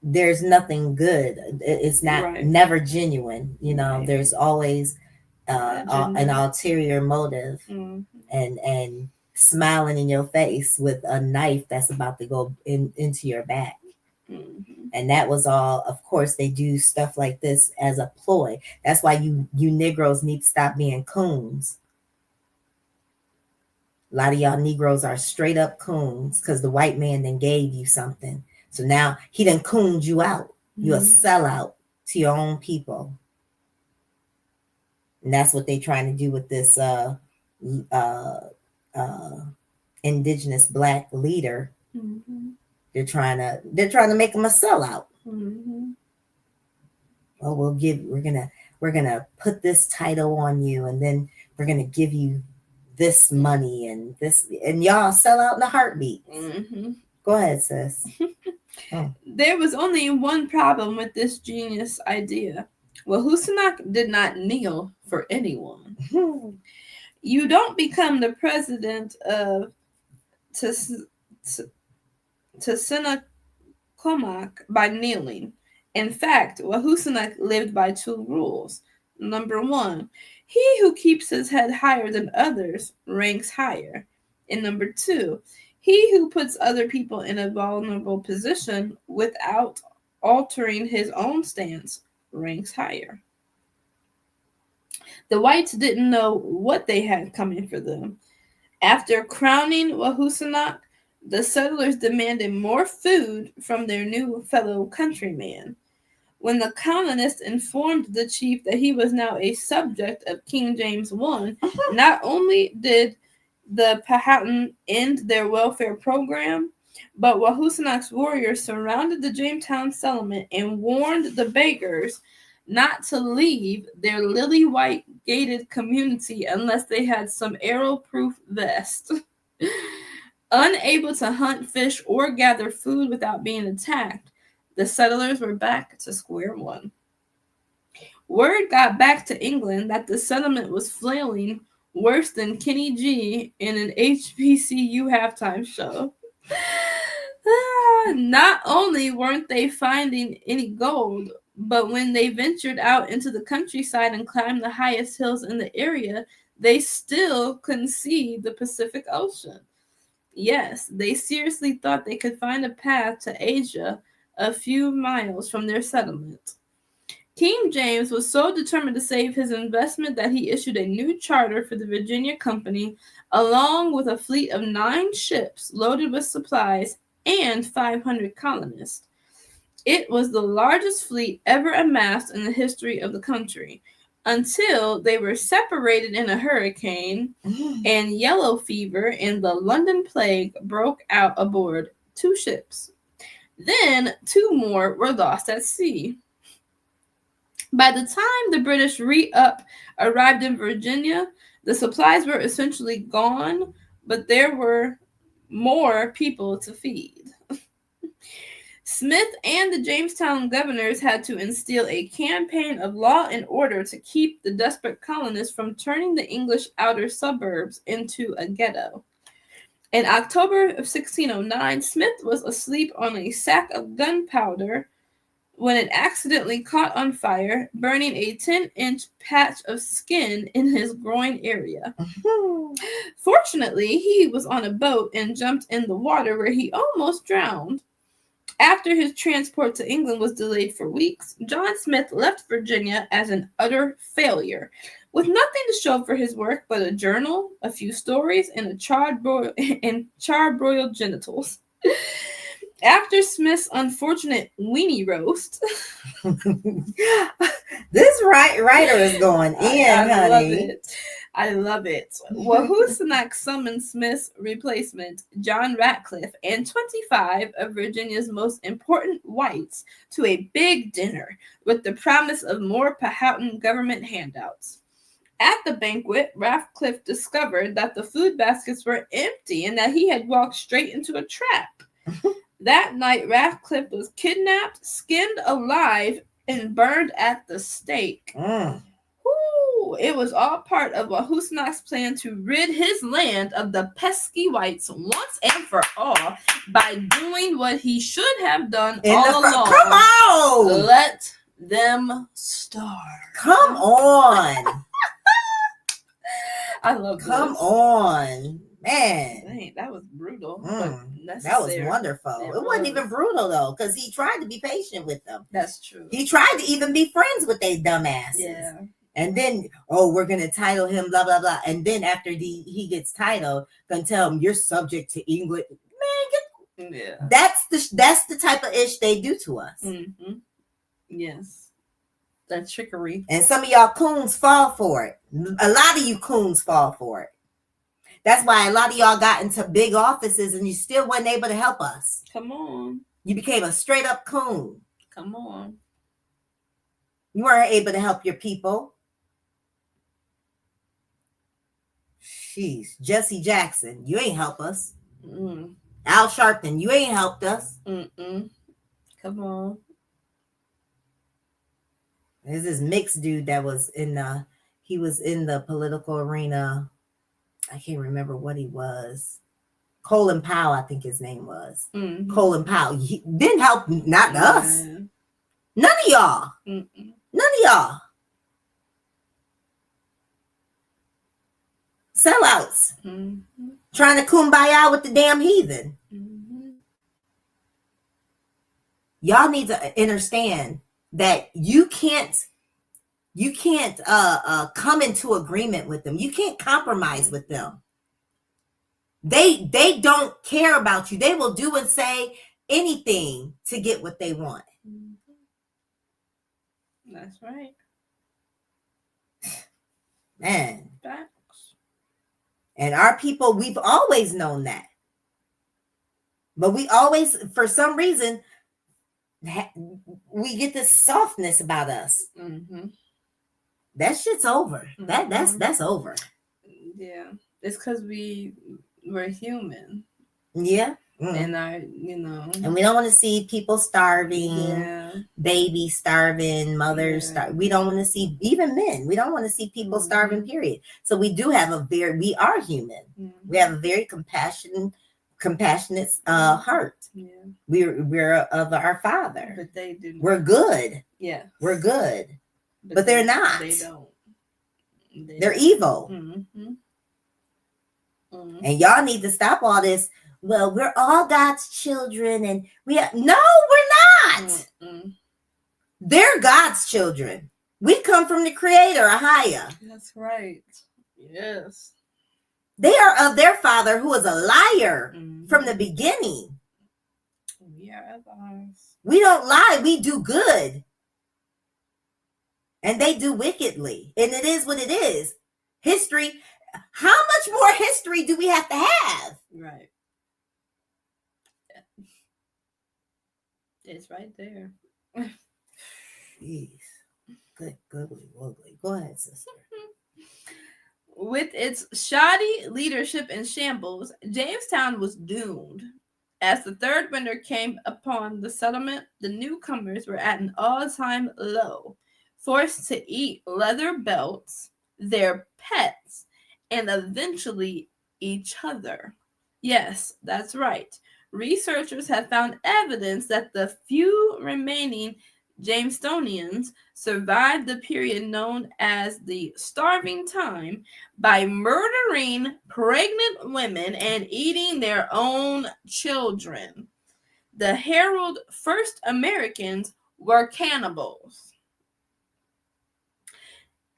there's nothing good. It's not never genuine. You know, there's always an ulterior motive. And smiling in your face with a knife that's about to go into your back. And that was all. Of course, they do stuff like this as a ploy. That's why you Negroes need to stop being coons. A lot of y'all Negroes are straight up coons because the white man then gave you something. So now he done cooned you out. You're a sellout to your own people. And that's what they're trying to do with this indigenous black leader. They're trying to make him a sellout. Well, we're gonna put this title on you, and then we're gonna give you this money and this, and y'all sell out in a heartbeat. Go ahead, sis. There was only one problem with this genius idea. YAHUAH did not kneel for anyone. You don't become the president of Tsinacomac by kneeling. In fact, YAHUAH lived by 2 rules. Number 1, he who keeps his head higher than others ranks higher. And number 2, he who puts other people in a vulnerable position without altering his own stance ranks higher. The whites didn't know what they had coming for them. After crowning YAHUAH, the settlers demanded more food from their new fellow countryman. When the colonists informed the chief that he was now a subject of King James I, not only did the Powhatan end their welfare program, but YAHUAH's warriors surrounded the Jamestown settlement and warned the beggars not to leave their lily-white gated community unless they had some arrow-proof vest. Unable to hunt fish or gather food without being attacked, the settlers were back to square one. Word got back to England that the settlement was flailing worse than Kenny G in an HBCU halftime show. Not only weren't they finding any gold, but when they ventured out into the countryside and climbed the highest hills in the area, they still couldn't see the Pacific Ocean. Yes, they seriously thought they could find a path to Asia a few miles from their settlement. King James was so determined to save his investment that he issued a new charter for the Virginia Company, along with a fleet of 9 ships loaded with supplies and 500 colonists. It was the largest fleet ever amassed in the history of the country, until they were separated in a hurricane and yellow fever and the London plague broke out aboard 2 ships. Then 2 more were lost at sea. By the time the British arrived in Virginia, the supplies were essentially gone, but there were more people to feed. Smith and the Jamestown governors had to instill a campaign of law and order to keep the desperate colonists from turning the English outer suburbs into a ghetto. In October of 1609, Smith was asleep on a sack of gunpowder when it accidentally caught on fire, burning a 10-inch patch of skin in his groin area. Fortunately, he was on a boat and jumped in the water where he almost drowned. After his transport to England was delayed for weeks, John Smith left Virginia as an utter failure, with nothing to show for his work but a journal, a few stories, and charbroiled genitals. After Smith's unfortunate weenie roast, this writer is going in, honey. I love it. YAHUAH summoned Smith's replacement, John Ratcliffe, and 25 of Virginia's most important whites to a big dinner with the promise of more Powhatan government handouts. At the banquet, Ratcliffe discovered that the food baskets were empty and that he had walked straight into a trap. That night, Ratcliffe was kidnapped, skinned alive, and burned at the stake. It was all part of YAHUAH's plan to rid his land of the pesky whites once and for all by doing what he should have done all along. Come on! Let them starve. Come on! I love this. Come on. Man. Dang, that was brutal. That was wonderful. It wasn't even brutal, though, because he tried to be patient with them. That's true. He tried to even be friends with they dumbasses. Yeah. And then, we're going to title him, blah, blah, blah. And then after he gets titled, going to tell him, you're subject to England. Man, that's the type of ish they do to us. Mm-hmm. Yes. That's trickery. And some of y'all coons fall for it. A lot of you coons fall for it. That's why a lot of y'all got into big offices and you still wasn't able to help us. Come on. You became a straight up coon. Come on. You weren't able to help your people. Jeez. Jesse Jackson, you ain't help us. Al Sharpton, you ain't helped us. Come on. There's this mixed dude that was in the political arena. I can't remember what he was. Colin Powell, I think his name was. Mm-hmm. Colin Powell. He didn't help, not us. Yeah. None of y'all. Mm-mm. None of y'all. Sellouts. Mm-hmm. Trying to kumbaya with the damn heathen. Mm-hmm. Y'all need to understand that you can't come into agreement with them. You can't compromise with them. They don't care about you. They will do and say anything to get what they want. That's right. Man. Facts. And our people, we've always known that. But we always, for some reason, we get this softness about us. Mm-hmm. That shit's over. Mm-hmm. That's over. Yeah. It's because we're human. Yeah. And and we don't want to see people starving, babies starving, mothers starving. We don't want to see, even men, we don't want to see people starving, period. So we do have we are human. Mm-hmm. We have a very compassionate heart. Yeah. We're of our Father. But they do. We're good. Yeah. We're good. But they're not. They don't. They're evil. Mm-hmm. Mm-hmm. And y'all need to stop all this. Well, we're all God's children, and no, we're not. Mm-hmm. They're God's children. We come from the Creator, YAHUAH. That's right. Yes. They are of their father, who is a liar from the beginning. We are of ours. We don't lie. We do good. And they do wickedly. And it is what it is. History. How much more history do we have to have? Right. It's right there. Jeez. Good, googly, woogly. Go ahead, sister. With its shoddy leadership in shambles, Jamestown was doomed. As the third winter came upon the settlement, the newcomers were at an all-time low, forced to eat leather belts, their pets, and eventually each other. Yes, that's right. Researchers have found evidence that the few remaining Jamestonians survived the period known as the starving time by murdering pregnant women and eating their own children. The Herald First Americans were cannibals.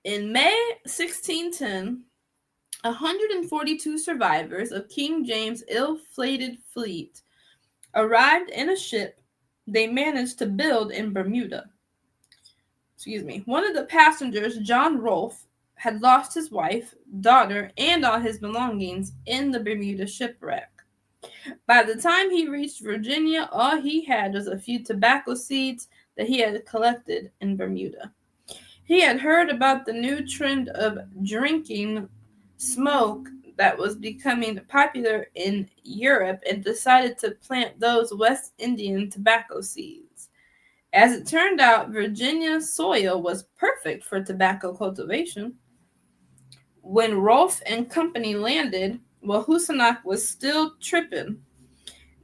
In May 1610, 142 survivors of King James' ill-fated fleet arrived in a ship they managed to build in Bermuda. One of the passengers, John Rolfe, had lost his wife, daughter, and all his belongings in the Bermuda shipwreck. By the time he reached Virginia, all he had was a few tobacco seeds that he had collected in Bermuda. He had heard about the new trend of drinking smoke that was becoming popular in Europe and decided to plant those West Indian tobacco seeds. As it turned out, Virginia's soil was perfect for tobacco cultivation. When Rolfe and company landed, YAHUAH was still tripping.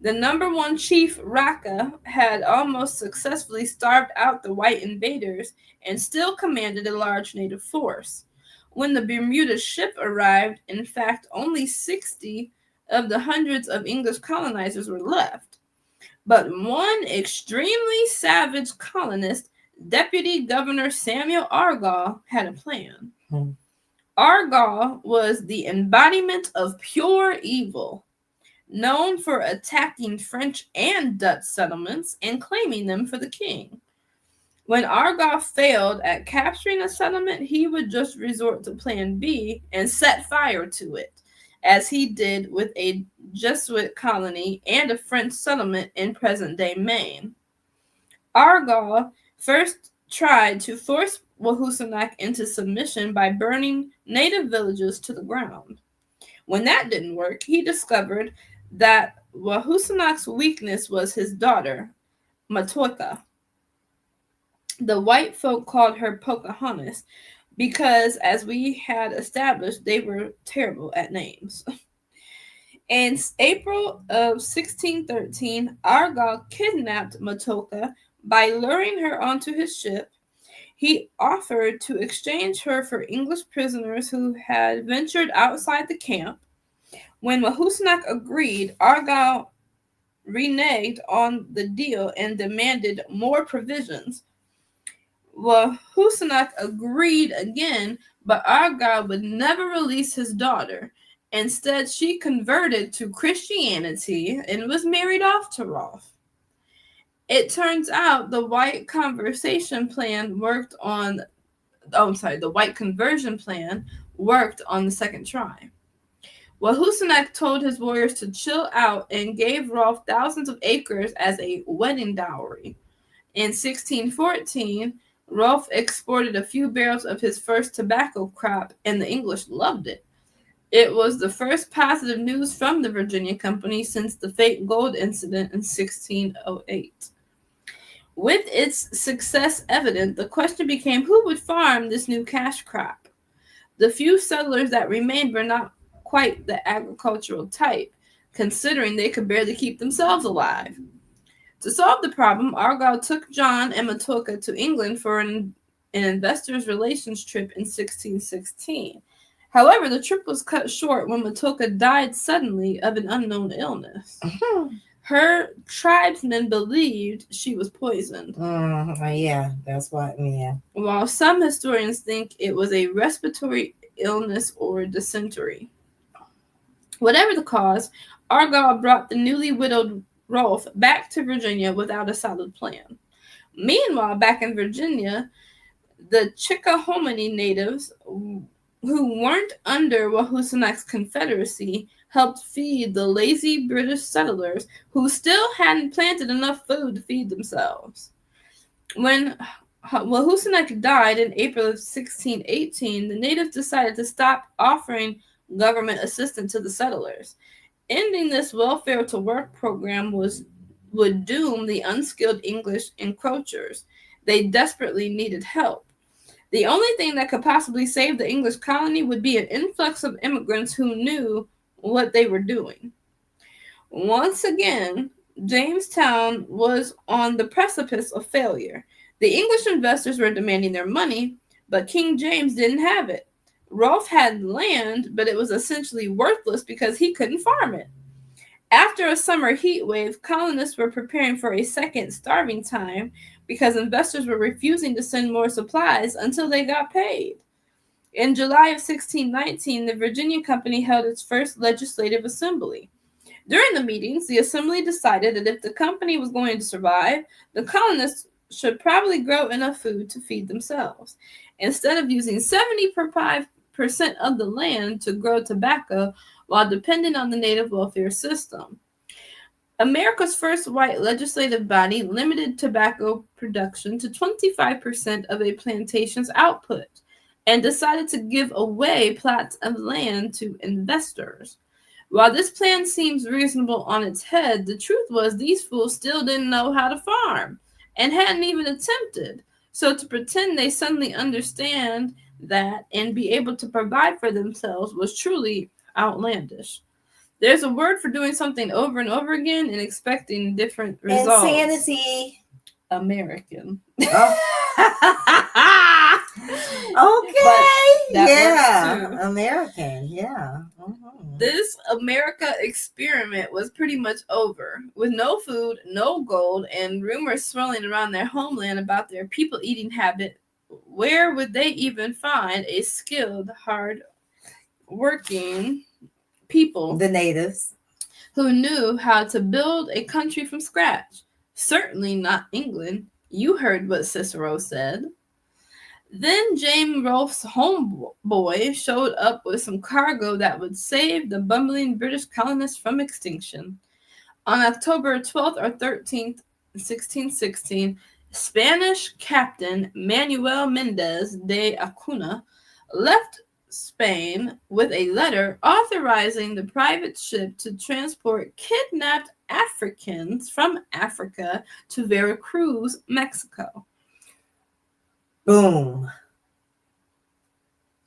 The number one chief, Raka, had almost successfully starved out the white invaders and still commanded a large native force. When the Bermuda ship arrived, in fact, only 60 of the hundreds of English colonizers were left. But one extremely savage colonist, Deputy Governor Samuel Argall, had a plan. Argall was the embodiment of pure evil, known for attacking French and Dutch settlements and claiming them for the king. When Argall failed at capturing a settlement, he would just resort to Plan B and set fire to it, as he did with a Jesuit colony and a French settlement in present-day Maine. Argall first tried to force YAHUAH into submission by burning native villages to the ground. When that didn't work, he discovered that YAHUAH's weakness was his daughter, Matoka. The white folk called her Pocahontas because, as we had established, they were terrible at names. In April of 1613, Argyle kidnapped Matoka by luring her onto his ship. He offered to exchange her for English prisoners who had ventured outside the camp. When Wahusanak agreed, Argyle reneged on the deal and demanded more provisions. Wahusanak agreed again, but Argyle would never release his daughter. Instead, she converted to Christianity and was married off to Rolfe. It turns out the white conversion plan worked on the second try. Wahusanak told his warriors to chill out and gave Rolfe thousands of acres as a wedding dowry. In 1614, Rolfe exported a few barrels of his first tobacco crop, and the English loved it. It was the first positive news from the Virginia Company since the fake gold incident in 1608. With its success evident, the question became who would farm this new cash crop. The few settlers that remained were not quite the agricultural type, considering they could barely keep themselves alive. To solve the problem, Argyle took John and Matoka to England for an investors' relations trip in 1616. However, the trip was cut short when Matoka died suddenly of an unknown illness. Her tribesmen believed she was poisoned. Yeah, that's what, yeah. While some historians think it was a respiratory illness or dysentery. Whatever the cause, Argyle brought the newly widowed Rolfe back to Virginia without a solid plan. Meanwhile, back in Virginia, the Chickahominy natives, who weren't under Wahusanak's confederacy, helped feed the lazy British settlers who still hadn't planted enough food to feed themselves. When Wahusanak died in April of 1618, the natives decided to stop offering government assistance to the settlers. Ending this welfare to work program would doom the unskilled English encroachers. They desperately needed help. The only thing that could possibly save the English colony would be an influx of immigrants who knew what they were doing. Once again, Jamestown was on the precipice of failure. The English investors were demanding their money, but King James didn't have it. Rolfe had land, but it was essentially worthless because he couldn't farm it. After a summer heat wave, colonists were preparing for a second starving time because investors were refusing to send more supplies until they got paid. In July of 1619, the Virginia Company held its first legislative assembly. During the meetings, the assembly decided that if the company was going to survive, the colonists should probably grow enough food to feed themselves. Instead of using 75% of the land to grow tobacco while depending on the native welfare system. America's first white legislative body limited tobacco production to 25% of a plantation's output and decided to give away plots of land to investors. While this plan seems reasonable on its head, the truth was these fools still didn't know how to farm and hadn't even attempted. So to pretend they suddenly understand that and be able to provide for themselves was truly outlandish. There's a word for doing something over and over again and expecting different results. Insanity. American. Oh. Okay. Yeah. American. Yeah. Mm-hmm. This America experiment was pretty much over. With no food, no gold, and rumors swirling around their homeland about their people-eating habit, where would they even find a skilled, hard-working people? The natives. Who knew how to build a country from scratch. Certainly not England. You heard what Cicero said. Then James Rolfe's homeboy showed up with some cargo that would save the bumbling British colonists from extinction. On October 12th or 13th, 1616, Spanish Captain Manuel Mendez de Acuna left Spain with a letter authorizing the private ship to transport kidnapped Africans from Africa to Veracruz, Mexico. Boom.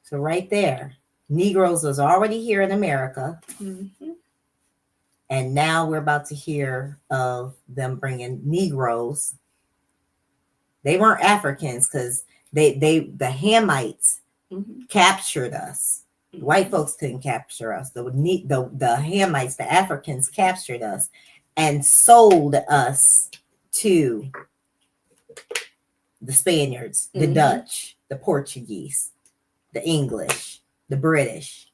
So right there, Negroes was already here in America. Mm-hmm. And now we're about to hear of them bringing Negroes. They weren't Africans because the Hamites captured us. The white folks couldn't capture us. The Hamites, the Africans, captured us and sold us to the Spaniards, the Dutch, the Portuguese, the English, the British.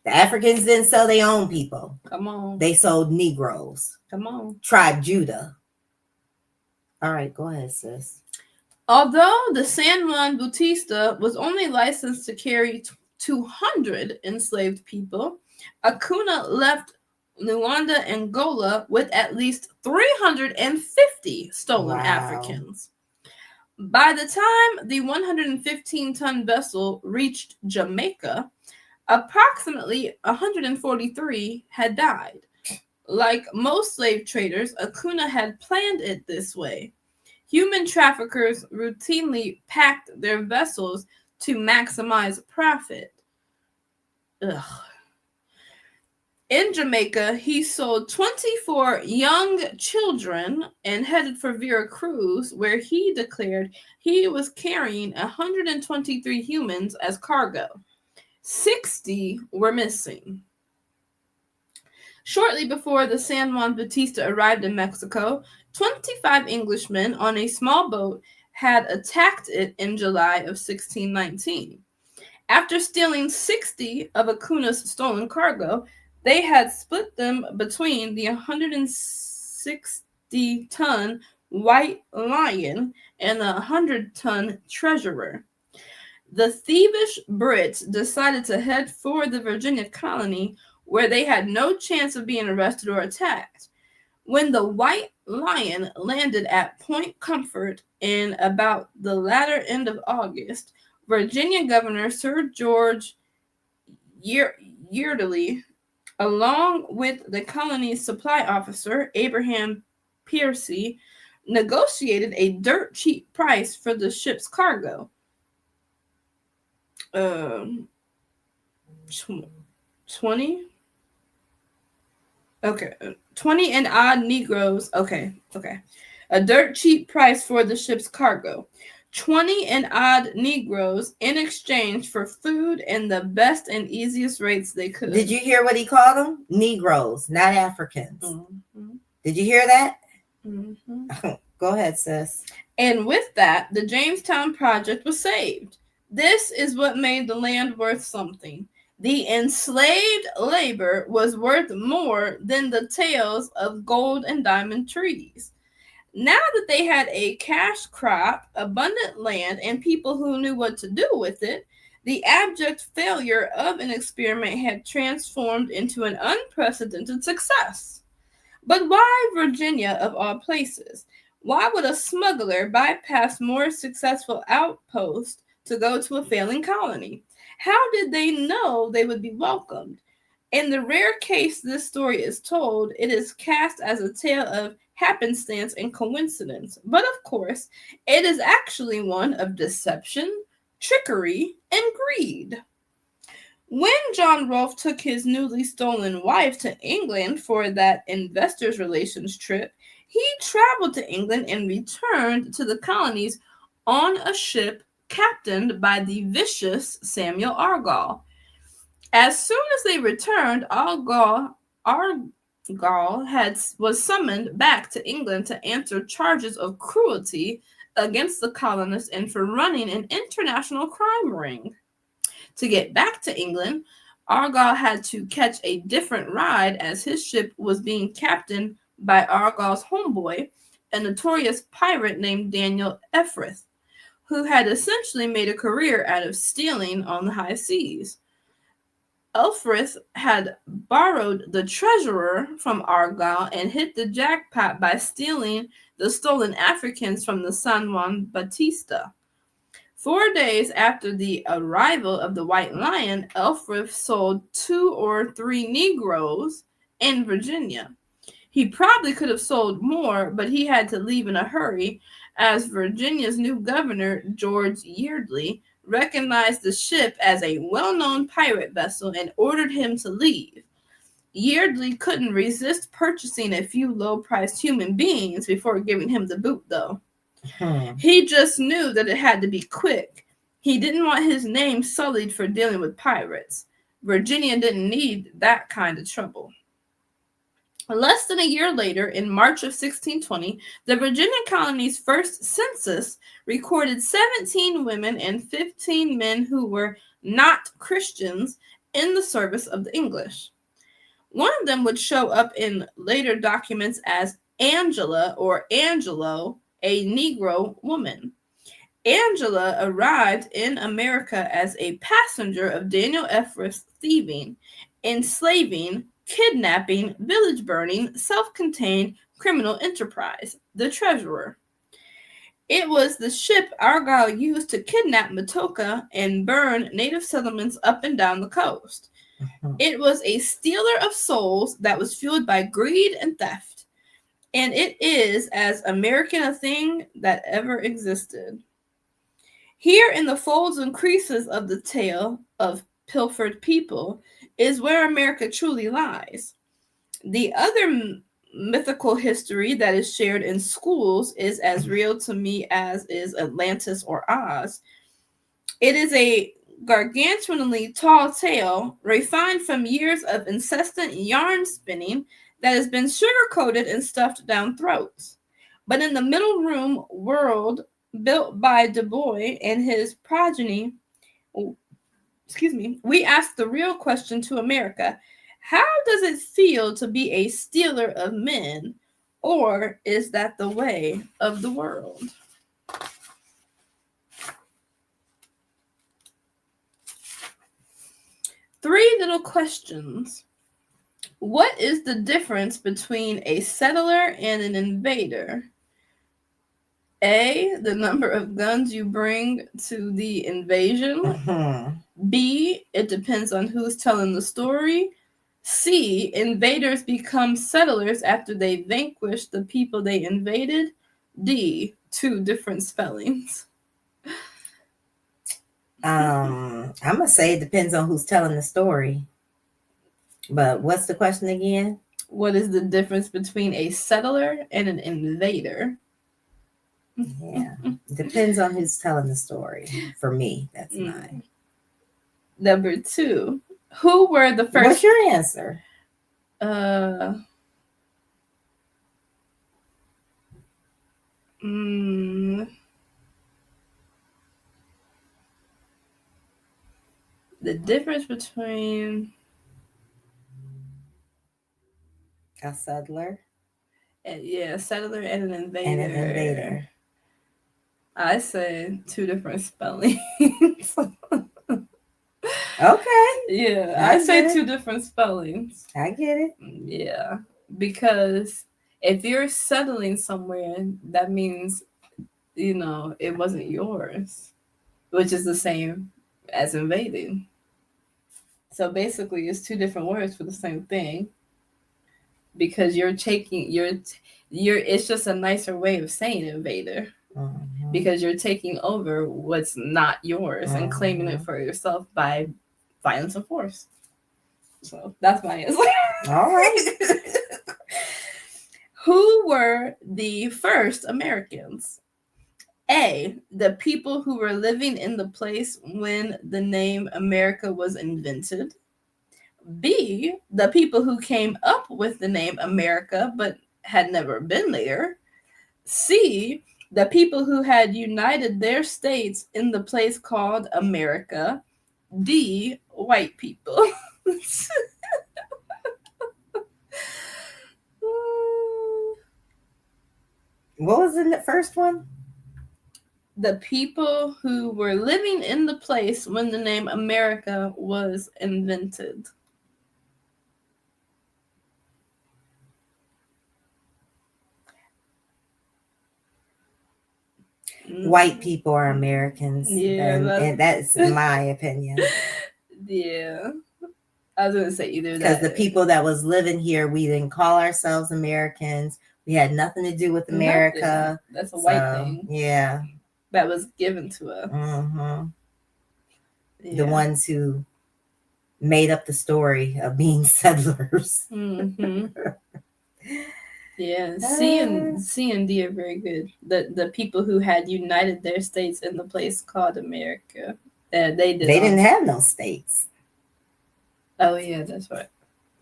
The Africans didn't sell their own people. Come on. They sold Negroes. Come on. Tribe Judah. All right, go ahead, sis. Although the San Juan Bautista was only licensed to carry 200 enslaved people, Acuna left Luanda, Angola with at least 350 stolen Africans. By the time the 115-ton vessel reached Jamaica, approximately 143 had died. Like most slave traders, Acuna had planned it this way. Human traffickers routinely packed their vessels to maximize profit. Ugh. In Jamaica, he sold 24 young children and headed for Veracruz, where he declared he was carrying 123 humans as cargo. 60 were missing. Shortly before the San Juan Bautista arrived in Mexico, 25 Englishmen on a small boat had attacked it in July of 1619. After stealing 60 of Acuna's stolen cargo, they had split them between the 160-ton White Lion and the 100-ton Treasurer. The thievish Brits decided to head for the Virginia colony, where they had no chance of being arrested or attacked. When the White Lion landed at Point Comfort in about the latter end of August, Virginia Governor Sir George Yeardley, along with the colony's supply officer, Abraham Piercy, negotiated a dirt cheap price for the ship's cargo. 20? Okay, 20 and odd Negroes. Okay. A dirt cheap price for the ship's cargo. 20 and odd Negroes in exchange for food and the best and easiest rates they could. Did you hear what he called them? Negroes, not Africans. Mm-hmm. Did you hear that? Mm-hmm. Go ahead, sis. And with that, the Jamestown Project was saved. This is what made the land worth something. The enslaved labor was worth more than the tails of gold and diamond trees. Now that they had a cash crop, abundant land, and people who knew what to do with it, the abject failure of an experiment had transformed into an unprecedented success. But why Virginia, of all places? Why would a smuggler bypass more successful outposts to go to a failing colony? How did they know they would be welcomed? In the rare case this story is told, it is cast as a tale of happenstance and coincidence. But of course, it is actually one of deception, trickery, and greed. When John Rolfe took his newly stolen wife to England for that investors' relations trip, he traveled to England and returned to the colonies on a ship captained by the vicious Samuel Argall. As soon as they returned, Argall was summoned back to England to answer charges of cruelty against the colonists and for running an international crime ring. To get back to England, Argall had to catch a different ride as his ship was being captained by Argall's homeboy, a notorious pirate named Daniel Effrith, who had essentially made a career out of stealing on the high seas. Elfrith had borrowed the treasurer from Argall and hit the jackpot by stealing the stolen Africans from the San Juan Bautista. 4 days after the arrival of the White Lion, Elfrith sold 2 or 3 Negroes in Virginia. He probably could have sold more, but he had to leave in a hurry as Virginia's new governor, George Yeardley, recognized the ship as a well-known pirate vessel and ordered him to leave. Yeardley couldn't resist purchasing a few low-priced human beings before giving him the boot, though. He just knew that it had to be quick. He didn't want his name sullied for dealing with pirates. Virginia didn't need that kind of trouble. Less than a year later, in March of 1620, the Virginia colony's first census recorded 17 women and 15 men who were not Christians in the service of the English. One of them would show up in later documents as Angela or Angelo, a Negro woman. Angela arrived in America as a passenger of Daniel Efra's thieving, enslaving, kidnapping, village burning, self-contained criminal enterprise, the Treasurer. It was the ship Argyle used to kidnap Matoka and burn native settlements up and down the coast. It was a stealer of souls that was fueled by greed and theft, and it is as American a thing that ever existed. Here in the folds and creases of the tale of pilfered people is where America truly lies. The other mythical history that is shared in schools is as real to me as is Atlantis or Oz. It is a gargantuanly tall tale refined from years of incessant yarn spinning that has been sugar-coated and stuffed down throats. But in the middle room world built by Du Bois and his progeny, we ask the real question to America: how does it feel to be a stealer of men, or is that the way of the world? Three little questions. What is the difference between a settler and an invader? A, the number of guns you bring to the invasion. B, it depends on who's telling the story. C, invaders become settlers after they vanquish the people they invaded. D, two different spellings. I'm gonna say it depends on who's telling the story. But what's the question again? What is the difference between a settler and an invader? Yeah, depends on who's telling the story. For me, that's mine. Number 2, who were the first? What's your answer? The difference between A settler. A settler and an invader. And an invader. I say two different spellings. Okay. Yeah, I I say get it. two different spellings. I get it. Yeah, because if you're settling somewhere, that means, it wasn't yours, which is the same as invading. So basically, it's two different words for the same thing. Because it's just a nicer way of saying invader. Because you're taking over what's not yours and claiming it for yourself by violence and force. So that's my answer. All right. Who were the first Americans? A, the people who were living in the place when the name America was invented. B, the people who came up with the name America but had never been there. C, the people who had united their states in the place called America. D, white people. What was in the first one? The people who were living in the place when the name America was invented. White people are Americans. Yeah, and that's my opinion. Yeah. I was gonna say either Because that. the people that was living here, we didn't call ourselves Americans. We had nothing to do with America. Nothing. That's a white thing. Yeah. That was given to us. Mm-hmm. Yeah. The ones who made up the story of being settlers. Mm-hmm. Yeah, C and D are very good. The people who had united their states in the place called America. They didn't have no states. Oh yeah, that's right.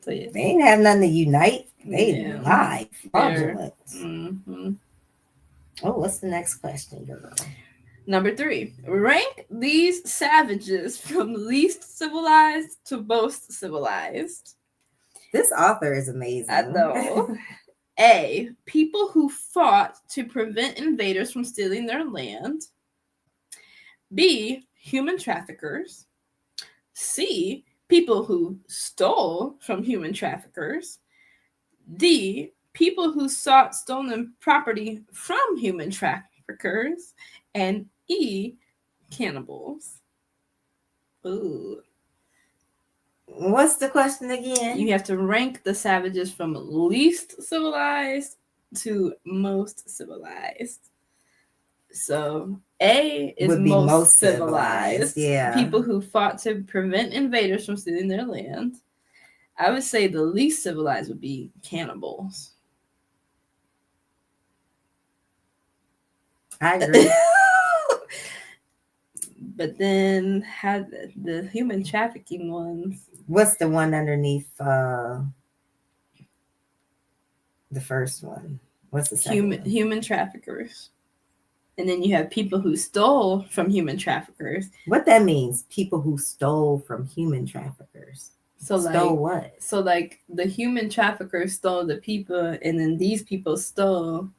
So yeah, they didn't have nothing to unite. They lied, fraudulent. Mm-hmm. Oh, what's the next question, girl? Number 3. Rank these savages from least civilized to most civilized. This author is amazing. I know. A. People who fought to prevent invaders from stealing their land. B. Human traffickers. C. People who stole from human traffickers. D. People who sought stolen property from human traffickers. And E. Cannibals. Ooh. What's the question again? You have to rank the savages from least civilized to most civilized. So A is Would be most civilized. Yeah. People who fought to prevent invaders from stealing their land. I would say the least civilized would be cannibals. I agree. But then had the human trafficking ones. What's the one underneath the first one? What's the second one? Human traffickers. And then you have people who stole from human traffickers. What that means? People who stole from human traffickers. So stole what? So like the human traffickers stole the people, and then these people stole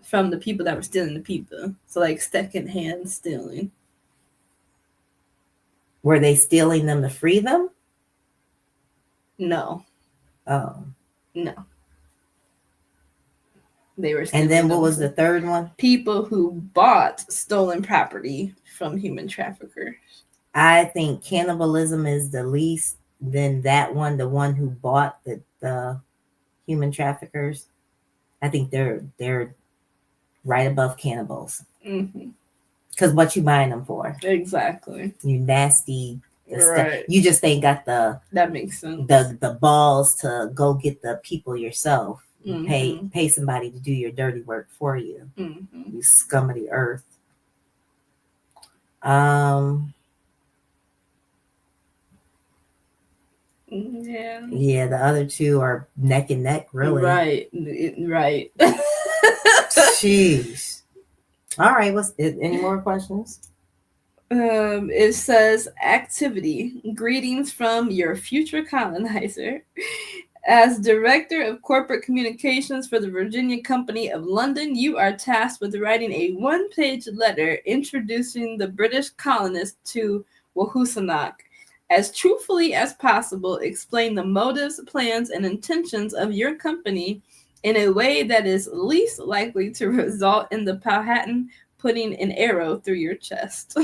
from the people that were stealing the people. So like secondhand stealing. Were they stealing them to free them? No. Oh. No. They were stealing. And then what was the third one? People who bought stolen property from human traffickers. I think cannibalism is the least. Then that one, the one who bought the human traffickers, I think they're right above cannibals. Mm-hmm. Because what you buying them for? Exactly. You nasty. Right. You just ain't got the. That makes sense. The balls to go get the people yourself. Mm-hmm. Pay somebody to do your dirty work for you. Mm-hmm. You scum of the earth. Yeah. Yeah, the other two are neck and neck, really. Right. Jeez. All right. Any more questions? It says activity. Greetings from your future colonizer. As Director of Corporate Communications for the Virginia Company of London, you are tasked with writing a one-page letter introducing the British colonists to YAHUAH. As truthfully as possible, explain the motives, plans, and intentions of your company in a way that is least likely to result in the Powhatan putting an arrow through your chest.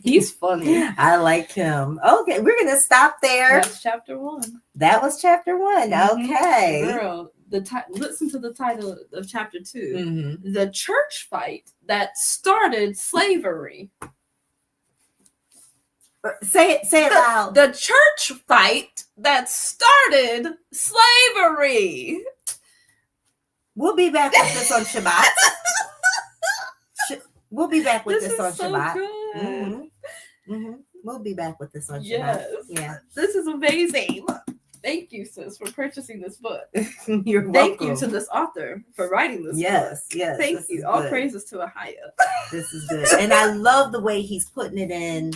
He's funny. I like him. Okay, we're going to stop there. That's chapter 1. That was chapter 1. Okay. Girl, listen to the title of chapter 2. Mm-hmm. The church fight that started slavery. Say it loud. The church fight that started slavery. We'll be back with this on Shabbat. We'll be back with this on so Shabbat. Good. Mm-hmm. Mm-hmm. We'll be back with this on Shabbat. Yes. Yeah. This is amazing. Thank you, sis, for purchasing this book. You're welcome. Thank you to this author for writing this book. Yes. Thank you. All praises to YAHUAH. This is good. And I love the way he's putting it in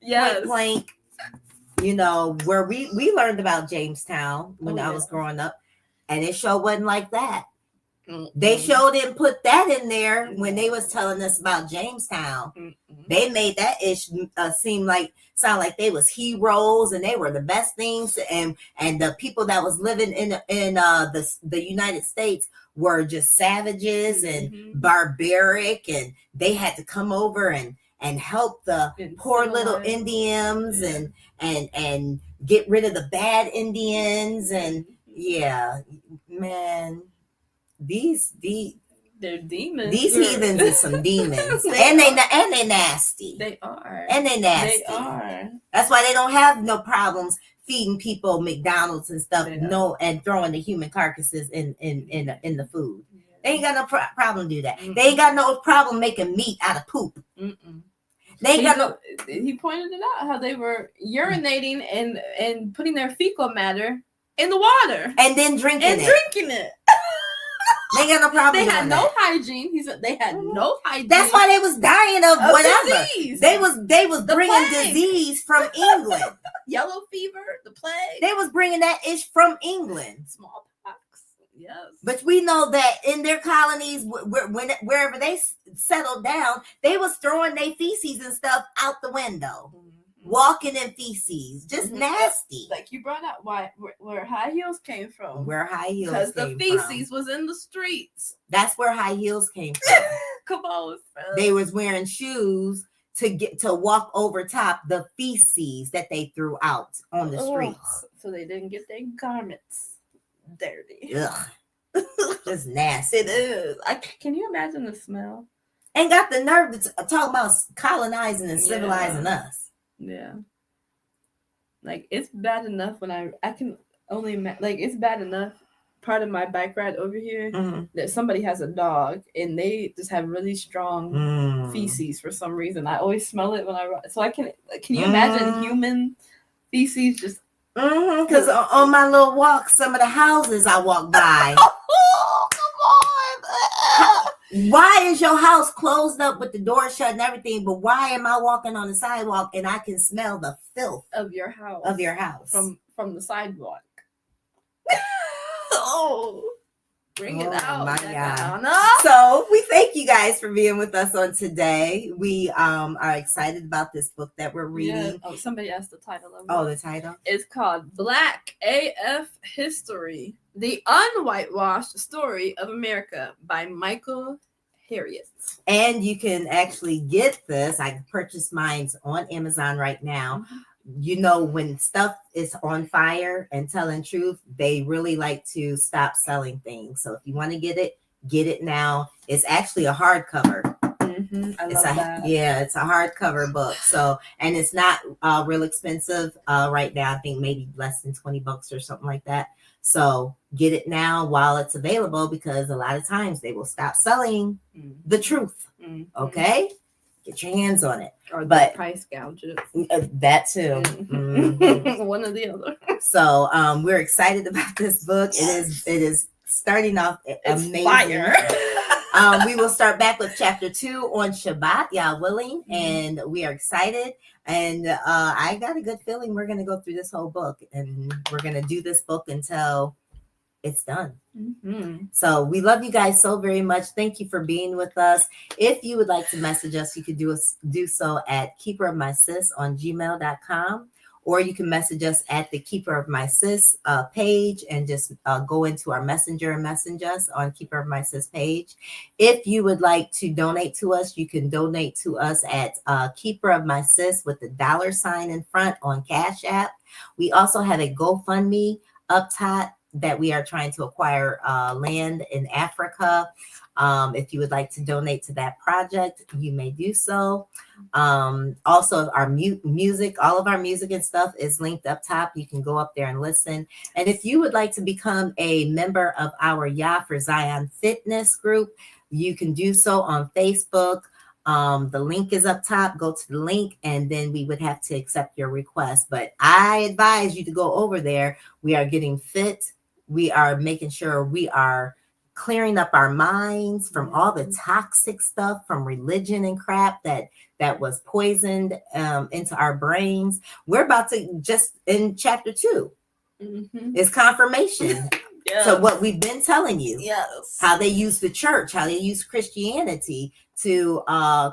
point blank. You know, where we learned about Jamestown when I was growing up, and it sure wasn't like that. Mm-hmm. They sure didn't put that in there when they was telling us about Jamestown. Mm-hmm. They made that issue sound like they was heroes and they were the best things, and the people that was living in the United States were just savages and barbaric, and they had to come over and help the And poor little civilize. Indians Yeah. and get rid of the bad Indians. And yeah, man, these They're demons. these heathens is some demons. They and are. they nasty. They are. And they nasty. They are. That's why they don't have no problems feeding people McDonald's and stuff. Yeah. No, and throwing the human carcasses in the food. They ain't got no problem do that. Mm-mm. They ain't got no problem making meat out of poop. Mm-mm. They ain't got no. He pointed it out how they were urinating and putting their fecal matter in the water And then drinking and it. drinking it. They ain't got no problem. They had doing no that. hygiene. He said they had no hygiene. That's why they was dying of whatever. Disease. They was The bringing plague. disease from England. Yellow fever, the plague, They was bringing that ish from England. smallpox. Yes. But we know that in their colonies, wherever they settled down, they was throwing their feces and stuff out the window, walking in feces, just nasty. Like you brought up where high heels came from. Where high heels Because the came feces from. was in the streets. That's where high heels came from. Come on, fam. They was wearing shoes to walk over top the feces that they threw out on the streets. So they didn't get their garments dirty. Ugh. Just nasty. It is. Can you imagine the smell? And got the nerve to talk about colonizing and civilizing us. Yeah. Like it's bad enough when I can only like it's bad enough. Part of my bike ride over here that somebody has a dog and they just have really strong feces for some reason. I always smell it when I ride. So can you imagine human feces just because on my little walk, some of the houses I walk by. oh, come on. Why is your house closed up with the door shut and everything? But why am I walking on the sidewalk and I can smell the filth of your house from the sidewalk? Oh, bring it out. My Yahca'Anna. God. So we thank you guys for being with us on today. We are excited about this book that we're reading. Yeah. Oh, somebody asked the title of it. Oh, the title? It's called Black AF History, The Un-Whitewashed Story of America by Michael Harriet. And you can actually get this. I purchased mine on Amazon right now. You know, when stuff is on fire and telling truth, they really like to stop selling things. So if you want to get it now. It's actually a hardcover. I love that. Yeah, it's a hardcover book. So, and it's not real expensive right now. I think maybe less than $20 or something like that. So get it now while it's available, because a lot of times they will stop selling the truth. Okay? Get your hands on it. Or but price gouges. That too. One or the other. So we're excited about this book. It is starting off amazing. Fire. We will start back with chapter 2 on Shabbat, Yah willing, and we are excited. And I got a good feeling we're going to go through this whole book, and we're going to do this book until it's done. So we love you guys so very much. Thank you for being with us. If you would like to message us, you could do so at keeperofmysis on gmail.com, or you can message us at the Keeper of My Sis page and just go into our messenger and message us on Keeper of My Sis page. If you would like to donate to us, you can donate to us at Keeper of My Sis with the $ in front on Cash App. We also have a GoFundMe up top that we are trying to acquire land in Africa. If you would like to donate to that project, you may do so. Also, our music, all of our music and stuff is linked up top. You can go up there and listen. And if you would like to become a member of our Yah for Zion Fitness group, you can do so on Facebook. The link is up top. Go to the link, and then we would have to accept your request. But I advise you to go over there. We are getting fit. We are making sure we are clearing up our minds from all the toxic stuff from religion and crap that was poisoned into our brains. We're about to just in chapter 2. It's confirmation. So what we've been telling you, how they use the church, how they use Christianity to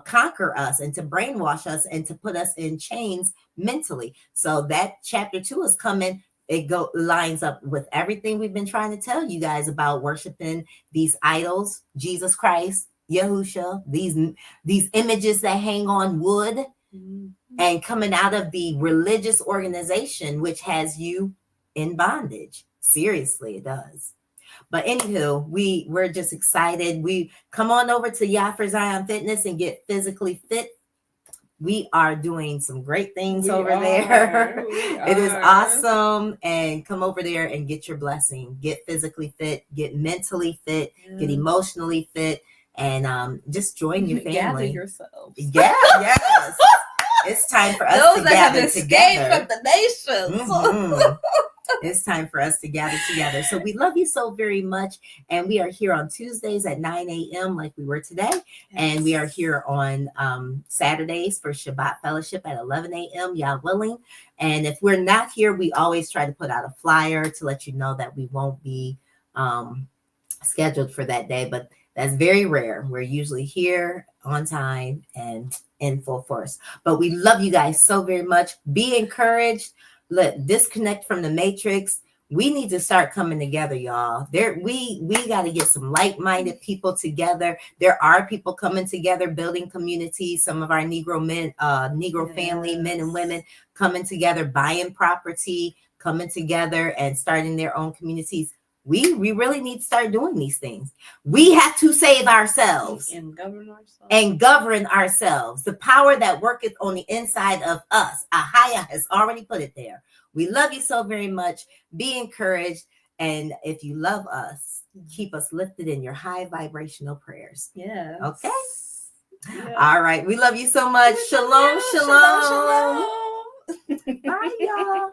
conquer us and to brainwash us and to put us in chains mentally. So that chapter 2 is coming. It lines up with everything we've been trying to tell you guys about worshiping these idols, Jesus Christ, Yahusha, these images that hang on wood, and coming out of the religious organization, which has you in bondage. Seriously, it does. But anywho, we're just excited. We come on over to YAH for Zion Fitness and get physically fit. We are doing some great things there. It is awesome. And come over there and get your blessing. Get physically fit, get mentally fit, get emotionally fit, and just join your family. Gather yourselves. Yeah, yes. It's time for us Those to that have gather escaped together. from the nations. Mhm. It's time for us to gather together. So we love you so very much. And we are here on Tuesdays at 9 a.m. like we were today. Yes. And we are here on Saturdays for Shabbat Fellowship at 11 a.m. Yah willing. And if we're not here, we always try to put out a flyer to let you know that we won't be scheduled for that day. But that's very rare. We're usually here on time and in full force. But we love you guys so very much. Be encouraged. Disconnect from the matrix. We need to start coming together, y'all. We got to get some like-minded people together. There are people coming together, building communities. Some of our Negro men, Negro family, men and women coming together, buying property, coming together and starting their own communities. We really need to start doing these things. We have to save ourselves and govern ourselves. The power that worketh on the inside of us, YAHUAH has already put it there. We love you so very much. Be encouraged. And if you love us, keep us lifted in your high vibrational prayers. Yeah. Okay. Yeah. All right. We love you so much. Shalom, shalom. Shalom. Bye, y'all.